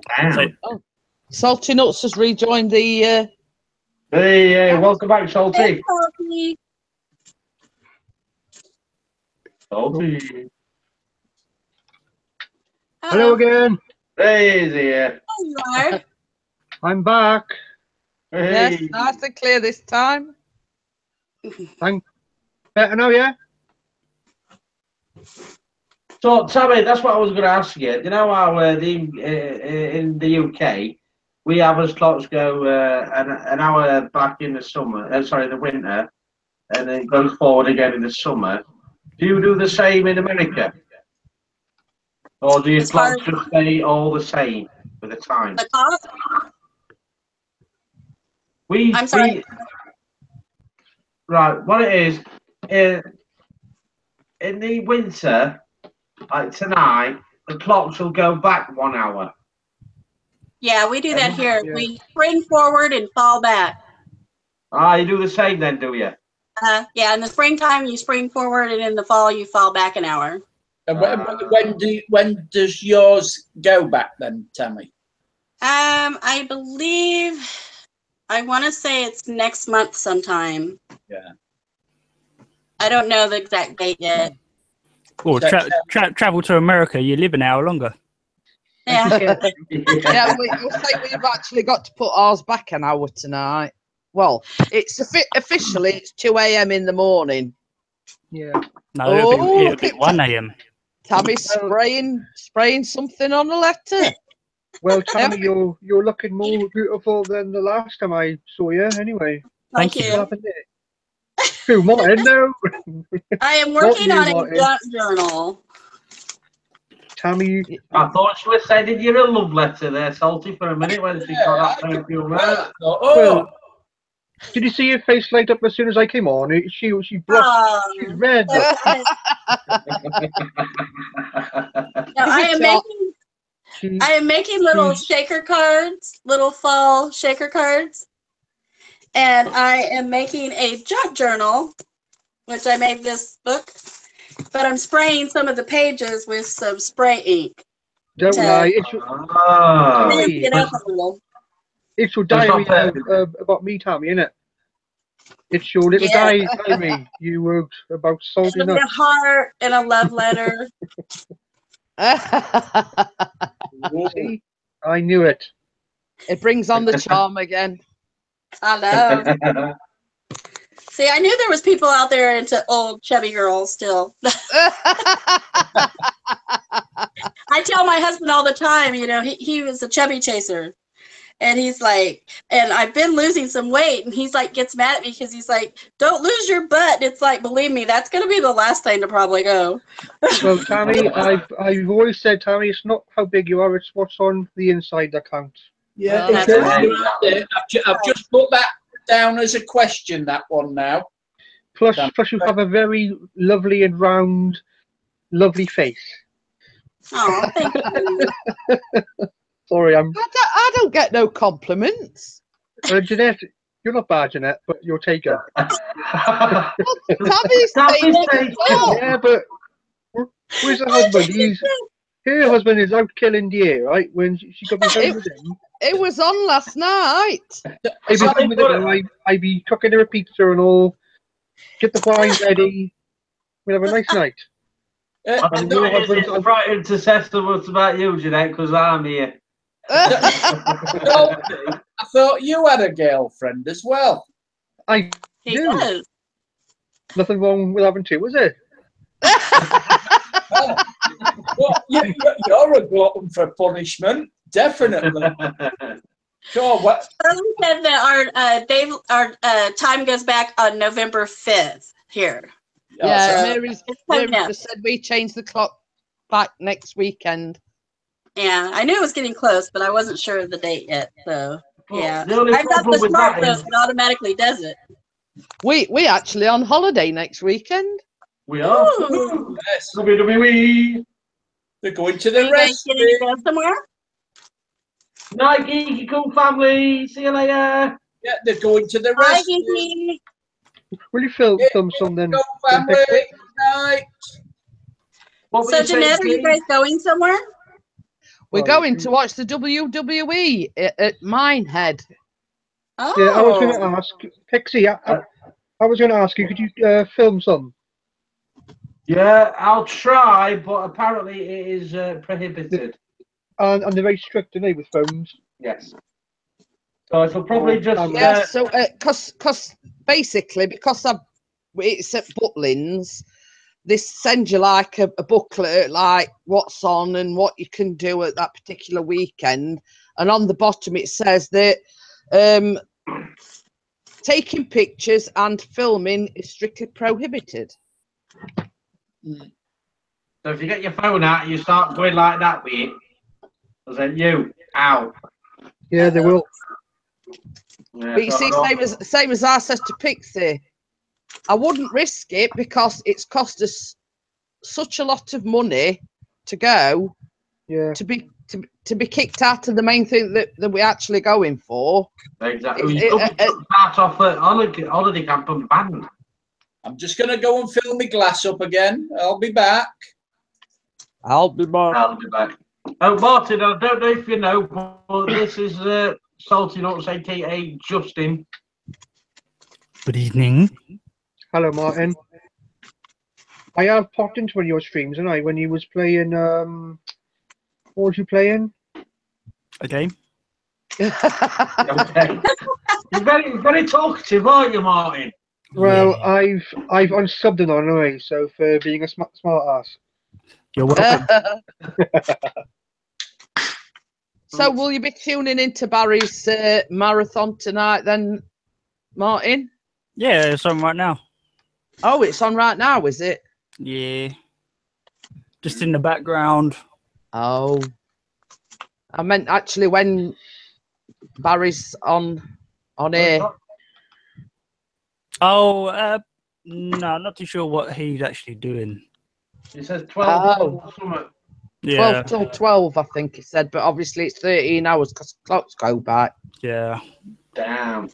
Salty Nuts has rejoined the. Hey, welcome back, Salty. Hey, Salty. Salty. Hello again. Hey, there. There you are. I'm back. Yes, nice and clear this time. Thank. Better now, yeah. So, Tammy, that's what I was going to ask you. You know how in the UK we have as clocks go an hour back in the summer, the winter, and then goes forward again in the summer. Do you do the same in America, or do your clocks just stay all the same with the time? The clock? I'm sorry. Right, what it is, in the winter, like tonight, the clocks will go back 1 hour. Yeah, we do that here. Yeah. We spring forward and fall back. Ah, you do the same then, do you? Yeah, in the springtime you spring forward, and in the fall you fall back an hour. And when does yours go back then, Tammy? I believe, I want to say it's next month sometime. Yeah. I don't know the exact date yet. Well, travel to America, you live an hour longer. Yeah. Yeah, we'll say we've actually got to put ours back an hour tonight. Well, it's officially it's 2 a.m. in the morning. Yeah. No, it'll be 1 a.m. Tammy's spraying something on a letter. Well, Tammy, you're looking more beautiful than the last time I saw you. Anyway. Thank you. What happened there? Who, Martin? No. I am working on a junk journal. Tammy, I thought she was sending you a love letter there, Salty, for a minute when she got that perfume out. Well, did you see her face light up as soon as I came on? She blushed. She's red. I am making little shaker cards, little fall shaker cards. And I am making a junk journal, which I made this book. But I'm spraying some of the pages with some spray ink. Don't lie. It's your diary about me, Tammy, isn't it? It's your little diary you wrote about salty nuts. A heart and a love letter. See? I knew it. It brings on the charm again. I know. See, I knew there was people out there into old chubby girls still. I tell my husband all the time, he was a chubby chaser. And he's like, and I've been losing some weight. And he's like, gets mad at me because he's like, don't lose your butt. And it's like, believe me, that's going to be the last thing to probably go. Well, Tammy, I've always said, Tammy, it's not how big you are, it's what's on the inside that counts. Yeah, I've just put that down as a question, that one now. Plus you have a very lovely and round, lovely face. Oh, thank you. Sorry, I don't get no compliments. Jeanette, you're not bad, Jeanette, but you're taken. Tammy's taken. Yeah, but where's her husband? Her husband is out killing deer, right? When she could be home with him. It was on last night. I'd be home with him. I'd be cooking her a pizza and all. Get the wine ready. We'll have a nice night. I'm not frightened to settle what's about you, Jeanette, because I'm here. I thought you had a girlfriend as well. I do. Nothing wrong with having two, is it? Well, you're a glutton for punishment, definitely. Sure. What? We said that our time goes back on November 5th here. Yeah, Mary's just said we changed the clock back next weekend. Yeah, I knew it was getting close, but I wasn't sure of the date yet. So yeah, I've got the smartphone that automatically does it. We actually on holiday next weekend. We are. Yes. WWE. They're going to the rest. Going to go somewhere? Night, Geeky Cool family. See you later. Yeah, they're going to the Bye, rest. Geeky. Will you film something? Go family. Night. So, Jeanette, are you guys going somewhere? We're going to watch the WWE at Minehead. Oh. Yeah, I was going to ask Pixie. I was going to ask you, could you film some? Yeah, I'll try, but apparently it is prohibited. And they're very strict, aren't they, with phones? Yes. So it'll probably just. Yeah, so because basically because it's at Butlins, they send you like a booklet, like what's on and what you can do at that particular weekend, and on the bottom it says that taking pictures and filming is strictly prohibited. So if you get your phone out, you start going like that with it. I said, you out. Yeah, they will. Yeah, But you see, same as I said to Pixie, I wouldn't risk it because it's cost us such a lot of money to go. Yeah. To be kicked out of the main thing that we're actually going for. Exactly. You could be part of the holiday camp and band. I'm just going to go and fill my glass up again. I'll be back. I'll be back. Oh, Martin, I don't know if you know, but this is Salty Nuts, a.k.a. Justin. Good evening. Hello, Martin. I have popped into one of your streams, and when you was playing, what was you playing? A game. Okay. You're very talkative, aren't you, Martin? Well, yeah. I've unsubbed it on anyway, so for being a smart ass. You're welcome. So will you be tuning into Barry's marathon tonight then, Martin? Yeah, it's on right now. Oh, it's on right now, is it? Yeah. Just in the background. Oh. I meant actually when Barry's on air. Oh, no, I'm not too sure what he's actually doing. It says 12 Yeah. 12 till 12, I think he said, but obviously it's 13 hours because clocks go back. Yeah. Damn.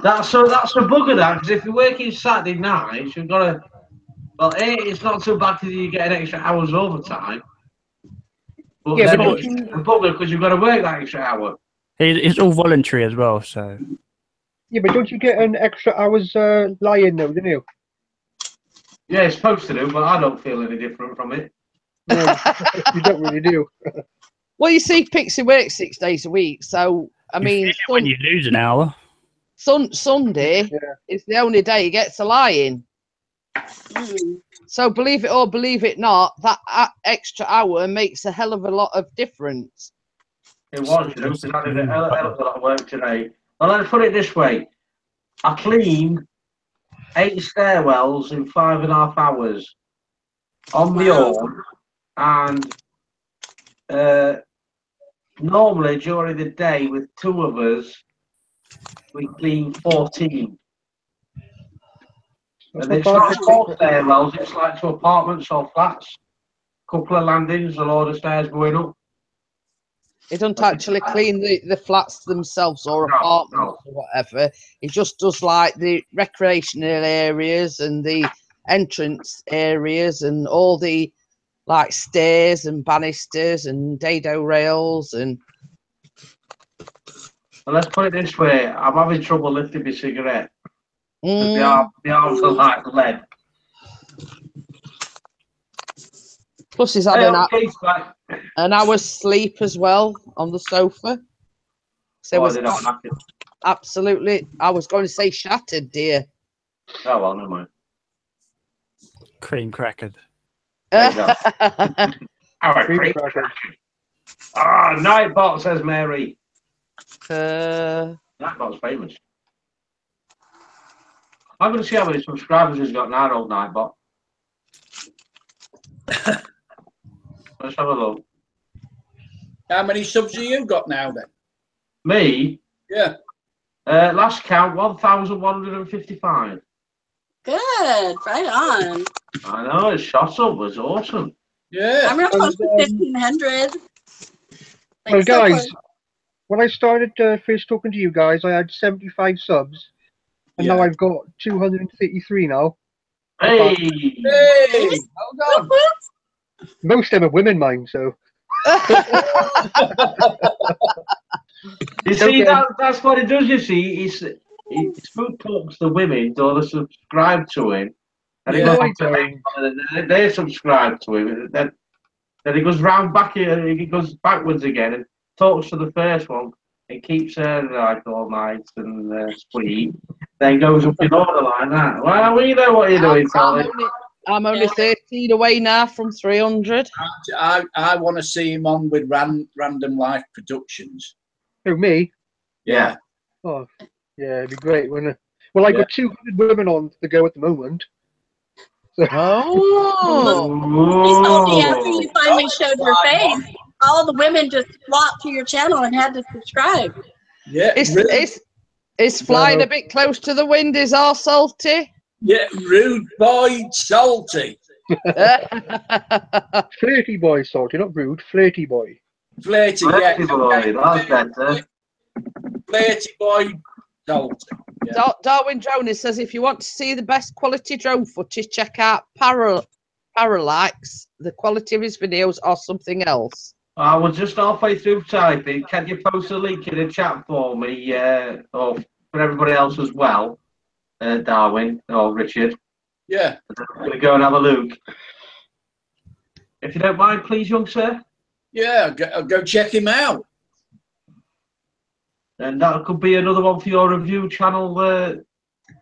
That's a bugger, that, because if you're working Saturday nights, you've got to. Well, it's not so bad because you get an extra hour's overtime. But yeah, but it's a bugger because you've got to work that extra hour. It's all voluntary as well, so. Yeah, but don't you get an extra hour's lie-in though, don't you? Yeah, it's supposed to do, but I don't feel any different from it. No, you don't really do. Well, you see, Pixie works 6 days a week, so I mean, when you lose an hour. Sunday is the only day he gets a lie-in. So believe it or believe it not, that extra hour makes a hell of a lot of difference. It was, you know, because I did a hell of a lot of work today. Well, let's put it this way. I cleaned 8 stairwells in 5.5 hours on my own, and normally during the day with 2 of us, we clean 14. And it's not 4 stairwells, it's like 2 apartments or flats, couple of landings, a load of stairs going up. He doesn't actually clean the flats themselves or apartments or whatever. He just does like the recreational areas and the entrance areas and all the like stairs and banisters and dado rails and. Well, let's put it this way: I'm having trouble lifting my cigarette. The arms are like lead. Plus, he's had an hour's sleep as well on the sofa. So it was absolutely, I was going to say shattered, dear. Oh, well, never mind. Cream crackered. Cream crackered. Ah, Nightbot, says Mary. Nightbot's famous. I'm going to see how many subscribers he's got now, old Nightbot. Let's have a look. How many subs have you got now then? Me? Yeah. Last count, 1,155. Good. Right on. I know, his shot up was awesome. Yeah. I'm real close to 1,500. Well, guys, when I started first talking to you guys, I had 75 subs. And now I've got 233 now. Hey! Hey! Well done. Most of them are women, mine, so. You see, that's what he does, you see. He's food talks to women, so they subscribe to him. And he goes on to men, and they subscribe to him. Then he goes round back here, he goes backwards again and talks to the first one and keeps her like all nice and sweet. Then goes up in order like that. Well, we know what you're doing, Sally. I'm only 13 away now from 300. I want to see him on with Random Life Productions. Who, me? Yeah. Oh, yeah, it'd be great, wouldn't it? Well, I got 200 women on the go at the moment. So. You told me after you finally showed your face, all the women just flocked to your channel and had to subscribe. Yeah. It's flying a bit close to the wind, is our Salty? Yeah, rude boy, Salty. Flirty boy, Salty, not rude, flirty boy. Flirty, yeah. Boy, that's better. Flirty boy, Salty. Yeah. Darwin Jonas says if you want to see the best quality drone footage, check out Parallax. The quality of his videos or something else. I was just halfway through typing. Can you post a link in the chat for me, or for everybody else as well, Darwin or Richard? Yeah. I'm going to go and have a look. If you don't mind, please, young sir. Yeah, I'll go check him out. And that could be another one for your review channel,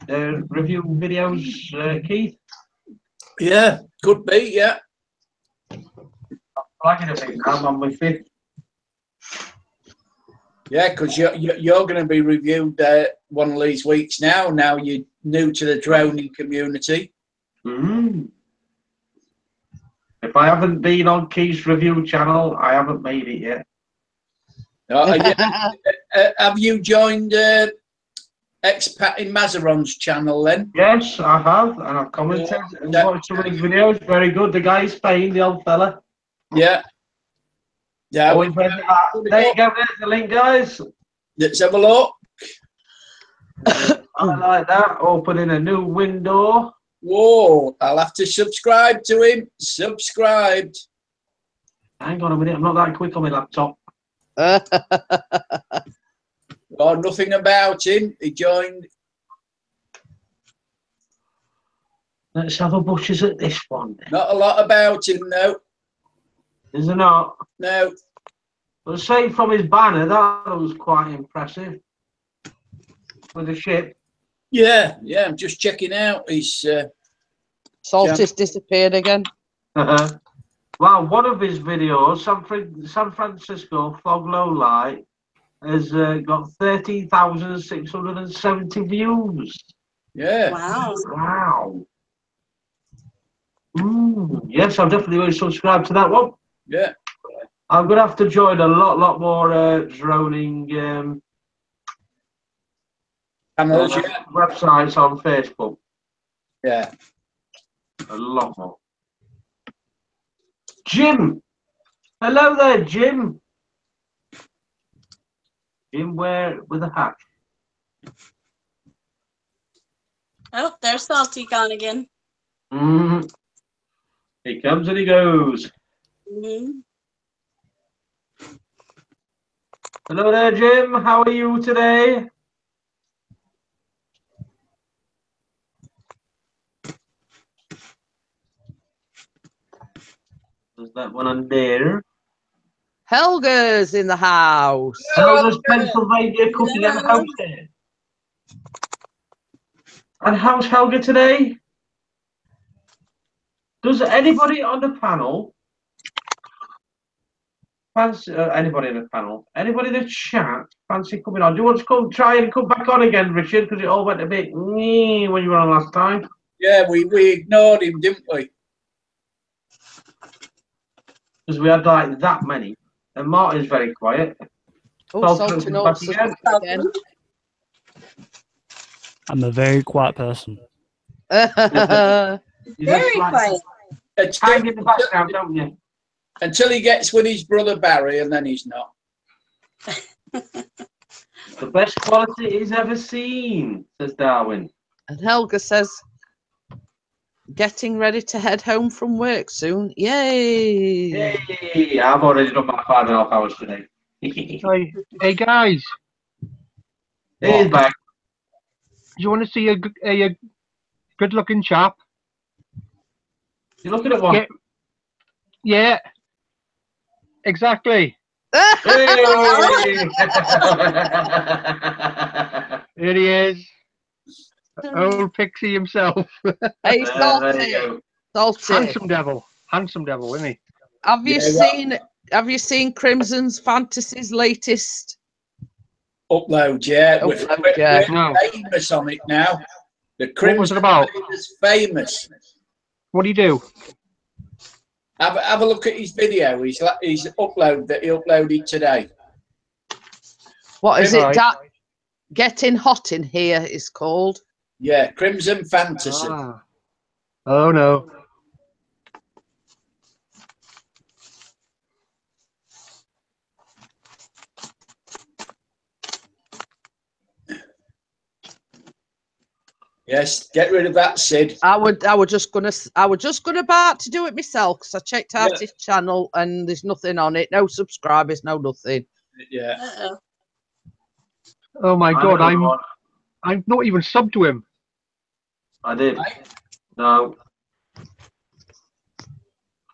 review videos, Keith. Yeah, could be, yeah. Flagging a bit now, I'm on my 5th. Yeah, because you're going to be reviewed one of these weeks now. Now you're new to the droning community. Mm-hmm. If I haven't been on Keith's review channel, I haven't made it yet. Have you joined Expat in Mazaron's channel then? Yes, I have, and I've commented and watched some of his videos. Very good. The guy in Spain, the old fella. Yeah. Yeah. There you go. There's the link, guys. Let's have a look. I like that. Opening a new window. Whoa! I'll have to subscribe to him. Subscribed. Hang on a minute. I'm not that quick on my laptop. Oh, nothing about him. He joined. Let's have a butcher's at this one. Not a lot about him, no. Is there not? No. But say from his banner, that was quite impressive. With the ship. Yeah, yeah. I'm just checking out his. Salty's disappeared again. Well, one of his videos, San Francisco Fog Low Light, has got 13,670 views. Yeah. Wow. Wow. Yes, I'm definitely going to subscribe to that one. Yeah. I'm going to have to join a lot more droning websites on Facebook. Yeah. A lot more. Jim! Hello there, Jim. Jim Ware with a hat. Oh, there's Salty gone again. Mm. He comes and he goes. Mm-hmm. Hello there, Jim. How are you today? There's that one on there. Helga's in the house. Helga's Pennsylvania cooking and hosting. And how's Helga today? Does anybody on the panel fancy anybody in the panel? Anybody in the chat fancy coming on? Do you want to come try and come back on again, Richard? Because it all went a bit when you were on last time. Yeah, we ignored him, didn't we? Because we had like that many. And Martin's very quiet. Oh, Salty Nuts is back again. I'm a very quiet person. Very quiet. Hang in the background, don't you? Until he gets with his brother Barry, and then he's not. The best quality he's ever seen, says Darwin. And Helga says, getting ready to head home from work soon. Yay! Yay! I've already done my 5.5 hours today. Hey guys, He's back. do you want to see a good-looking chap? You looking at one? Yeah, exactly. Hey! Here he is, old Pixie himself. Hey, there you go. Salty. Handsome devil, isn't he? Have you seen Crimson's Fantasies latest Upload? Yeah, we're No. famous on it now. The What Crimson was it about? is famous. What do you do? Have a look at his video. He's uploaded that he uploaded today. What is it? Right. Getting Hot in Here is called. Yeah, Crimson Fantasy. Ah. Oh no. Yes, get rid of that, Sid. I was just gonna about to do it myself because I checked out his channel and there's nothing on it, no subscribers, no nothing. Yeah. Uh-oh. Oh my God, I know I'm not even subbed to him. I did. No.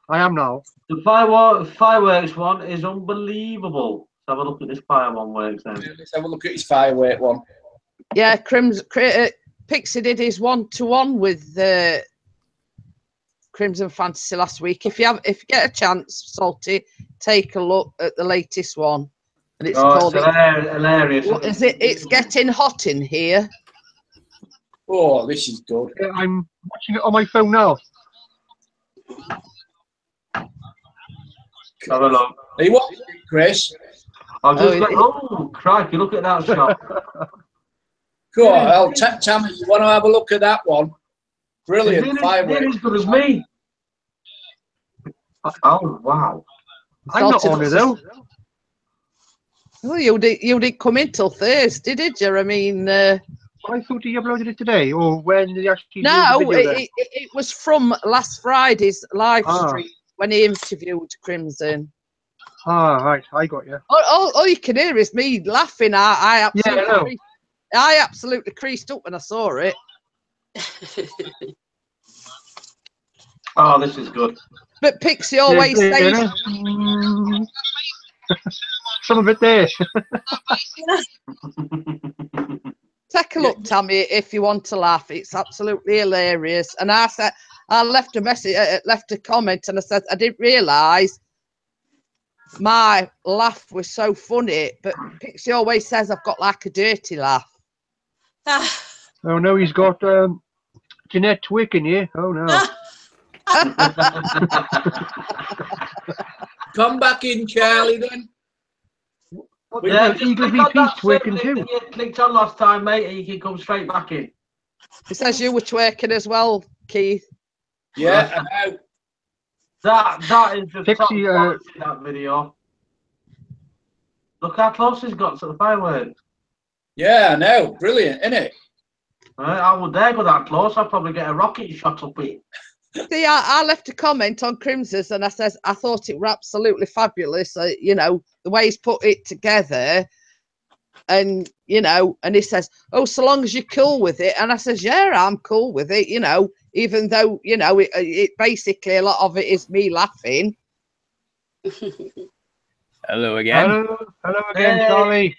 I am now. The fireworks one is unbelievable. Let's have a look at this fireworks then. Let's have a look at his firework one. Yeah, Pixie did his 1-to-1 with Crimson Fantasy last week. If you get a chance, Salty, take a look at the latest one. And it's called hilarious. What is it? It's Getting Hot in Here. Oh, this is good. I'm watching it on my phone now. Have a look. Are you watching it, Chris? Crikey, look at that shot. Go on, Tammy, you want to have a look at that one? Brilliant fireworks. As good as me. Oh, wow. I'm not on it though. Well, you didn't come in till Thursday, did you? I mean, I thought he uploaded it today, or when did he actually? No, do the video then? it was from last Friday's live stream when he interviewed Crimson. Ah, right, I got you. All you can hear is me laughing. I absolutely creased up when I saw it. Oh, this is good. But Pixie always says. Some of it there. Take a look, Tammy, if you want to laugh. It's absolutely hilarious. And I said, I left a message, left a comment, and I said I didn't realise my laugh was so funny. But Pixie always says I've got like a dirty laugh. Oh no, he's got Jeanette Twick in here. Oh no. Come back in, Charlie, then. Yeah, Eagle VP's twerking too. You clicked on last time, mate, and you can come straight back in. It says you were twerking as well, Keith. Yeah, I know. That is just Pixie, top quality, that video. Look how close he's got to the fireworks. Yeah, I know. Brilliant, isn't it? I would dare go that close. I'd probably get a rocket shot up it. See, I left a comment on Crimson's and I says I thought it were absolutely fabulous. You know, the way he's put it together, and you know, and he says, "Oh, so long as you're cool with it," and I says, "Yeah, I'm cool with it." You know, even though you know it basically a lot of it is me laughing. Hello again. Hello again, Hey, Charlie.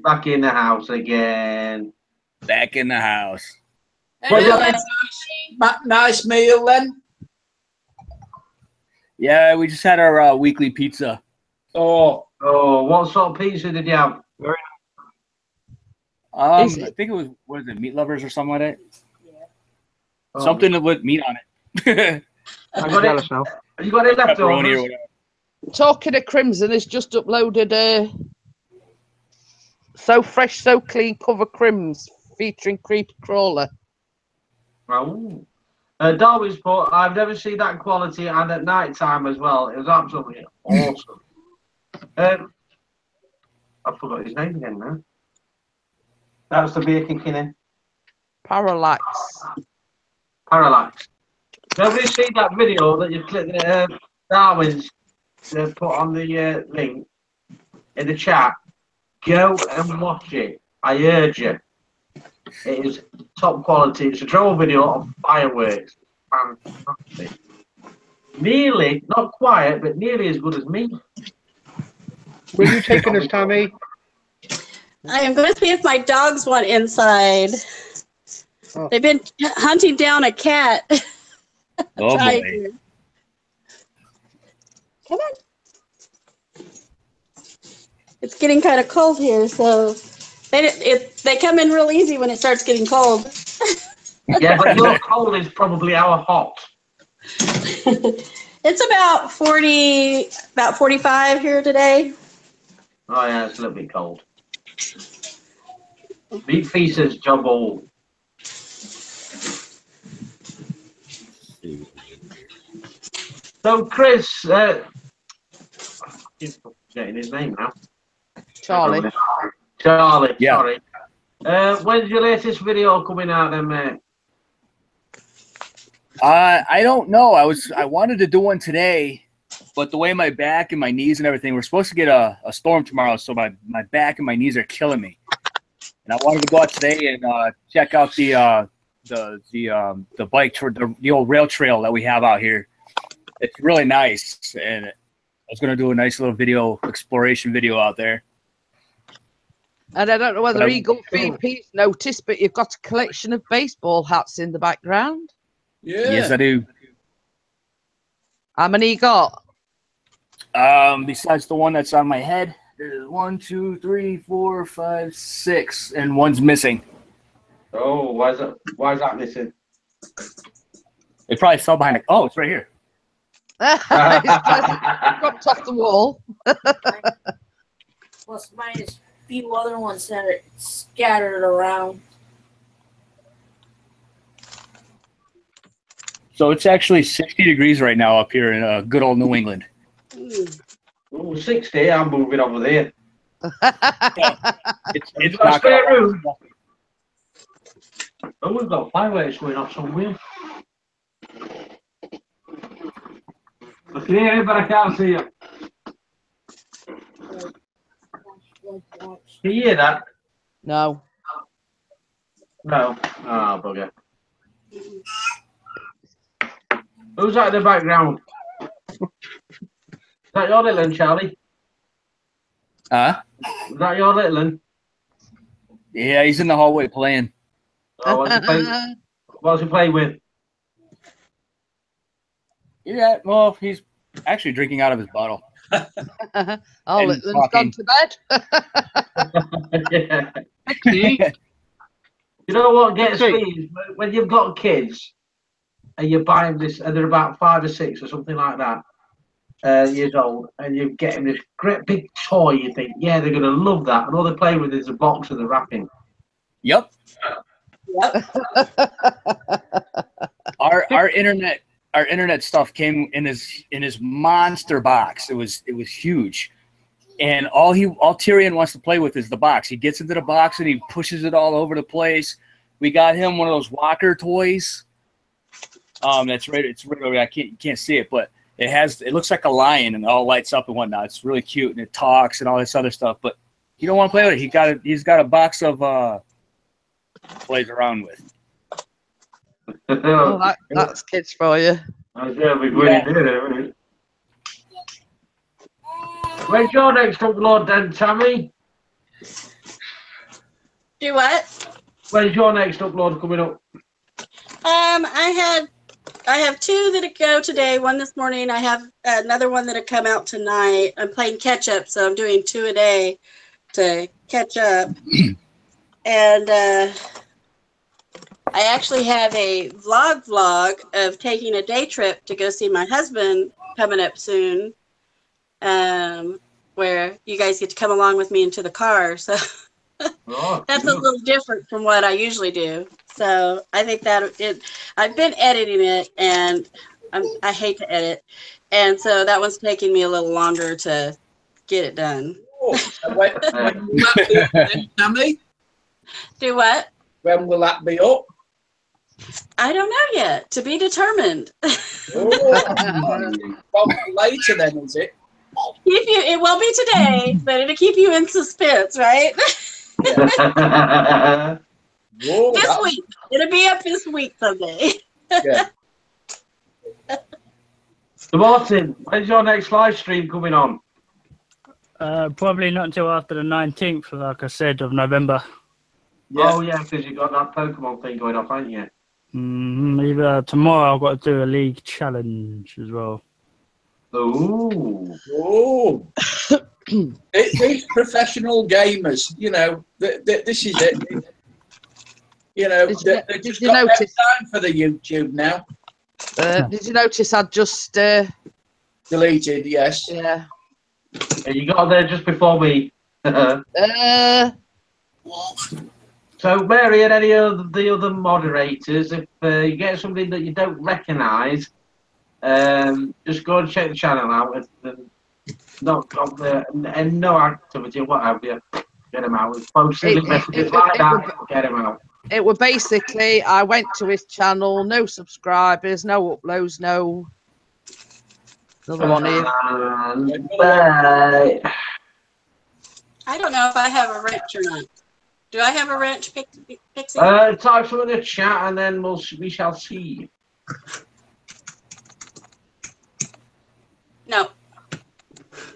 back in the house again. Back in the house. Nice meal then. Yeah, we just had our weekly pizza. Oh, what sort of pizza did you have? I think it was, what is it, Meat Lovers or something like that? Yeah. Something with meat on it. I got it. Now. You got it left over. Talking of Crimson has just uploaded So Fresh, So Clean cover Crims featuring Creepy Crawler. Oh. Darwin's put, I've never seen that quality and at night time as well. It was absolutely awesome. I forgot his name again now. That was the beer kicking in. Parallax. Parallax. Nobody's seen that video that you clicked Darwin's put on the link in the chat. Go and watch it. I urge you. It is top quality. It's a drone video of fireworks. Fantastic. Nearly, not quiet, but nearly as good as me. Where are you taking us, Tammy? I am going to see if my dogs want inside. Oh. They've been hunting down a cat. Oh, boy. Come on. It's getting kind of cold here, so they come in real easy when it starts getting cold. Yeah, but your cold is probably our hot. It's about 40, about 45 here today. Oh yeah, it's a little bit cold. Meat feasters jumble. So Chris, he's forgetting his name now. Charlie. Charlie. Yeah. Sorry. When's your latest video coming out, then, mate? I don't know. I wanted to do one today, but the way my back and my knees and everything, we're supposed to get a storm tomorrow, so my back and my knees are killing me. And I wanted to go out today and check out the bike tour, the old rail trail that we have out here. It's really nice, and I was going to do a nice little exploration video out there. And I don't know whether Eagle VP's noticed, but you've got a collection of baseball hats in the background. Yeah. Yes, I do. How many you got? Besides the one that's on my head, there's 1, 2, 3, 4, 5, 6, and one's missing. Oh, why is that missing? It probably fell behind it. Oh, it's right here. It's dropped off the wall. Plus minus a few other ones that are scattered around. So it's actually 60 degrees right now up here in good old New England. Oh, 60, I'm moving over there. It's not spare room. Oh, we've got fireworks going off somewhere. I can hear you, but I can't see you. Can you hear that? No. No. Oh, bugger. Who's that in the background? Is that your little one, Charlie? Is that your little one? Yeah, he's in the hallway playing. Oh, what's he playing with? Yeah, well, he's actually drinking out of his bottle. Oh, Little's gone to bed. Yeah. You know what gets me? When you've got kids and you're buying this, and they're about 5 or 6 or something like that, years old, and you're getting this great big toy, you think, yeah, they're going to love that. And all they play with is the box and the wrapping. Yep. Our internet stuff came in his monster box. It was huge, And all Tyrion wants to play with is the box. He gets into the box and he pushes it all over the place. We got him one of those walker toys. That's right. It's right over there. You can't see it, but it looks like a lion and it all lights up and whatnot. It's really cute and it talks and all this other stuff. But he don't want to play with it. He's got a box of plays around with. Oh, that's kids for you. Where's your next upload then, Tammy? Do what? When's your next upload coming up? I have two that go today. One this morning. I have another one that'll come out tonight. I'm playing catch up, so I'm doing 2 a day to catch up. And I actually have a vlog of taking a day trip to go see my husband coming up soon. Where you guys get to come along with me into the car. So that's a little different from what I usually do. So I think I've been editing it and I hate to edit. And so that one's taking me a little longer to get it done. Oh, so when will that be up then, Tammy? Do what? When will that be up? I don't know yet. To be determined. Well, later then, is it? It won't be today, but it'll keep you in suspense, right? This week. It'll be up this week someday. Yeah. So Martin, when's your next live stream coming on? Probably not until after the 19th, like I said, of November. Yeah. Oh, yeah, because you've got that Pokemon thing going off, haven't you? Either tomorrow I've got to do a league challenge as well. Oh. These professional gamers, you know, this is it. You know, they just got no time for the YouTube now. Did you notice I'd just deleted? Yes. Yeah. You got there just before me. So, Mary and any of the other moderators, if you get something that you don't recognise, just go and check the channel out. And not got the and no activity, what have you. Get them out. Post silly messages like that. Get them out. It was basically, I went to his channel, no subscribers, no uploads, no. Another one here. I don't know if I have a wrench or not. Do I have a wrench, Pixie? Type some in the chat and then we shall see. No.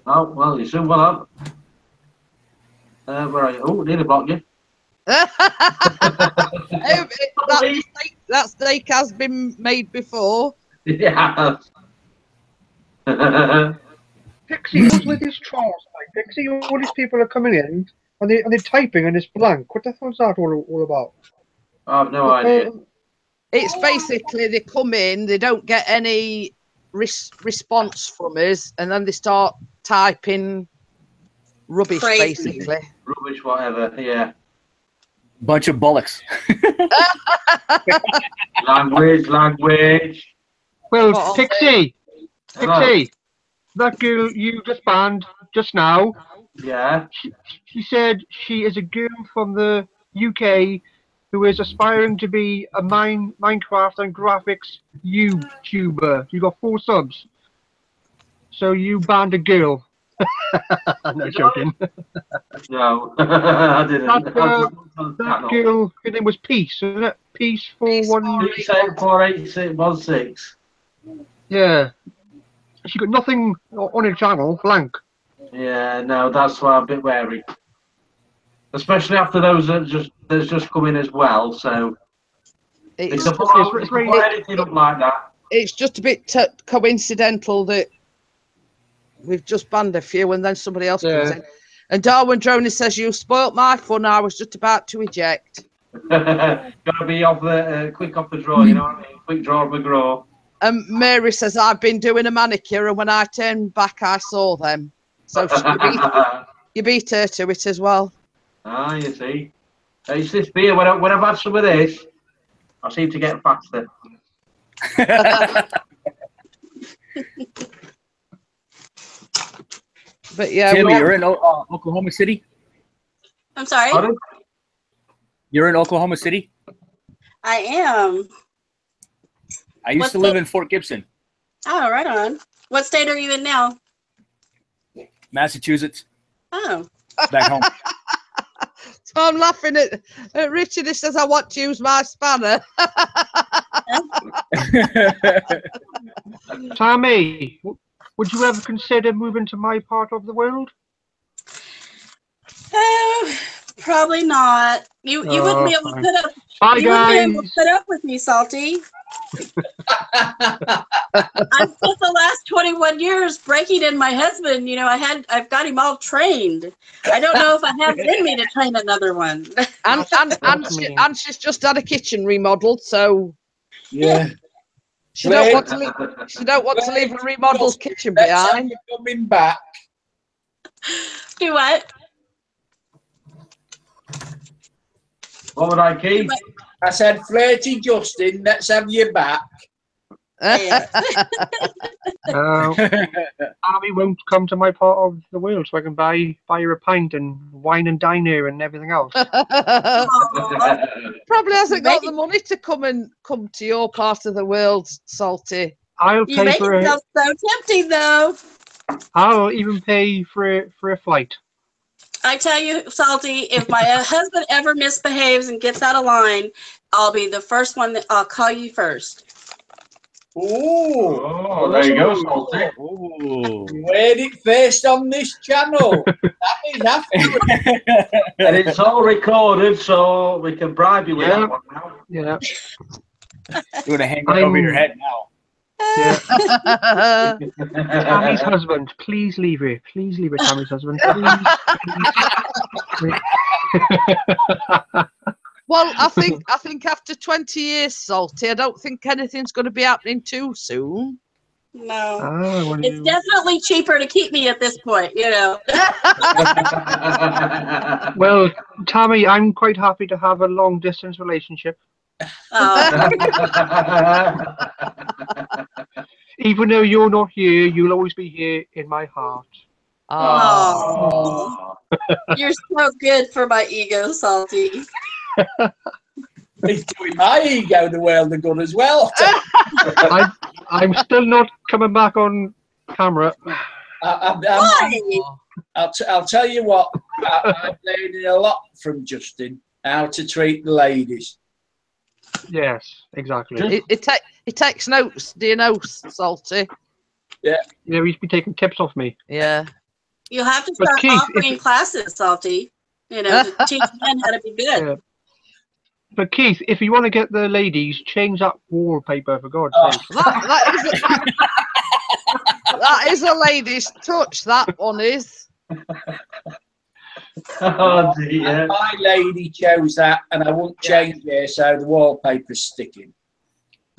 Oh, well, you soon will have. Where are you? Oh, nearly blocked you. that steak has been made before. Yeah. Pixie, what's with these trolls? Like, Pixie, all these people are coming in and they're typing and it's blank. What the hell is that all about? I have no idea. It's basically they come in, they don't get any response from us, and then they start typing rubbish, basically. Rubbish, whatever, yeah. Bunch of bollocks. Language. Well, Pixie, that girl you just banned just now. Yeah. She said she is a girl from the UK who is aspiring to be a Minecraft and graphics YouTuber. You got 4 subs. So you banned a girl. I'm not joking. No, I didn't. That girl, her name was Peace, isn't it? Peace 48616. Yeah. She got nothing on her channel, blank. Yeah, no, that's why I'm a bit wary. Especially after those that's just come in as well, so it's anything up like that. It's just a bit coincidental that we've just banned a few and then somebody else comes in. And Darwin Droney says, "You spoilt my fun. I was just about to eject." Gotta be quick off the draw, you know what I mean? Quick draw, McGraw. And Mary says, "I've been doing a manicure, and when I turned back, I saw them." So you beat her to it as well. Ah, you see. It's this beer. When I've had some of this, I seem to get faster. But yeah, Tim, you're in Oklahoma City? I'm sorry. Pardon? You're in Oklahoma City? I am. I used to live in Fort Gibson, Oh, right on. What state are you in now? Massachusetts, Oh. back home. So I'm laughing at Richard. He says, I want to use my spanner. Tammy, would you ever consider moving to my part of the world? Probably not. You wouldn't be able to fine. put up. Bye, you wouldn't be able to guys. put up with me, Salty. I've spent the last 21 years breaking in my husband. You know, I've got him all trained. I don't know if I have it in me to train another one. And she's just had a kitchen remodeled, so Yeah. she don't want to leave a remodeled kitchen behind. Coming back. Do what? What would I keep? I said, Flirty Justin, let's have you back. Tammy won't come to my part of the world, so I can buy her a pint and wine and dine her and everything else. Probably hasn't got the money to come to your part of the world, Salty. I'll You pay make for it it. sound so tempting, though. I'll even pay for a flight. I tell you, Salty, if my husband ever misbehaves and gets out of line, I'll be the first one that I'll call you first. Oh, there you go, Salty. You heard it first on this channel. That is after. And it's all recorded, so we can bribe you with that one now. Yeah. You're gonna hang it over your head now. Yeah. Tammy's husband, please leave her. Please leave her, Tammy's husband. Please. Well, I think after 20 years, Salty, I don't think anything's going to be happening too soon. No. It's definitely cheaper to keep me at this point, you know. Well, Tammy, I'm quite happy to have a long distance relationship. Even though you're not here, you'll always be here in my heart. Oh. You're so good for my ego, Salty. He's doing my ego the world of good as well. I'm still not coming back on camera. I'll tell you what, I'm learning a lot from Justin, how to treat the ladies. Yes, exactly. It takes notes, do you know, Salty? Yeah. Yeah, he's been taking tips off me. Yeah. You'll have to But start Keith, offering classes, Salty, you know, to teach men how to be good. Yeah. But Keith, if you want to get the ladies, change that wallpaper for God's sake. That is a lady's touch, that one is. Oh dear. My lady chose that, and I won't change it, so the wallpaper's sticking.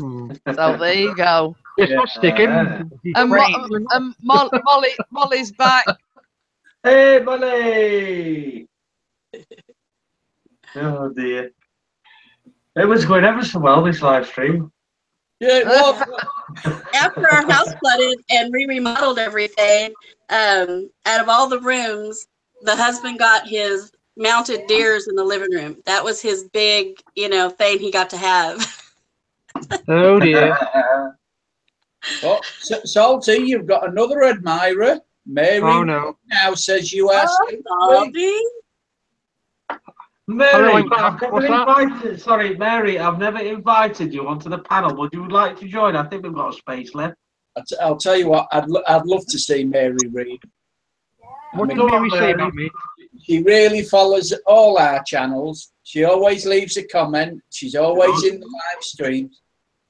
So there you go. It's not sticking. And Molly's back. Hey, Molly! Oh dear. It was going ever so well, this live stream. Yeah, it was. After our house flooded and we remodeled everything, out of all the rooms, the husband got his mounted deers in the living room. That was his big, you know, thing he got to have. Oh dear. Oh, Salty, you've got another admirer. Mary no. now says you are Salty. Mary, Hello, I've never invited. Sorry, Mary, I've never invited you onto the panel. Would you like to join? I think we've got a space left. I'll tell you what, I'd love to see Mary read. What did Mary say about me? She really follows all our channels. She always leaves a comment. She's always in the live streams.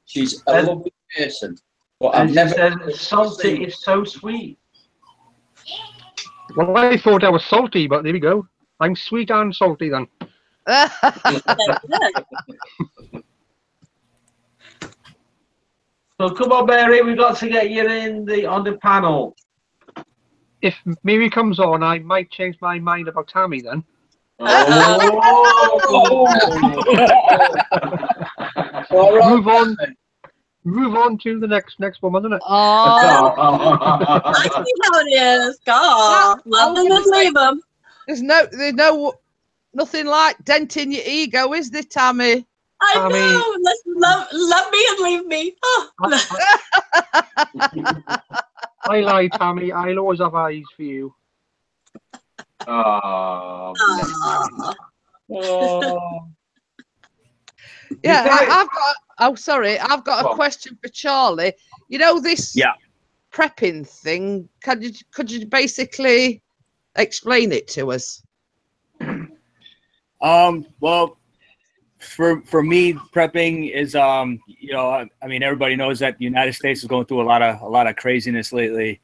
She's a lovely person. But I've never said Salty is so sweet. Well, I thought I was salty, but there we go. I'm sweet and salty then. So come on, Mary, we've got to get you on the panel. If Mary comes on, I might change my mind about Tammy then. Oh. Move on. move on to the next one, isn't it? Oh, I see how it is. God, love them and leave them. there's nothing like denting your ego, is there, Tammy? I know. Let's love me and leave me. Oh. I lie, Tammy. I'll always have eyes for you. Oh. Yeah, I've got. Oh, sorry, I've got a question for Charlie. You know this prepping thing. Could you basically explain it to us? Well, for me, prepping is you know, I mean, everybody knows that the United States is going through a lot of craziness lately.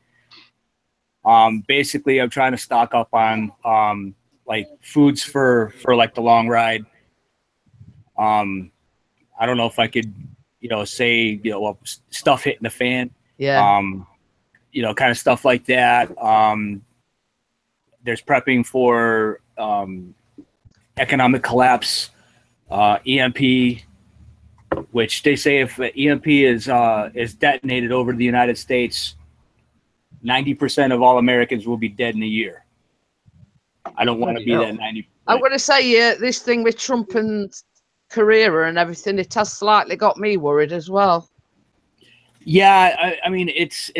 Basically, I'm trying to stock up on like foods for like the long ride. I don't know if I could, you know, say, you know, well, stuff hitting the fan. Yeah. You know, kind of stuff like that. There's prepping for economic collapse, EMP, which they say if EMP is detonated over the United States, 90% of all Americans will be dead in a year. I don't want to be that 90%. I'm going to say this thing with Trump and Korea and everything, it has slightly got me worried as well. Yeah, I mean, it's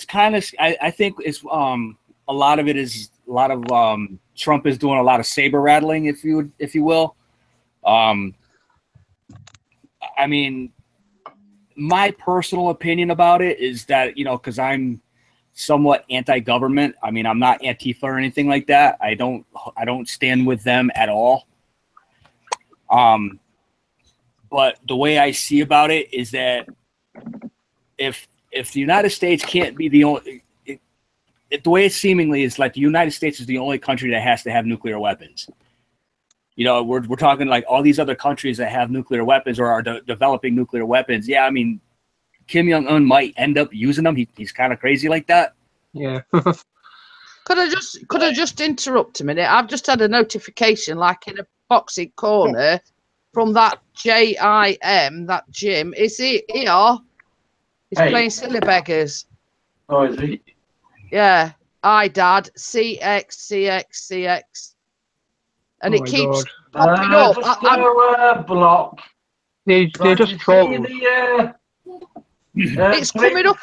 kind of, I think it's a lot of it is a lot of Trump is doing a lot of saber rattling, if you will. I mean, my personal opinion about it is that, you know, because I'm somewhat anti-government. I mean, I'm not Antifa or anything like that. I don't stand with them at all. But the way I see about it is that if the United States can't be the only, the way it seemingly is like the United States is the only country that has to have nuclear weapons. You know, we're talking like all these other countries that have nuclear weapons or are developing nuclear weapons. Yeah, I mean, Kim Jong-un might end up using them. He's kind of crazy like that. Yeah. Could I just interrupt a minute? I've just had a notification, like in a boxing corner, from that JIM, that Jim. Is he here? He's playing silly beggars. Oh, is he? Yeah. Hi, Dad. CX. And it keeps popping up. Block. They just troll. It's coming up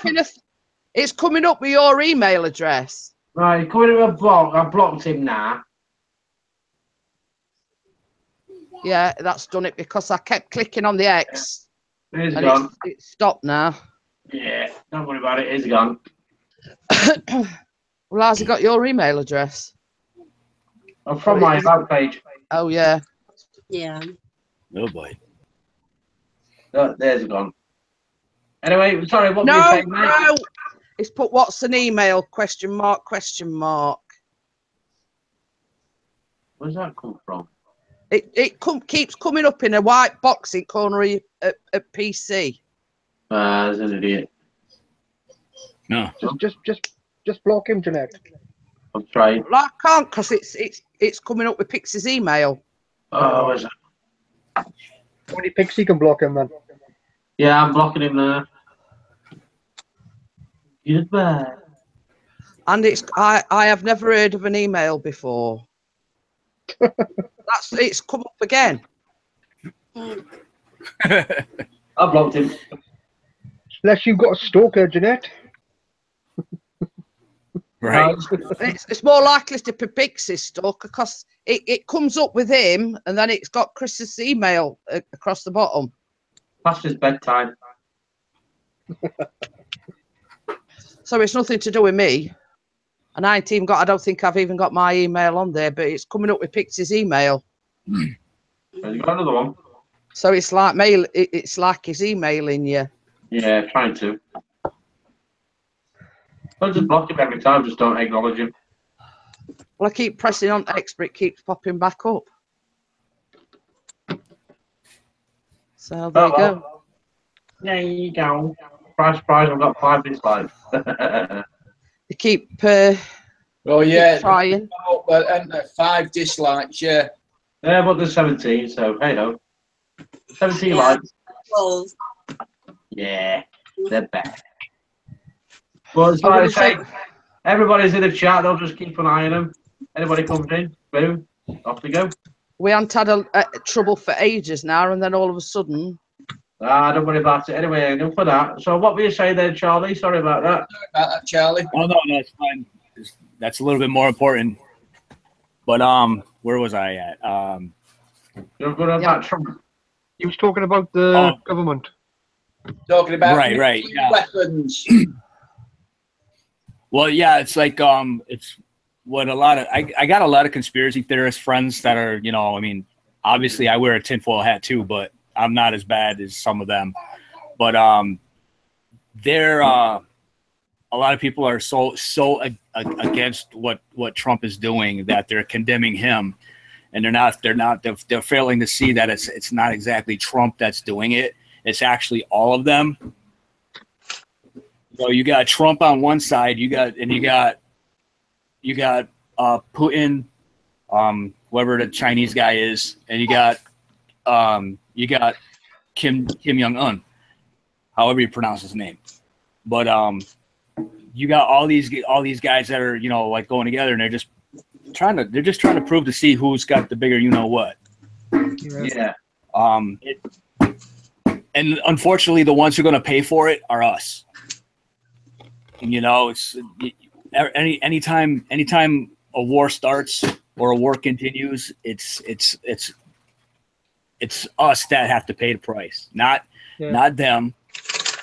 it's coming up with your email address. Right, coming up a block. I blocked him now. Yeah, that's done it because I kept clicking on the X. He's gone. It's stopped now. Yeah, don't worry about it. He's gone. Well, how's he got your email address? I'm from my about page. Oh, yeah. Yeah. Oh, boy. Oh, there's gone. Anyway, sorry, what were you No, saying, mate? no. It's put what's an email? Question mark. Where's that come from? It keeps coming up in a white boxy corner at PC. That's an idiot. No. Just block him, Jeanette. I'm trying. Well, I can't because it's coming up with Pixie's email. Oh, where's that? Only Pixie can block him, then. Yeah, I'm blocking him there. Goodbye. And I have never heard of an email before. It's come up again. I blocked him. Unless you've got a stalker, Jeanette. Right. It's more likely to be Pixie's stalker because it comes up with him and then it's got Chris's email across the bottom. Past his bedtime. So it's nothing to do with me. And I don't think I've even got my email on there, but it's coming up with Pixie's email. You got another one? So it's like it's like he's emailing you. Yeah, trying to. I'll just block him every time, just don't acknowledge him. Well, I keep pressing on X, but it keeps popping back up. So there you go. There you go. Surprise, I've got 5 dislikes. You keep Oh yeah, trying. Oh, well, and 5 dislikes. Yeah. Yeah, but there's 17, so hey ho. 17 likes. Well, Yeah, they're bad. But as I say, everybody's in the chat. They'll just keep an eye on them. Anybody comes in, boom, off they go. We haven't had trouble for ages now, and then all of a sudden. Don't worry about it. Anyway, enough for that. So what were you saying there, Charlie? Sorry about that. Sorry about that, Charlie. Oh, no, that's fine. That's a little bit more important. But where was I at? You're good about Trump. He was talking about the government. Talking about right, yeah. weapons. Well, yeah, it's like it's what a lot of I got a lot of conspiracy theorist friends that are, you know, I mean, obviously I wear a tinfoil hat too, but I'm not as bad as some of them. But they're a lot of people are so against what Trump is doing that they're condemning him, and they're failing to see that it's not exactly Trump that's doing it. It's actually all of them. So you got Trump on one side, you got Putin, whoever the Chinese guy is, and you got Kim Jong-un, however you pronounce his name. But you got all these guys that are, you know, like going together, and they're just trying to prove to see who's got the bigger you know what. Yeah. And unfortunately, the ones who are going to pay for it are us. You know, it's anytime a war starts or a war continues, it's us that have to pay the price, not them.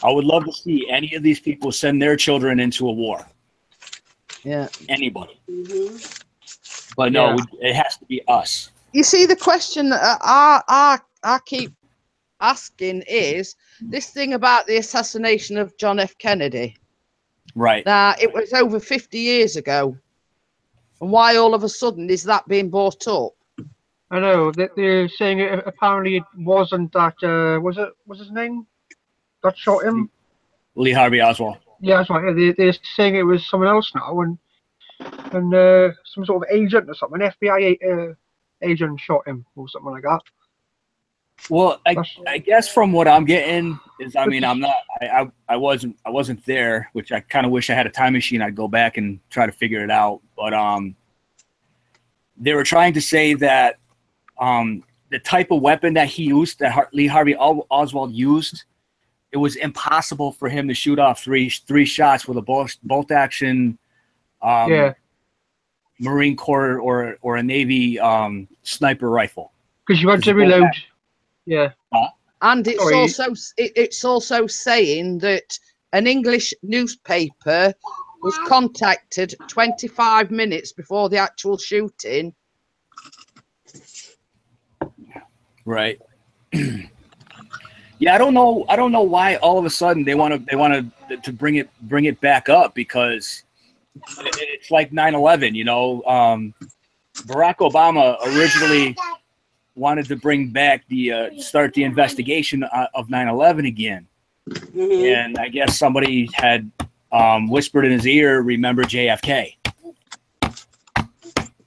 I would love to see any of these people send their children into a war. Yeah. Anybody. But no, it has to be us. You see, the question that I keep asking is this thing about the assassination of John F. Kennedy. Right. Now, it was over 50 years ago. And why all of a sudden is that being brought up? I know that they're saying apparently it wasn't that. Was his name that shot him? Lee Harvey Oswald. Yeah, that's right. They're saying it was someone else now, and some sort of agent or something, an FBI agent shot him or something like that. Well, I guess from what I'm getting is, I mean, I wasn't there, which I kind of wish I had a time machine. I'd go back and try to figure it out. But they were trying to say that the type of weapon that he used, that Lee Harvey Oswald used, it was impossible for him to shoot off three shots with a bolt action Marine Corps or a Navy sniper rifle. Because you had to reload. Yeah. And it's also saying that an English newspaper was contacted 25 minutes before the actual shooting. Right. Yeah, I don't know why all of a sudden they want to bring it back up, because it's like 9/11, you know. Barack Obama originally wanted to bring back start the investigation of 9/11 again. Mm-hmm. And I guess somebody had whispered in his ear, remember JFK.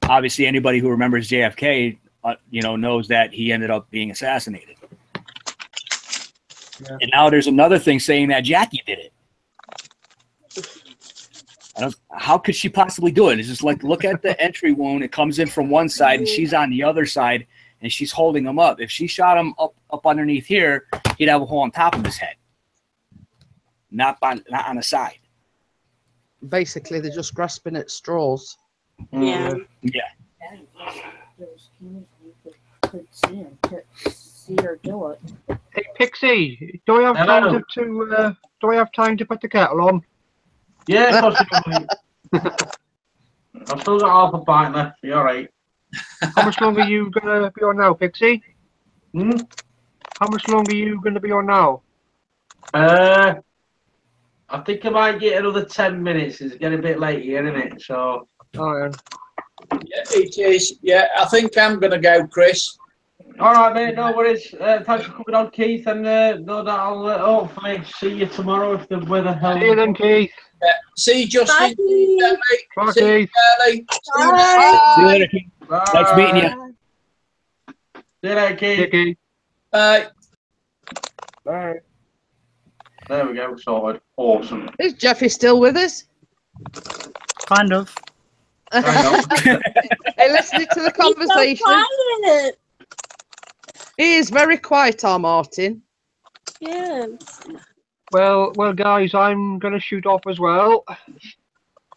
Obviously, anybody who remembers JFK, knows that he ended up being assassinated. Yeah. And now there's another thing saying that Jackie did it. How could she possibly do it? It's just like, look at the entry wound. It comes in from one side, and she's on the other side, and she's holding him up. If she shot him up underneath here, he'd have a hole on top of his head, not on the side. Basically, they're just grasping at straws. Yeah. Yeah. Hey Pixie, do I have time to put the kettle on? Yeah, of course you can. I've still got half a pint left. You're all right. How much longer are you gonna be on now, Pixie? Hmm? How much longer are you gonna be on now? I think I might get another 10 minutes. It's getting a bit late here, isn't it? So. Oh, yeah. Yeah, it is. Yeah, I think I'm gonna go, Chris. All right, mate. No worries. Thanks for coming on, Keith, and no doubt I'll hopefully see you tomorrow if the weather helps. See you then, Keith. Yeah. See you, Justin. Bye, See you, Keith. Charlie. See you later, Keith. Nice meeting you. See you later, Keith. Keith. Bye. Bye. There we go. Sorted. Awesome. Is Jeffy still with us? Kind of. Hey, listening to the conversation. He's so quiet. He is very quiet, our Martin. Yes. Well, guys, I'm going to shoot off as well.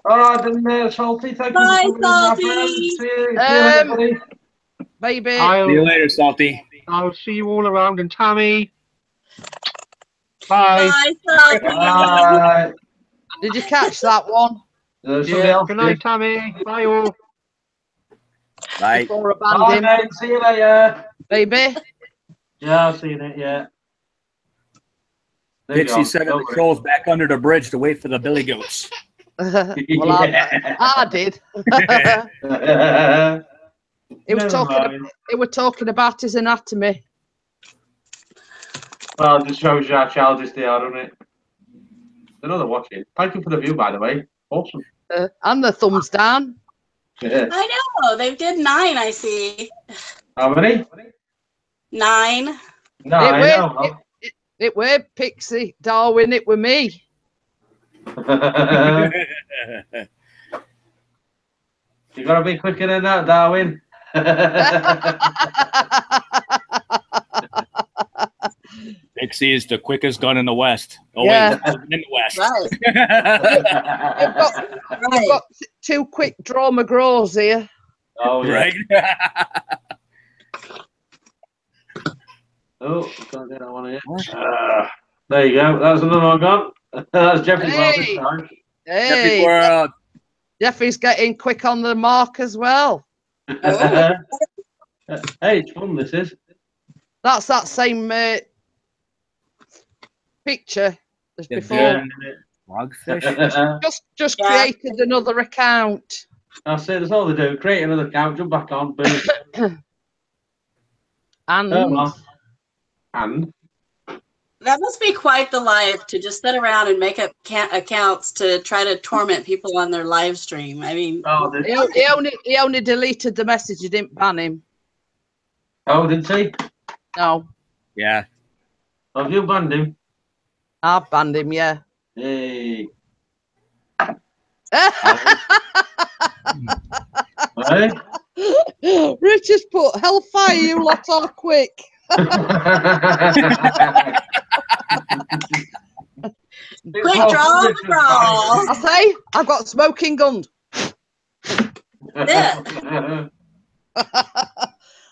All right, then, Salty. Thank Bye, you for coming in, my friend. Salty. See you later, buddy. Maybe. See you later, Salty. I'll see you all around. And Tammy, bye. Bye, Salty. Bye. Did you catch that one? Yeah. Good night, Tammy. Bye all. Bye. Before I Bye, banned him. mate. See you later. Maybe. Yeah, I've seen it, yeah. There you Pixie go. sending Don't the worry. trolls back under the bridge to wait for the billy goats. Well, Yeah. I did. He was Never talking. mind. He was talking about his anatomy. Well, it just shows you how childish they are, doesn't it? They know they're watching. Thank you for the view, by the way. Awesome. And the thumbs down. Yeah. I know. They did 9, I see. How many? 9. No, it I were, know. it were Pixie, Darwin, it were me. You gotta be quicker than that, Darwin. Pixie is the quickest gun in the West. Oh, Yeah. wait, in the West. You've got 2 quick draw McGraws here. Oh, yeah. Right? Oh, can't get that one here. There you go. That's another one gone. That's Jeffrey's one this time. Hey, World. Jeffrey's getting quick on the mark as well. Hey, it's fun, this is. That's that same picture as before. Yeah. Frogfish. Just created another account. That's it. That's all they do. Create another account, jump back on, boom. And And That must be quite the life to just sit around and make up accounts to try to torment people on their live stream. I mean, he only deleted the message. He didn't ban him. oh, did he? No, Yeah. Have you banned him? I've banned him. Yeah. Hey. Richard's put hellfire. You lot are quick. quick draw the draw. I say, I've got smoking guns. Yeah.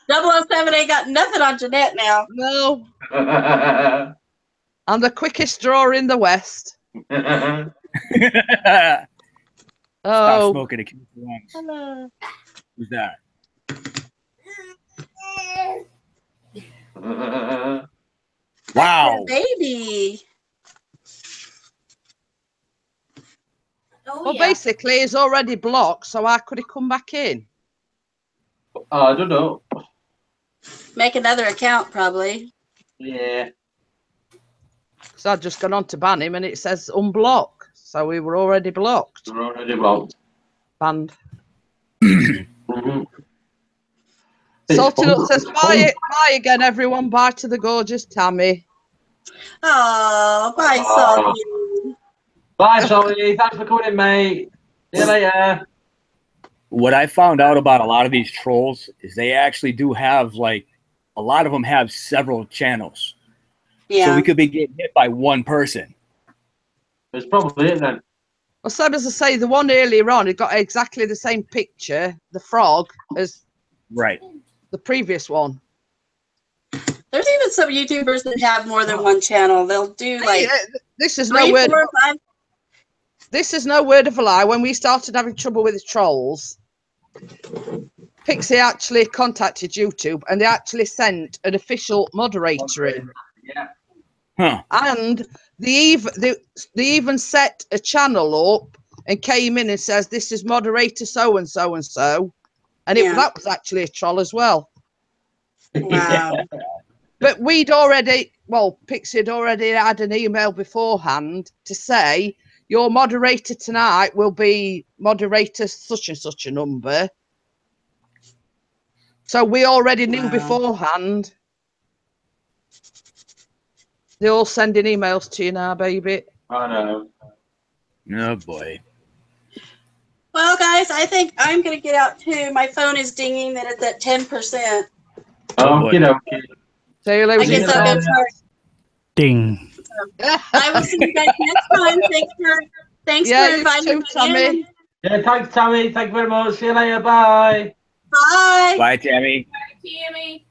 007 ain't got nothing on Jeanette now. No. I'm the quickest drawer in the West. Stop Oh, smoking to keep the lungs. Hello. Who's that? Wow. Baby. Oh, well, yeah. basically, he's already blocked, so how could he come back in? I don't know. Make another account, probably. Yeah. Because I'd just gone on to ban him, and it says unblock, so we were already blocked. We're already blocked. Banned. Mhm. Salty Nut says, bye again, everyone. Bye to the gorgeous Tammy. Oh, bye, Oh. Salty. Bye, Solly. Thanks for coming in, mate. See you later. What I found out about a lot of these trolls is they actually do have, like, a lot of them have several channels. Yeah. So we could be getting hit by one person. It's probably it then. Well, same as I say, the one earlier on, it got exactly the same picture, the frog, as Right. the previous one. There's even some YouTubers that have more than one channel. They'll do like This is 3, no word. 4, 5. This is no word of a lie. When we started having trouble with the trolls, Pixie actually contacted YouTube, and they actually sent an official moderator in. Yeah. Huh. And they even set a channel up and came in and says, this is moderator so and so and so. And that was actually a troll as well. Wow. But Pixie had already had an email beforehand to say, your moderator tonight will be moderator such and such a number. So we already knew beforehand. They're all sending emails to you now, baby. I know. Oh boy. Well, guys, I think I'm going to get out too. My phone is dinging that it's at 10%. Oh, you know. So you I guess I'll go start. Ding. I will see you guys next time. Thanks Yeah, for you inviting too, me Tammy. in. Yeah, thanks, Tammy. Thank you very much. See you later. Bye. Bye. Bye, Tammy. Tammy.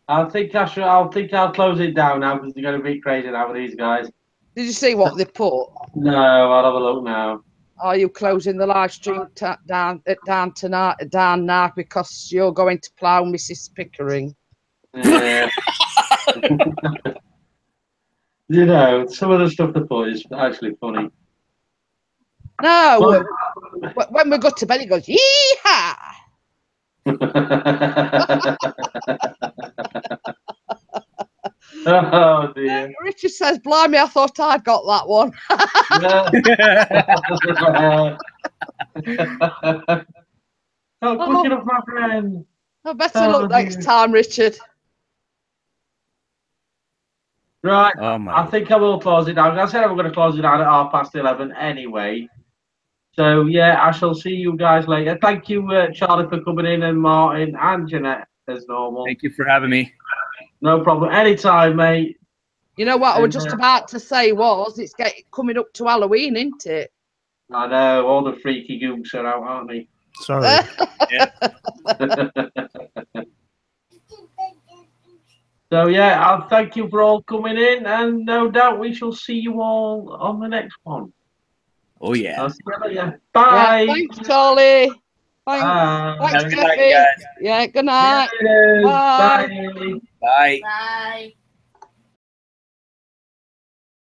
I'll I'll close it down now because they're going to be crazy now with these guys. Did you see what they put? No, I'll have a look now. Are you closing the live stream down now because you're going to plough Mrs. Pickering? Yeah. You know, some of the stuff they put is actually funny. No, when we go to bed, he goes, yee-haw! Oh dear. Richard says, blimey, I thought I'd got that one. Oh, quick enough, my friend. I better look next time, Richard. Right, Oh my. I think I will close it down. I said I'm going to close it down at 11:30 anyway. So, yeah, I shall see you guys later. Thank you, Charlie, for coming in, and Martin and Jeanette, as normal. Thank you for having me. No problem. Anytime, mate. You know what I was just about to say was, it's coming up to Halloween, isn't it? I know, all the freaky gooks are out, aren't they? Sorry. So, yeah, I'll thank you for all coming in, and no doubt we shall see you all on the next one. Oh, yeah. I'll see you later. Bye. Yeah, thanks, Charlie. Thanks. Bye. Thanks, Have a good night, Jeffy. guys. Yeah, good night. Bye. Bye. Bye. Bye.